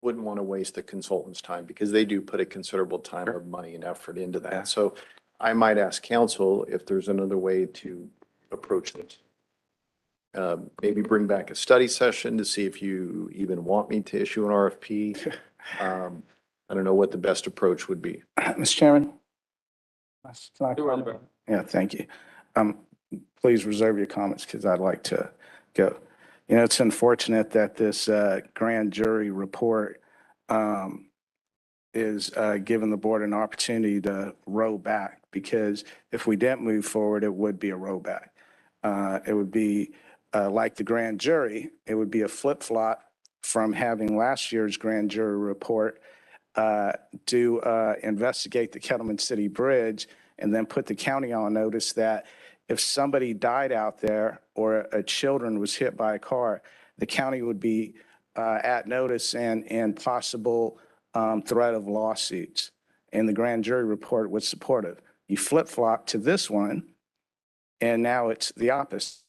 wouldn't want to waste the consultant's time because they do put a considerable time of money and effort into that. Yeah. So I might ask council if there's another way to approach this. Maybe bring back a study session to see if you even want me to issue an RFP. I don't know what the best approach would be. Mr. Chairman? Yeah, thank you. Please reserve your comments because I'd like to go. It's unfortunate that this grand jury report is giving the board an opportunity to roll back, because if we didn't move forward, it would be a rollback. It would be like the grand jury, it would be a flip-flop from having last year's grand jury report to investigate the Kettleman City Bridge and then put the county on notice that if somebody died out there or a children was hit by a car, the county would be at notice and possible threat of lawsuits. And the grand jury report was supportive. You flip-flop to this one, and now it's the opposite.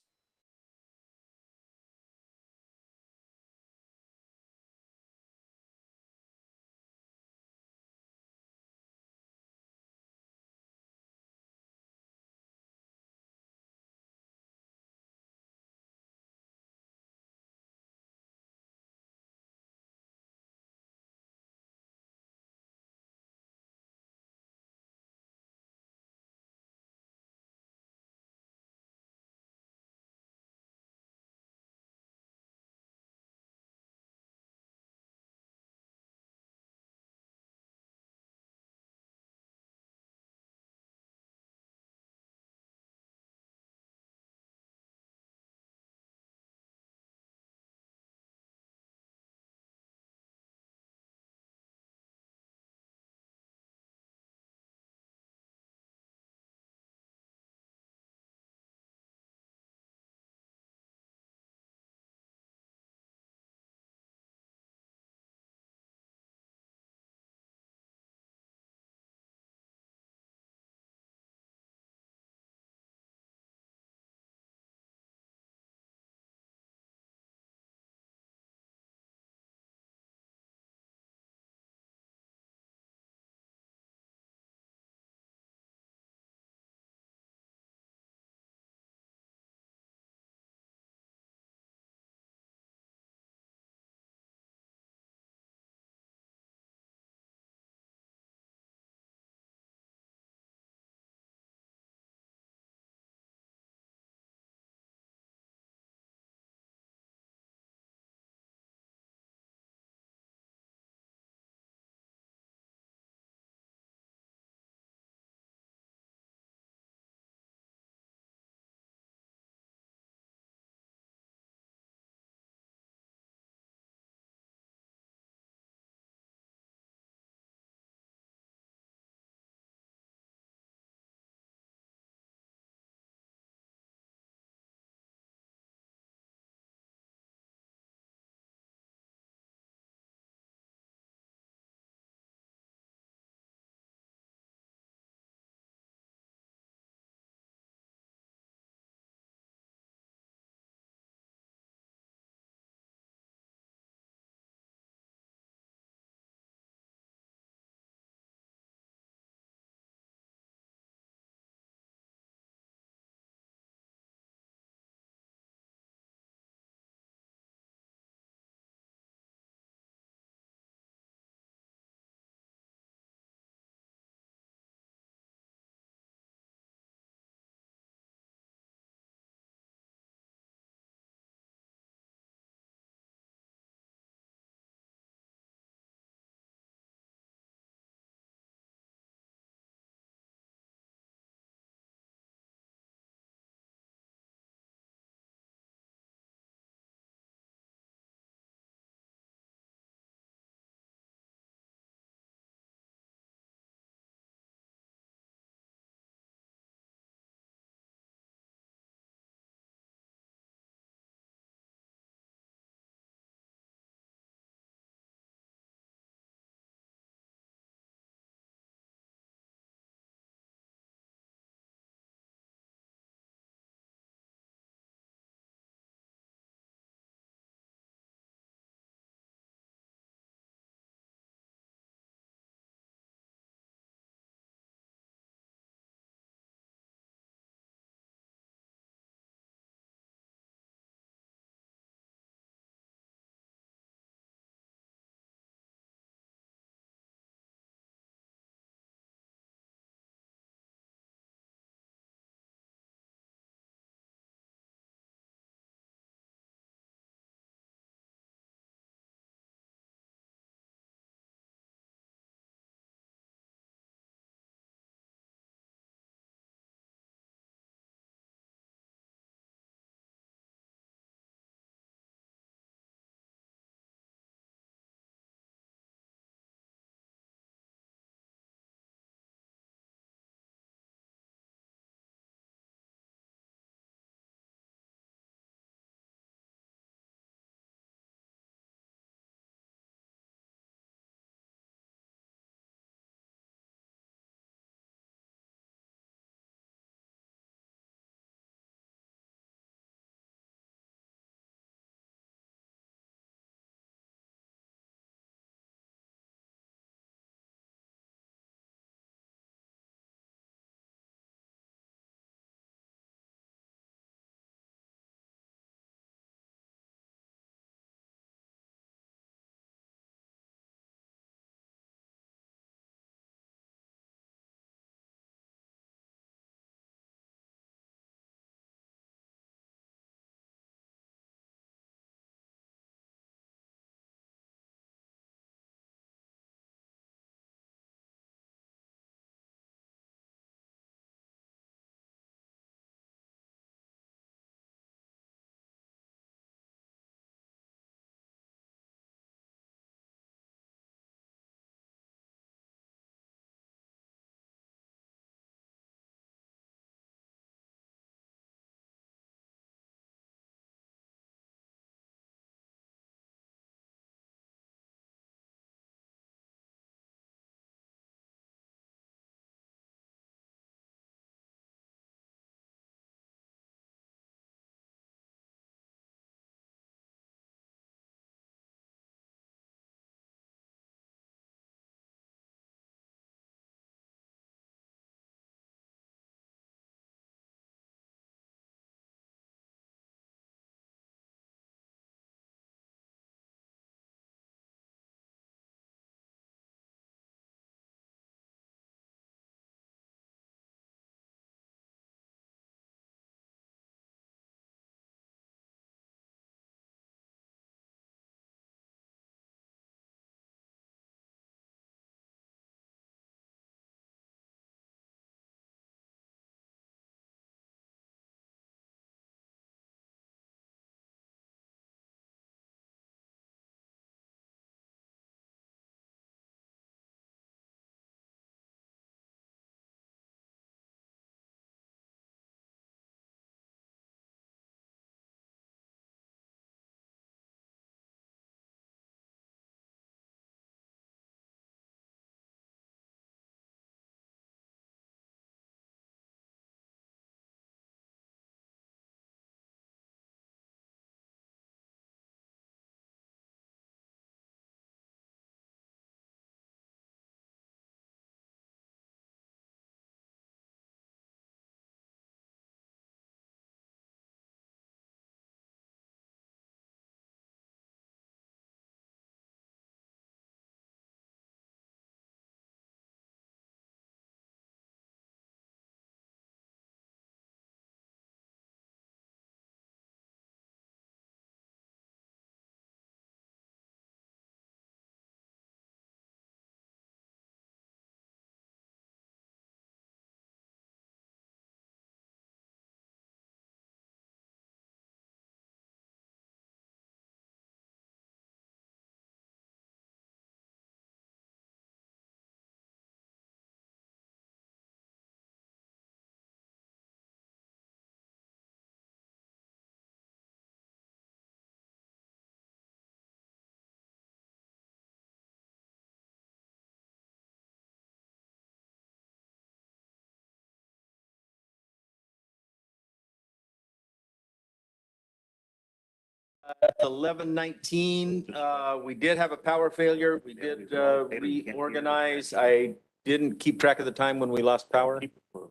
It's 11:19. We did have a power failure. We did reorganize. I didn't keep track of the time when we lost power,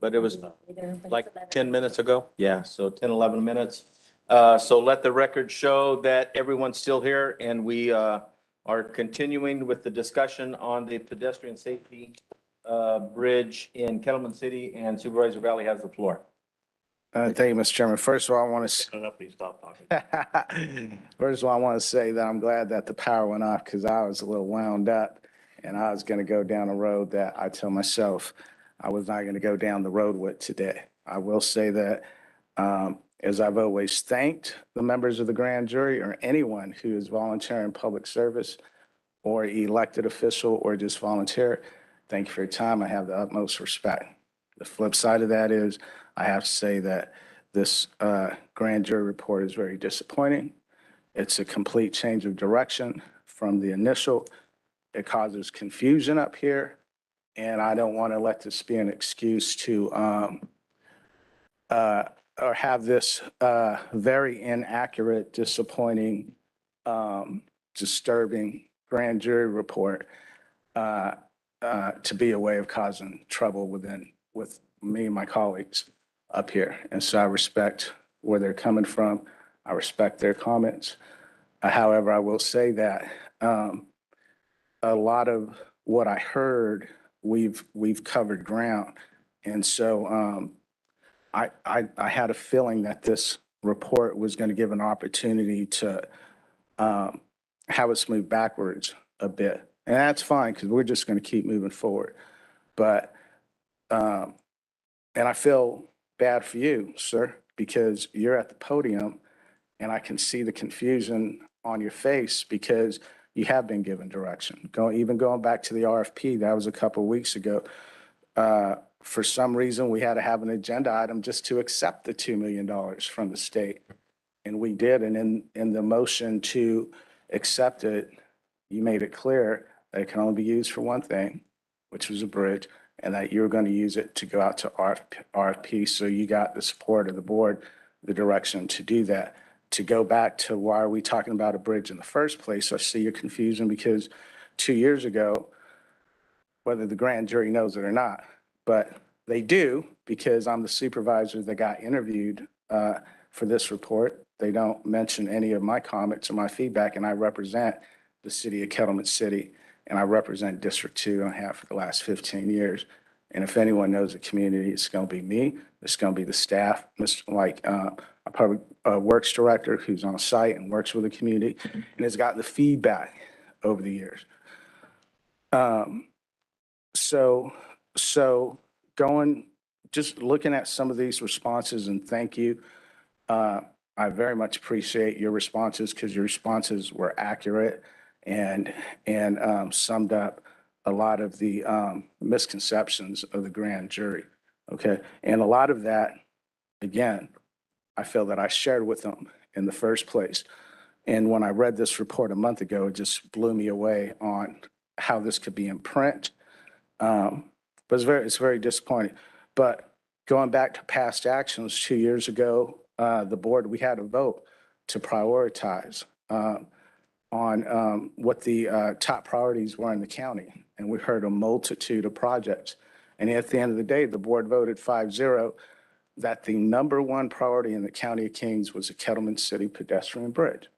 but it was like 10 minutes ago. Yeah, so 10, 11 minutes. So let the record show that everyone's still here and we are continuing with the discussion on the pedestrian safety bridge in Kettleman City, and Supervisor Valley has the floor. Thank you, Mr. Chairman. First of all, I want to Shut up, please stop talking. First of all, I want to say that I'm glad that the power went off because I was a little wound up and I was going to go down a road that I told myself I was not going to go down the road with today. I will say that as I've always thanked the members of the grand jury or anyone who is volunteering public service or elected official or just volunteer, thank you for your time. I have the utmost respect. The flip side of that is I have to say that this grand jury report is very disappointing. It's a complete change of direction from the initial. It causes confusion up here, and I don't want to let this be an excuse to or have this very inaccurate, disappointing, disturbing grand jury report to be a way of causing trouble with me and my colleagues up here. And so I respect where they're coming from. I respect their comments. However, I will say that a lot of what I heard, we've covered ground. And so I had a feeling that this report was going to give an opportunity to have us move backwards a bit. And that's fine because we're just going to keep moving forward. But, and I feel bad for you, sir, because you're at the podium and I can see the confusion on your face because you have been given direction. Even going back to the RFP, that was a couple of weeks ago. For some reason, we had to have an agenda item just to accept the $2 million from the state. And we did. And in the motion to accept it, you made it clear that it can only be used for one thing, which was a bridge, and that you're going to use it to go out to RFP. So you got the support of the board, the direction to do that. To go back to why are we talking about a bridge in the first place, I see your confusion because 2 years ago, whether the grand jury knows it or not, but they do because I'm the supervisor that got interviewed for this report. They don't mention any of my comments or my feedback, and I represent the city of Kettleman City, and I represent District 2 and I have for the last 15 years. And if anyone knows the community, it's going to be me. It's going to be the staff, a public works director who's on site and works with the community and has gotten the feedback over the years. So just looking at some of these responses, and thank you. I very much appreciate your responses because your responses were accurate and summed up a lot of the misconceptions of the grand jury. Okay. And a lot of that, again, I feel that I shared with them in the first place. And when I read this report a month ago, it just blew me away on how this could be in print. But it's very disappointing. But going back to past actions, 2 years ago, the board, we had a vote to prioritize on what the top priorities were in the county. And we heard a multitude of projects. And at the end of the day, the board voted 5-0 that the number one priority in the County of Kings was a Kettleman City pedestrian bridge.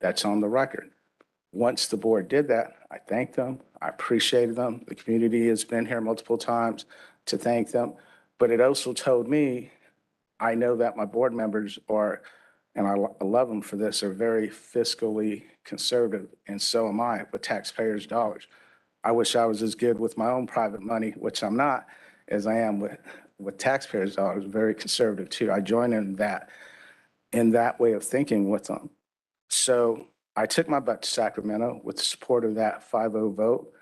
That's on the record. Once the board did that, I thanked them. I appreciated them. The community has been here multiple times to thank them. But it also told me, I know that my board members are, and I love them for this, are very fiscally conservative, and so am I with taxpayers' dollars. I wish I was as good with my own private money, which I'm not, as I am with taxpayers' dollars, very conservative too. I join in that way of thinking with them. So I took my butt to Sacramento with the support of that 5-0 vote,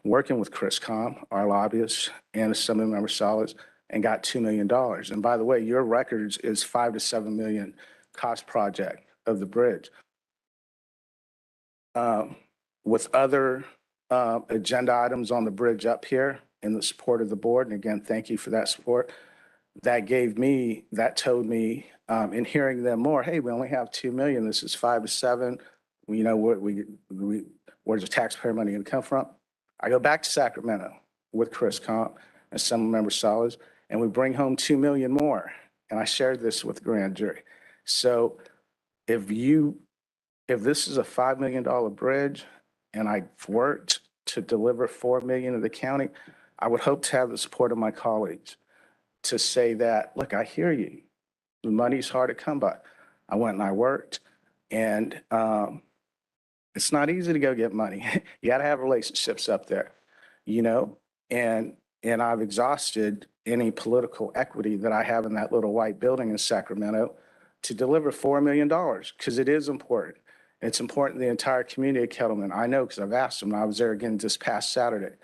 working with Chris Com, our lobbyist, and Assemblymember Solids, and got $2 million. And by the way, your records is $5 to $7 million cost project of the bridge. With other agenda items on the bridge up here in the support of the board, and again, thank you for that support. that told me, in hearing them more, hey, we only have 2 million, this is 5 to 7. We know where's the taxpayer money gonna come from? I go back to Sacramento with Chris Comp and some member Solids, and we bring home 2 million more. And I shared this with the grand jury. So if this is a $5 million bridge and I worked to deliver 4 million to the county, I would hope to have the support of my colleagues to say that, look, I hear you. The money's hard to come by. I went and I worked, and it's not easy to go get money. You got to have relationships up there, you know, and I've exhausted any political equity that I have in that little white building in Sacramento to deliver $4 million, because it is important. It's important to the entire community of Kettleman. I know, because I've asked them. I was there again this past Saturday.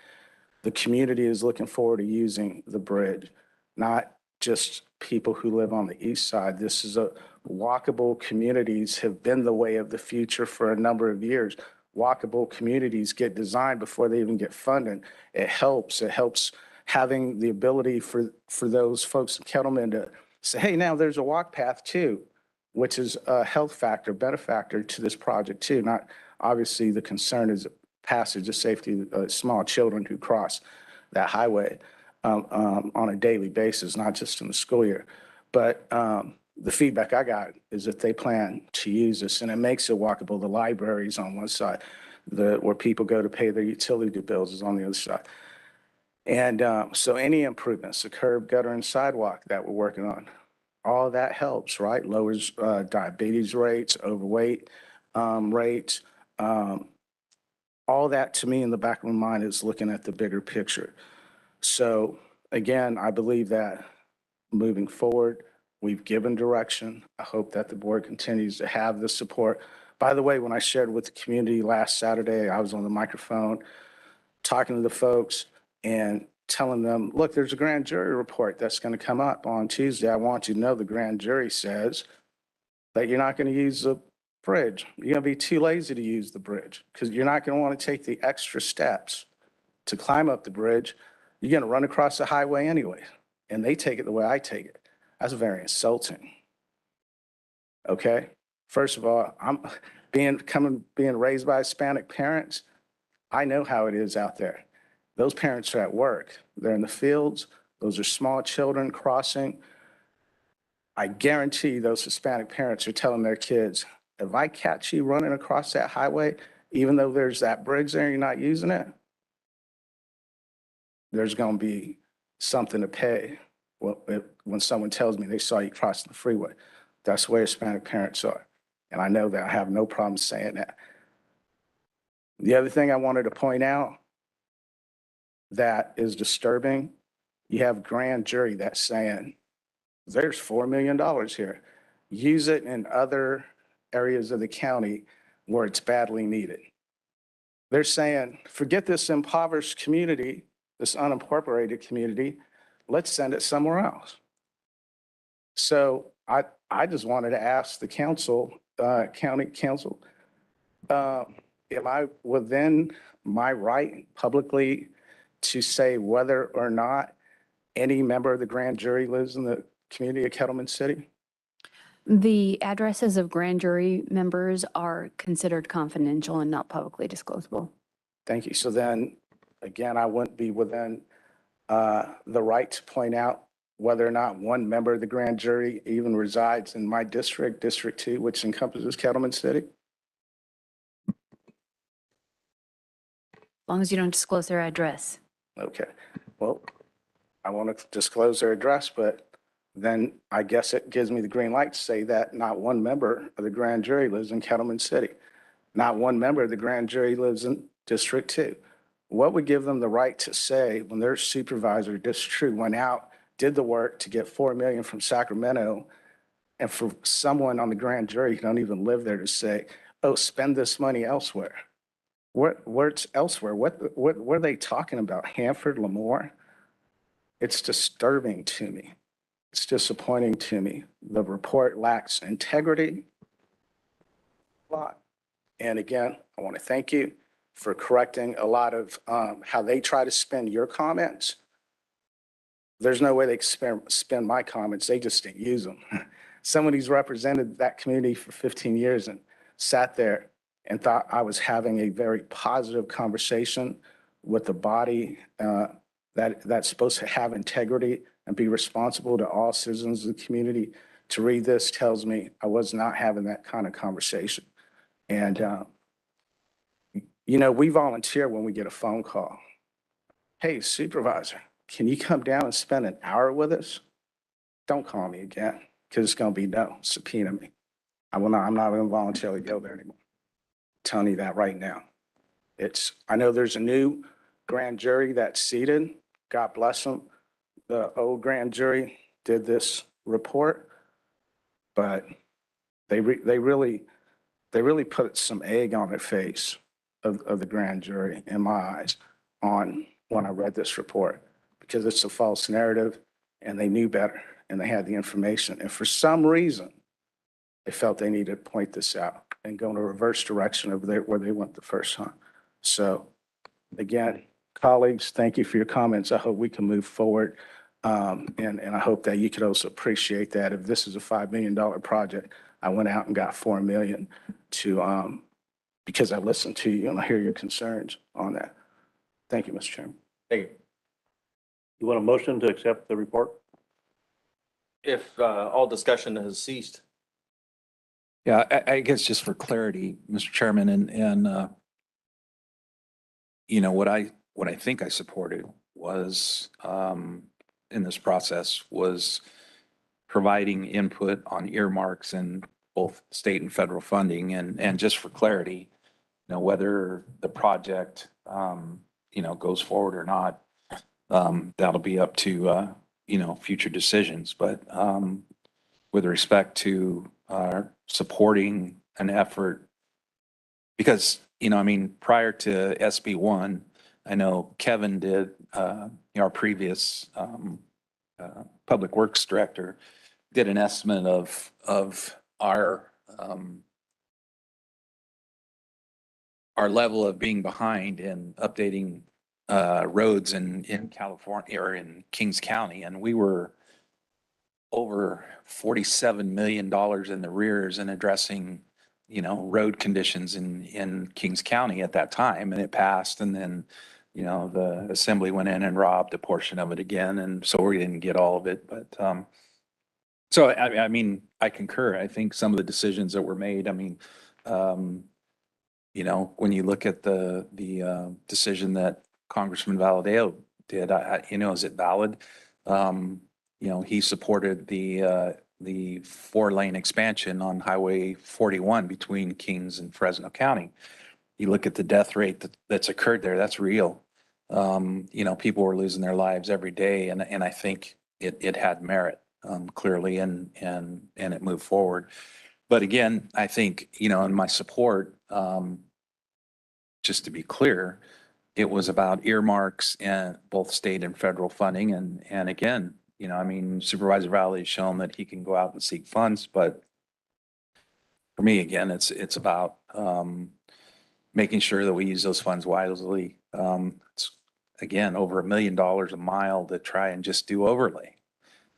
The community is looking forward to using the bridge, not just people who live on the east side. This is a walkable communities have been the way of the future for a number of years. Walkable communities get designed before they even get funded. It helps having the ability for those folks in Kettleman to say, hey, now there's a walk path too, which is a health factor, benefactor to this project too. Not obviously the concern is passage of safety, small children who cross that highway on a daily basis, not just in the school year. But the feedback I got is that they plan to use this, and it makes it walkable. The libraries on one side, where people go to pay their utility bills is on the other side. And so any improvements, the curb, gutter, and sidewalk that we're working on, all that helps, right? Lowers diabetes rates, overweight rates. All that to me in the back of my mind is looking at the bigger picture. So again, I believe that moving forward, we've given direction. I hope that the board continues to have the support. By the way, when I shared with the community last Saturday, I was on the microphone talking to the folks and telling them, look, there's a grand jury report that's going to come up on Tuesday. I want you to know the grand jury says that you're not going to use the bridge. You're going to be too lazy to use the bridge because you're not going to want to take the extra steps to climb up the bridge. You're going to run across the highway anyway. And they take it the way I take it. That's very insulting. Okay? First of all, I'm being raised by Hispanic parents. I know how it is out there. Those parents are at work. They're in the fields. Those are small children crossing. I guarantee those Hispanic parents are telling their kids, if I catch you running across that highway, even though there's that bridge there and you're not using it, there's going to be something to pay when someone tells me they saw you crossing the freeway. That's the way Hispanic parents are. And I know that. I have no problem saying that. The other thing I wanted to point out that is disturbing, you have grand jury that's saying, there's $4 million here. Use it in other areas of the county where it's badly needed. They're saying, forget this impoverished community, this unincorporated community, let's send it somewhere else. So I just wanted to ask the council, county council, am I within my right publicly to say whether or not any member of the grand jury lives in the community of Kettleman City? The addresses of grand jury members are considered confidential and not publicly disclosable. Thank you. So then, again, I wouldn't be within the right to point out whether or not one member of the grand jury even resides in my district, District 2, which encompasses Kettleman City? As long as you don't disclose their address. Okay. Well, I want to disclose their address, but then I guess it gives me the green light to say that not one member of the grand jury lives in Kettleman City. Not one member of the grand jury lives in District 2. What would give them the right to say when their supervisor, District 2, went out, did the work to get 4 million from Sacramento, and for someone on the grand jury who don't even live there to say, oh, spend this money elsewhere? Where's elsewhere? What are they talking about? Hanford, Lemoore? It's disturbing to me. It's disappointing to me. The report lacks integrity. And again, I want to thank you for correcting a lot of how they try to spin your comments. there's no way they can spend my comments. They just didn't use them. Someone who's represented that community for 15 years and sat there and thought I was having a very positive conversation with the body that's supposed to have integrity and be responsible to all citizens of the community. To read this tells me I was not having that kind of conversation. And, we volunteer when we get a phone call. Hey, supervisor, can you come down and spend an hour with us? Don't call me again, because it's going to be no, subpoena me. I'm not going to voluntarily go there anymore. I'm telling you that right now. I know there's a new grand jury that's seated. God bless them. The old grand jury did this report, but they really put some egg on their face of the grand jury, in my eyes, when I read this report, because it's a false narrative and they knew better and they had the information. And for some reason, they felt they needed to point this out and go in a reverse direction of where they went the first time. So again, colleagues, thank you for your comments. I hope we can move forward. And I hope that you could also appreciate that if this is a $5 million project, I went out and got $4 million because I listened to you and I hear your concerns on that. Thank you, Mr. Chairman. Thank you. You want a motion to accept the report? If all discussion has ceased. Yeah, I guess just for clarity, Mr. Chairman, and what I think I supported was in this process was providing input on earmarks in both state and federal funding, and just for clarity, whether the project goes forward or not, that'll be up to future decisions. But with respect to supporting an effort, because prior to SB1, I know Kevin did, our previous public works director did an estimate of our level of being behind in updating roads in California or in Kings County, and we were over $47 million in the rears in addressing road conditions in Kings County at that time, and it passed, and then the assembly went in and robbed a portion of it again, and so we didn't get all of it. But so I concur. I think some of the decisions that were made, when you look at the decision that Congressman Valadao did, is it valid? He supported the 4-lane expansion on Highway 41 between Kings and Fresno County. You look at the death rate that's occurred there, that's real. People were losing their lives every day, and I think it had merit, clearly, and it moved forward. But again, I think, in my support, just to be clear, it was about earmarks and both state and federal funding. And again, Supervisor Valley has shown that he can go out and seek funds, but for me, again, it's about making sure that we use those funds wisely. It's again over $1 million a mile to try and just do overlay.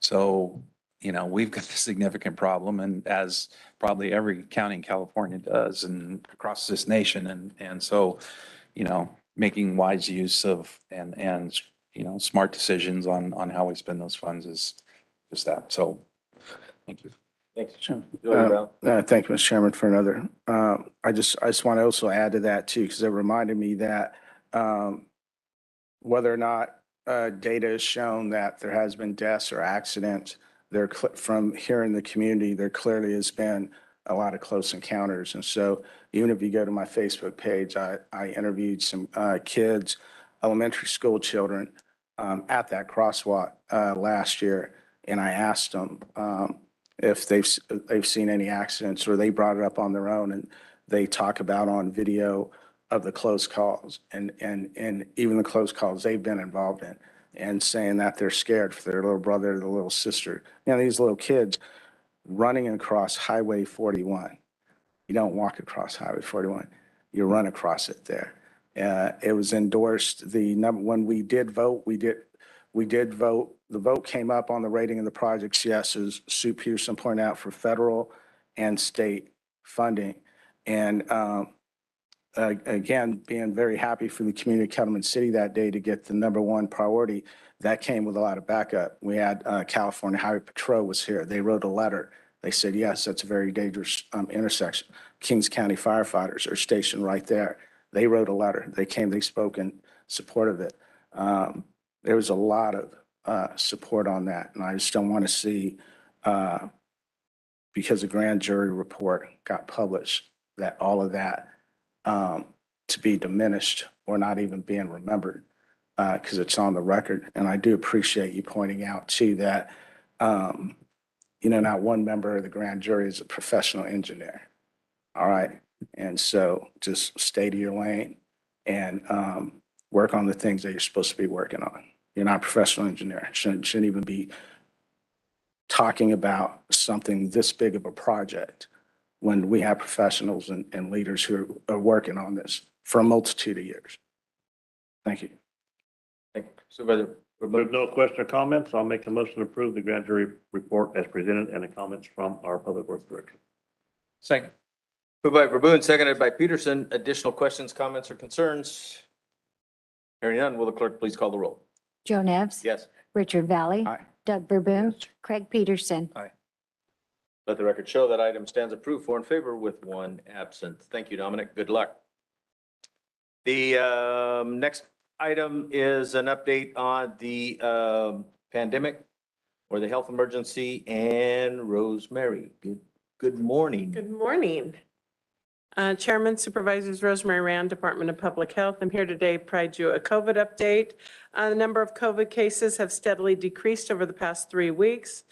So, we've got a significant problem, and as probably every county in California does and across this nation. And so, making wise use of and smart decisions on how we spend those funds is just that. So thank you. Thanks. Thank you, Mr. Chairman, for another. I just want to also add to that too, because it reminded me that whether or not data has shown that there has been deaths or accidents, from here in the community, there clearly has been a lot of close encounters. And so even if you go to my Facebook page, I interviewed some kids, elementary school children, at that crosswalk last year, and I asked them if they've seen any accidents, or they brought it up on their own, and they talk about on video of the close calls and even the close calls they've been involved in, and saying that they're scared for their little brother or their little sister. These little kids running across Highway 41. You don't walk across Highway 41. You run across it there. It was endorsed, when we did vote, We did vote. The vote came up on the rating of the projects, yes, as Sue Peterson pointed out, for federal and state funding. And again, being very happy for the community of Kettleman City that day to get the #1 priority. That came with a lot of backup. We had California Highway Patrol was here. They wrote a letter. They said, yes, that's a very dangerous intersection. Kings County firefighters are stationed right there. They wrote a letter. They came, they spoke in support of it. There was a lot of support on that. And I just don't want to see, because the grand jury report got published, that all of that to be diminished or not even being remembered, because it's on the record. And I do appreciate you pointing out too that, not one member of the grand jury is a professional engineer. All right. And so just stay to your lane and work on the things that you're supposed to be working on. You're not a professional engineer. Shouldn't even be talking about something this big of a project when we have professionals and leaders who are working on this for a multitude of years. Thank you. Thank you. Supervisor. If there's no question or comments, I'll make a motion to approve the grand jury report as presented and the comments from our Public Works Director. Second. Moved by Verboen, seconded by Peterson. Additional questions, comments, or concerns? Hearing none, will the clerk please call the roll? Joe Nevs. Yes. Richard Valley. Aye. Doug Verboen. Craig Peterson. Let the record show that item stands approved, 4 in favor with 1 absent. Thank you, Dominic. Good luck. The next item is an update on the pandemic or the health emergency, and Rosemary. Good morning. Good morning. Chairman, Supervisors, Rosemary Rand, Department of Public Health. I'm here today to provide you a COVID update. The number of COVID cases have steadily decreased over the past 3 weeks.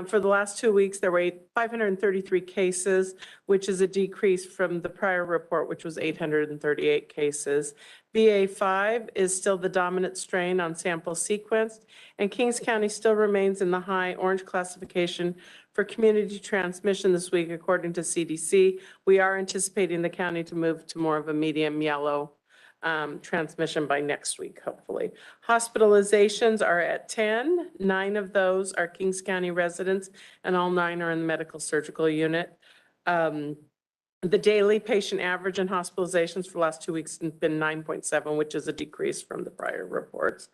For the last 2 weeks, there were 533 cases, which is a decrease from the prior report, which was 838 cases. BA.5 is still the dominant strain on sample sequenced, and Kings County still remains in the high orange classification for community transmission this week, according to CDC. We are anticipating the county to move to more of a medium yellow transmission by next week, hopefully. Hospitalizations are at 10. 9 of those are Kings County residents, and all 9 are in the medical surgical unit. The daily patient average in hospitalizations for the last 2 weeks has been 9.7, which is a decrease from the prior reports.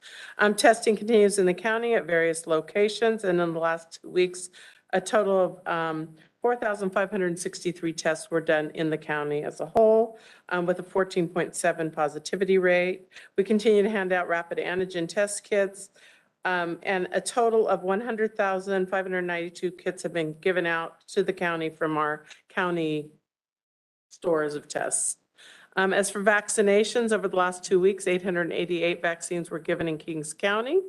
Testing continues in the county at various locations, and in the last 2 weeks, a total of 4,563 tests were done in the county as a whole, with a 14.7 positivity rate. We continue to hand out rapid antigen test kits, and a total of 100,592 kits have been given out to the county from our county stores of tests. As for vaccinations, over the last 2 weeks, 888 vaccines were given in Kings County.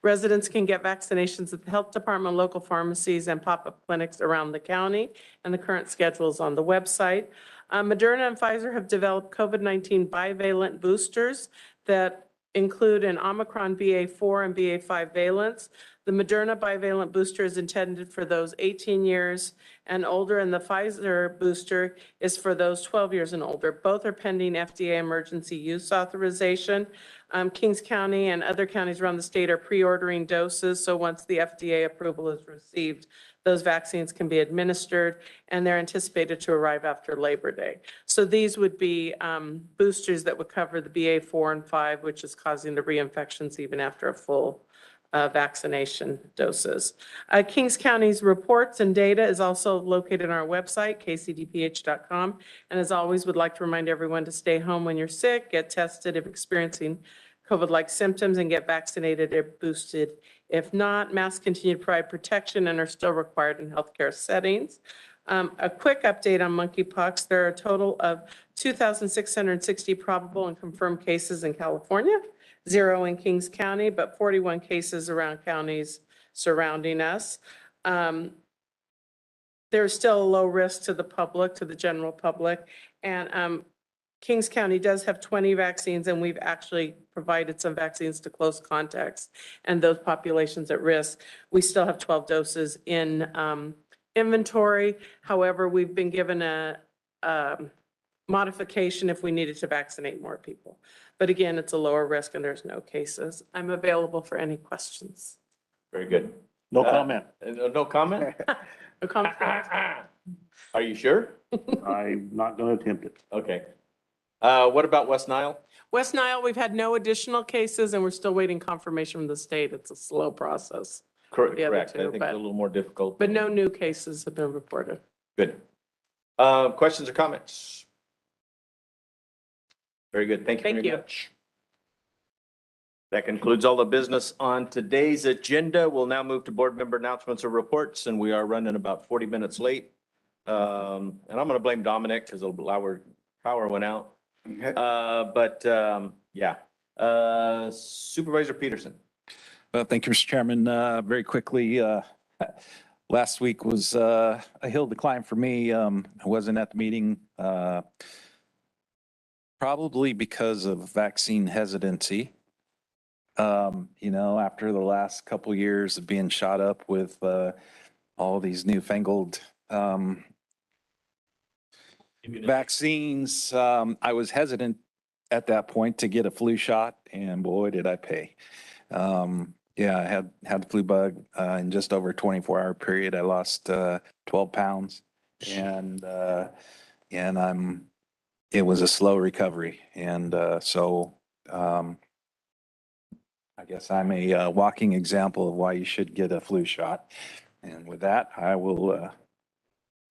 Residents can get vaccinations at the health department, local pharmacies, and pop-up clinics around the county, and the current schedule is on the website. Moderna and Pfizer have developed COVID-19 bivalent boosters that include an Omicron BA.4 and BA.5 valents. The Moderna bivalent booster is intended for those 18 years and older, and the Pfizer booster is for those 12 years and older. Both are pending FDA emergency use authorization. Kings County and other counties around the state are pre-ordering doses, so once the FDA approval is received, those vaccines can be administered, and they're anticipated to arrive after Labor Day. So these would be boosters that would cover the BA.4 and 5, which is causing the reinfections even after a full vaccination doses. Kings County's reports and data is also located on our website, kcdph.com. And as always, would like to remind everyone to stay home when you're sick, get tested if experiencing COVID-like symptoms, and get vaccinated if boosted. If not, masks continue to provide protection and are still required in healthcare settings. A quick update on monkeypox. There are a total of 2,660 probable and confirmed cases in California, 0 in Kings County, but 41 cases around counties surrounding us. There's still a low risk to the public, to the general public. And Kings County does have 20 vaccines, and we've actually provided some vaccines to close contacts and those populations at risk. We still have 12 doses in inventory. However, we've been given a modification if we needed to vaccinate more people. But again, it's a lower risk and there's no cases. I'm available for any questions. Very good. No comment. No comment? No comment. Are you sure? I'm not going to attempt it. Okay. What about West Nile? West Nile, we've had no additional cases and we're still waiting confirmation from the state. It's a slow process. Correct. The other I two, think it's but- a little more difficult. But no new cases have been reported. Good. Questions or comments? Very good. Thank you Thank very you. much. That concludes all the business on today's agenda. We'll now move to board member announcements or reports, and we are running about 40 minutes late. And I'm going to blame Dominic because our power went out. Yeah. Supervisor Peterson. Thank you, Mr. Chairman. Very quickly, last week was a hill to climb for me. I wasn't at the meeting, probably because of vaccine hesitancy. After the last couple years of being shot up with all these newfangled vaccines, I was hesitant at that point to get a flu shot, and boy, did I pay. Yeah, I had the flu bug in just over a 24-hour period. I lost 12 pounds, and it was a slow recovery. And so I guess I'm a walking example of why you should get a flu shot. And with that, I will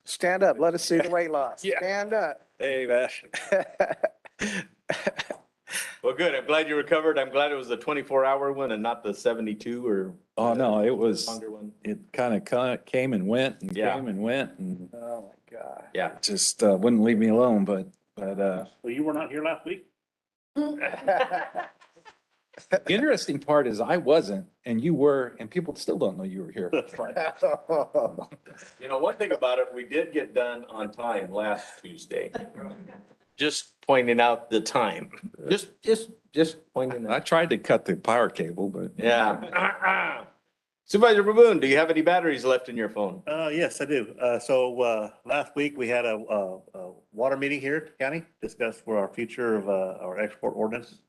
Stand up. Let us see the weight loss. Yeah. Stand up. Hey, Vash. Well, good. I'm glad you recovered. I'm glad it was the 24-hour one and not the 72 or. Oh, no, it was, longer one. it kind of came and went and Yeah. came and went and Oh, my God. Yeah. just wouldn't leave me alone. But So you were not here last week? the interesting part is I wasn't and you were, and people still don't know you were here. One thing about it, we did get done on time last Tuesday. Just pointing out the time. Just pointing I out. tried to cut the power cable, but Yeah. Supervisor Baboon, do you have any batteries left in your phone? Yes, I do. So last week we had a water meeting here at the county, discussed for our future of our export ordinance.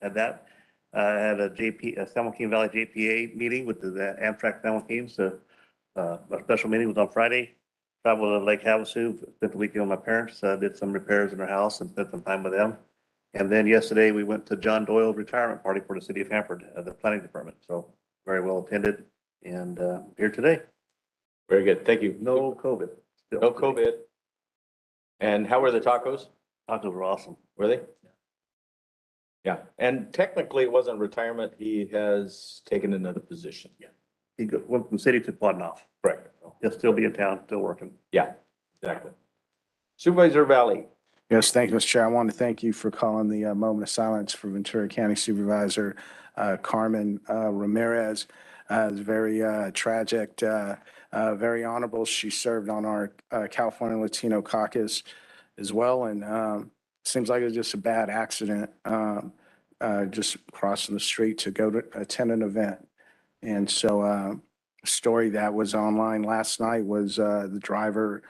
Had that. I had a San Joaquin Valley JPA meeting with the Amtrak San Joaquin. So our special meeting was on Friday. Traveled to Lake Havasu, spent the weekend with my parents, did some repairs in their house and spent some time with them. And then yesterday we went to John Doyle retirement party for the city of Hanford, the planning department. So very well attended and here today. Very good. Thank you. No COVID. Still. No COVID. And how were the tacos? Tacos were awesome. Were they? Yeah. And technically it wasn't retirement. He has taken another position. Yeah. He went from city to Podnoff. Correct. He'll still be in town, still working. Yeah, exactly. Supervisor Valley. Yes, thank you, Mr. Chair. I want to thank you for calling the moment of silence for Ventura County Supervisor Carmen Ramirez. It's very tragic, very honorable. She served on our California Latino caucus as well, and seems like it was just a bad accident, just crossing the street to go to attend an event. And so story that was online last night was the driver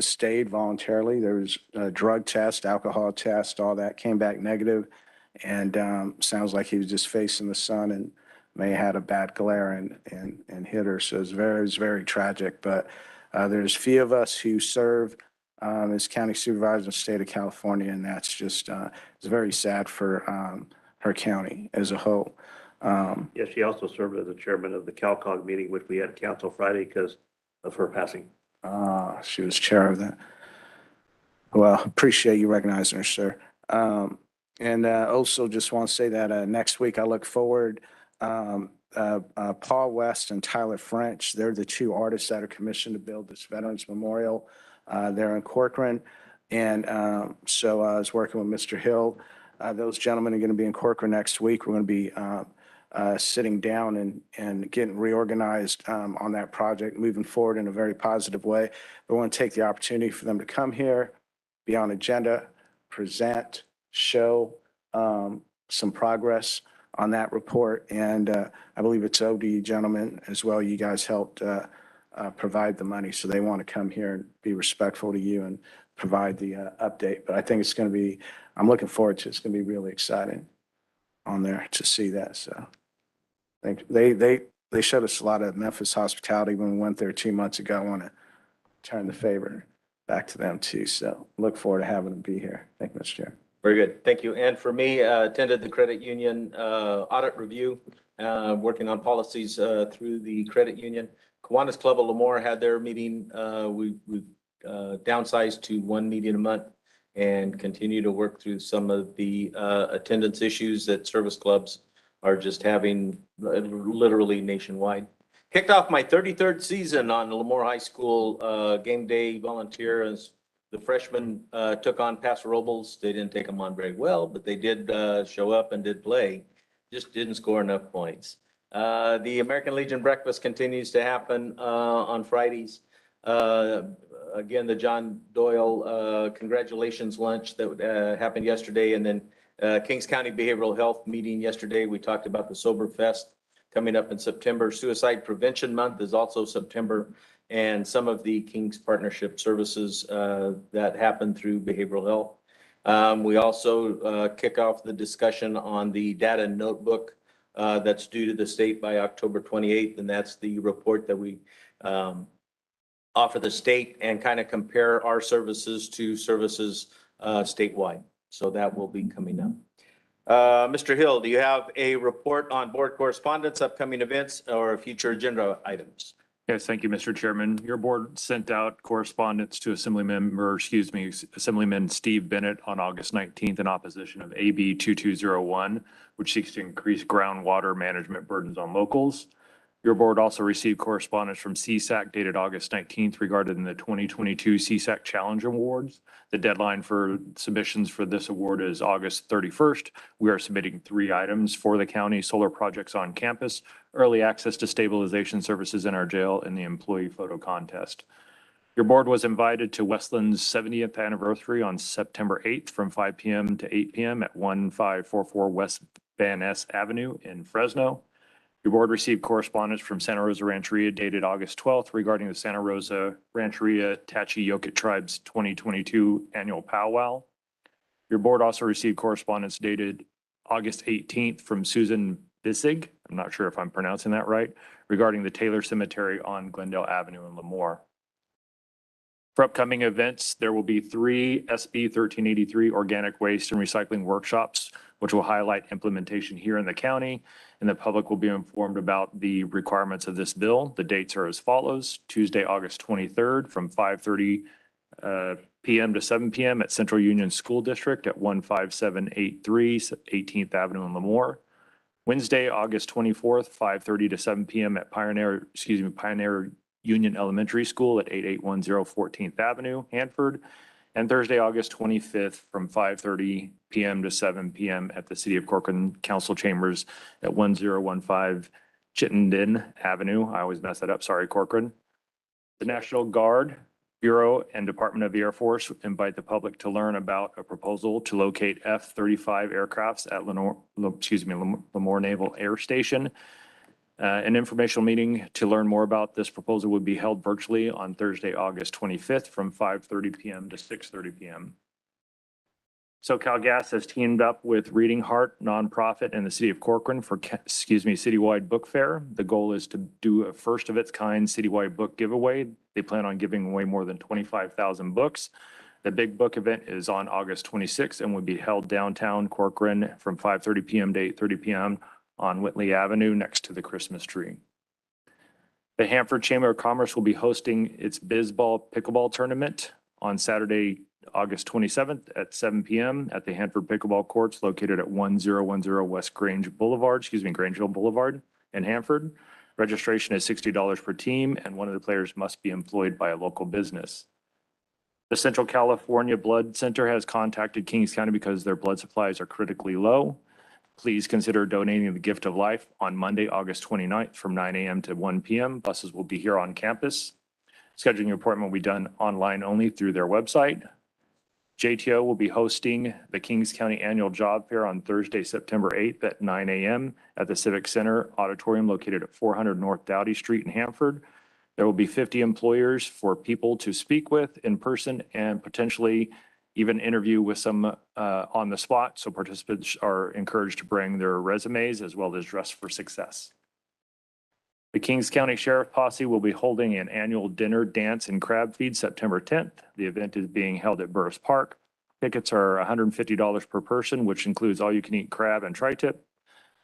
stayed voluntarily. There was a drug test, alcohol test, all that came back negative. And sounds like he was just facing the sun and may have had a bad glare and hit her. So it's very tragic. But there's a few of us who serve as county supervisors in the state of California, and that's just it's very sad for her county as a whole. Yes, she also served as the chairman of the CalCog meeting, which we had council Friday because of her passing. She was chair of that. Well, appreciate you recognizing her, sir. And also just want to say that next week I look forward, Paul West and Tyler French, they're the two artists that are commissioned to build this Veterans Memorial. They're in Corcoran. And so I was working with Mr. Hill. Those gentlemen are going to be in Corcoran next week. We're going to be sitting down and getting reorganized on that project, moving forward in a very positive way. We want to take the opportunity for them to come here, be on agenda, present, show some progress on that report. And I believe it's owed to you gentlemen as well. You guys helped provide the money, so they want to come here and be respectful to you and provide the update. But I think it's going to be, I'm looking forward to it. It's going to be really exciting on there to see that. So I think they showed us a lot of Memphis hospitality when we went there 2 months ago. I want to turn the favor back to them too. So look forward to having them be here. Thank you, Mr. Chair. Very good. Thank you. And for me, attended the credit union audit review, working on policies through the credit union. Kiwanis Club of Lemoore had their meeting. We've downsized to one meeting a month and continue to work through some of the attendance issues that service clubs are just having literally nationwide. Kicked off my 33rd season on Lemoore High School game day volunteer as the freshmen took on Paso Robles. They didn't take them on very well, but they did show up and did play. Just didn't score enough points. The American Legion breakfast continues to happen on Fridays. Again, the John Doyle congratulations lunch that happened yesterday, and then Kings County Behavioral Health meeting yesterday. We talked about the Sober Fest coming up in September. Suicide Prevention Month is also September, and some of the Kings Partnership services that happen through behavioral health. We also kick off the discussion on the data notebook that's due to the state by October 28th, and that's the report that we offer the state and kind of compare our services to services statewide. So that will be coming up. Mr. Hill, do you have a report on board correspondence, upcoming events, or future agenda items? Yes, thank you, Mr. Chairman. Your board sent out correspondence to Assemblyman Steve Bennett on August 19th in opposition of AB 2201, which seeks to increase groundwater management burdens on locals. Your board also received correspondence from CSAC dated August 19th regarding the 2022 CSAC Challenge Awards. The deadline for submissions for this award is August 31st. We are submitting 3 items for the county: solar projects on campus, early access to stabilization services in our jail, and the employee photo contest. Your board was invited to Westland's 70th anniversary on September 8th from 5 p.m. to 8 p.m. at 1544 West Van Ness Avenue in Fresno. Your board received correspondence from Santa Rosa Rancheria dated August 12th regarding the Santa Rosa Rancheria Tachi-Yoket Tribe's 2022 annual powwow. Your board also received correspondence dated August 18th from Susan Bissig, I'm not sure if I'm pronouncing that right, regarding the Taylor Cemetery on Glendale Avenue in Lemoore. For upcoming events, there will be 3 SB 1383 organic waste and recycling workshops, which will highlight implementation here in the county, and the public will be informed about the requirements of this bill. The dates are as follows: Tuesday, August 23rd from 5:30 p.m. to 7 p.m. at Central Union School District at 15783 18th Avenue in Lemoore. Wednesday, August 24th, 5:30 to 7 p.m. at Pioneer Union Elementary School at 8810 14th Avenue, Hanford. And Thursday, August 25th from 5:30 p.m. to 7 p.m. at the City of Corcoran Council Chambers at 1015 Chittenden Avenue. I always mess that up. Sorry, Corcoran. The National Guard, Bureau, and Department of the Air Force invite the public to learn about a proposal to locate F-35 aircrafts at Lemoore Naval Air Station. An informational meeting to learn more about this proposal would be held virtually on Thursday, August 25th from 5:30 p.m. to 6:30 p.m. SoCalGas has teamed up with Reading Heart nonprofit and the City of Corcoran for, citywide book fair. The goal is to do a first of its kind citywide book giveaway. They plan on giving away more than 25,000 books. The big book event is on August 26th and will be held downtown Corcoran from 5:30 p.m. to 8:30 p.m. on Whitley Avenue next to the Christmas tree. The Hanford Chamber of Commerce will be hosting its Bizball Pickleball Tournament on Saturday, August 27th at 7 p.m. at the Hanford Pickleball Courts located at 1010 West Grangeville Boulevard in Hanford. Registration is $60 per team, and one of the players must be employed by a local business. The Central California Blood Center has contacted Kings County because their blood supplies are critically low. Please consider donating the gift of life on Monday, August 29th from 9 a.m. to 1 p.m. Buses will be here on campus. Scheduling your appointment will be done online only through their website. JTO will be hosting the Kings County Annual Job Fair on Thursday, September 8th at 9 a.m. at the Civic Center Auditorium located at 400 North Dowdy Street in Hanford. There will be 50 employers for people to speak with in person and potentially even interview with some on the spot. So participants are encouraged to bring their resumes as well as dress for success. The Kings County Sheriff Posse will be holding an annual dinner, dance, and crab feed September 10th. The event is being held at Burris Park. Tickets are $150 per person, which includes all-you-can-eat crab and tri-tip.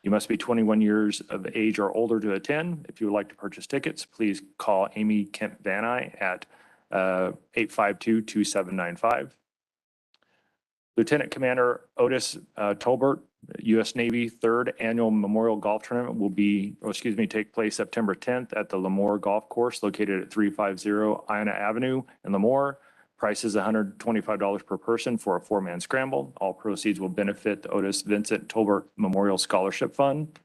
You must be 21 years of age or older to attend. If you would like to purchase tickets, please call Amy Kemp Van Eye at 852-2795. Lieutenant Commander Otis Tolbert, U.S. Navy 3rd Annual Memorial Golf Tournament will take place September 10th at the Lemoore Golf Course located at 350 Iona Avenue in Lemoore. Price is $125 per person for a 4-man scramble. All proceeds will benefit the Otis Vincent Tolbert Memorial Scholarship Fund.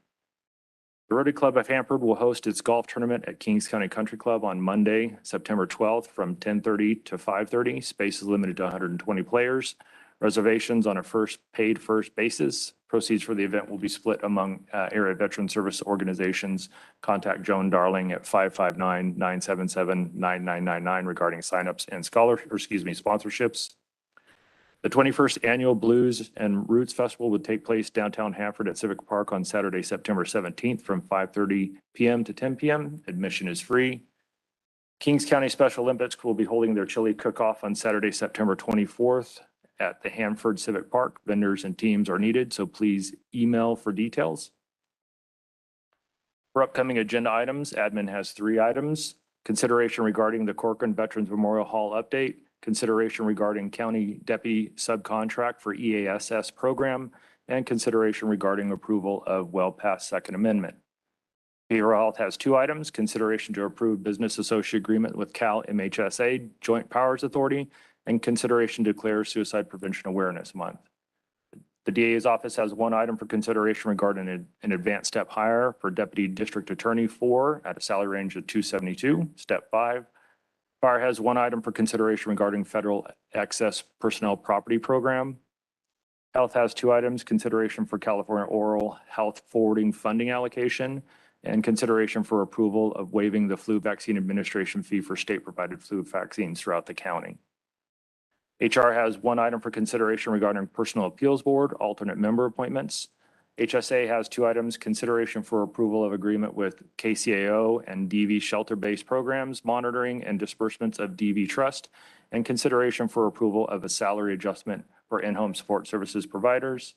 The Rotary Club of Hanford will host its golf tournament at Kings County Country Club on Monday, September 12th from 10:30 to 5:30. Space is limited to 120 players. Reservations on a first basis. Proceeds for the event will be split among area veteran service organizations. Contact Joan Darling at 559-977-9999 regarding signups and sponsorships. The 21st Annual Blues and Roots Festival would take place downtown Hanford at Civic Park on Saturday, September 17th from 5:30 p.m. to 10 p.m. Admission is free. Kings County Special Olympics will be holding their chili cook-off on Saturday, September 24th. At the Hanford Civic Park. Vendors and teams are needed, so please email for details. For upcoming agenda items, admin has 3 items. Consideration regarding the Corcoran Veterans Memorial Hall update, consideration regarding county deputy subcontract for EASS program, and consideration regarding approval of well past Second Amendment. Behavioral Health has 2 items, consideration to approve business associate agreement with Cal MHSA Joint Powers Authority, and consideration to declare Suicide Prevention Awareness Month. The DA's office has 1 item for consideration regarding an advanced step hire for Deputy District Attorney 4 at a salary range of $272, step 5. Fire has 1 item for consideration regarding Federal Excess Personnel Property Program. Health has 2 items, consideration for California Oral Health Forwarding Funding Allocation and consideration for approval of waiving the flu vaccine administration fee for state-provided flu vaccines throughout the county. HR has 1 item for consideration regarding Personal Appeals Board, alternate member appointments. HSA has 2 items, consideration for approval of agreement with KCAO and DV shelter-based programs, monitoring and disbursements of DV trust, and consideration for approval of a salary adjustment for in-home support services providers.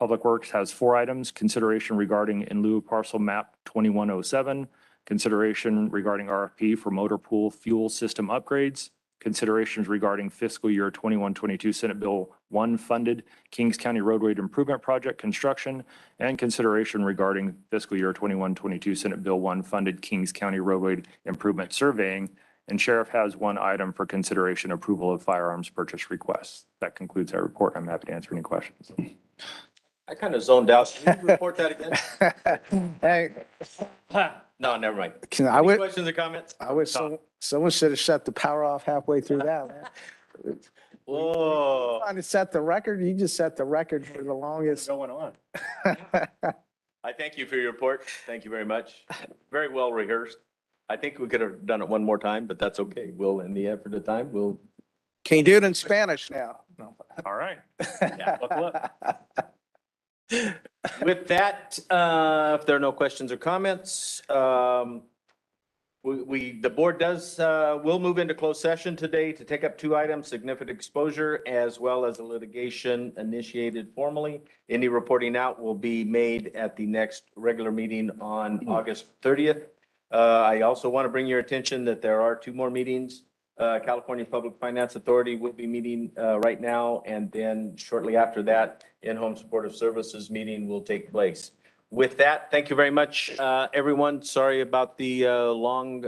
Public Works has 4 items, consideration regarding in lieu of parcel map 2107, consideration regarding RFP for motor pool fuel system upgrades, considerations regarding fiscal year 21-22 Senate Bill 1 funded Kings County Roadway Improvement Project construction, and consideration regarding fiscal year 21-22 Senate Bill 1 funded Kings County Roadway Improvement surveying. And Sheriff has 1 item for consideration approval of firearms purchase requests. That concludes our report. I'm happy to answer any questions. I kind of zoned out. Can you report that again? Hey, No, never mind. Any questions or comments? I wish someone should have shut the power off halfway through that, man. Whoa. Trying to set the record, you just set the record for the longest. Going on? I thank you for your report. Thank you very much. Very well rehearsed. I think we could have done it one more time, but that's okay. We'll, in the effort of time, we'll. Can you do it in Spanish now? No. All right. Yeah, buckle up. With that, if there are no questions or comments, the board will move into closed session today to take up 2 items, significant exposure as well as a litigation initiated formally. Any reporting out will be made at the next regular meeting on August 30th. I also want to bring your attention that there are 2 more meetings. California Public Finance Authority will be meeting right now, and then shortly after that, in-home supportive services meeting will take place. With that, thank you very much, everyone. Sorry about the long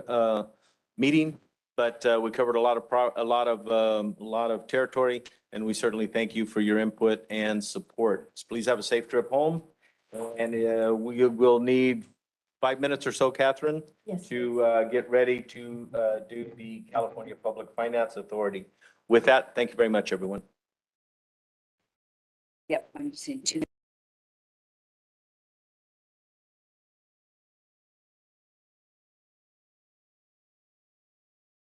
meeting, but we covered a lot of territory, and we certainly thank you for your input and support. Please have a safe trip home, and we will need 5 minutes or so, Catherine, to get ready to do the California Public Finance Authority. With that, thank you very much, everyone. Yep, I'm seeing 2.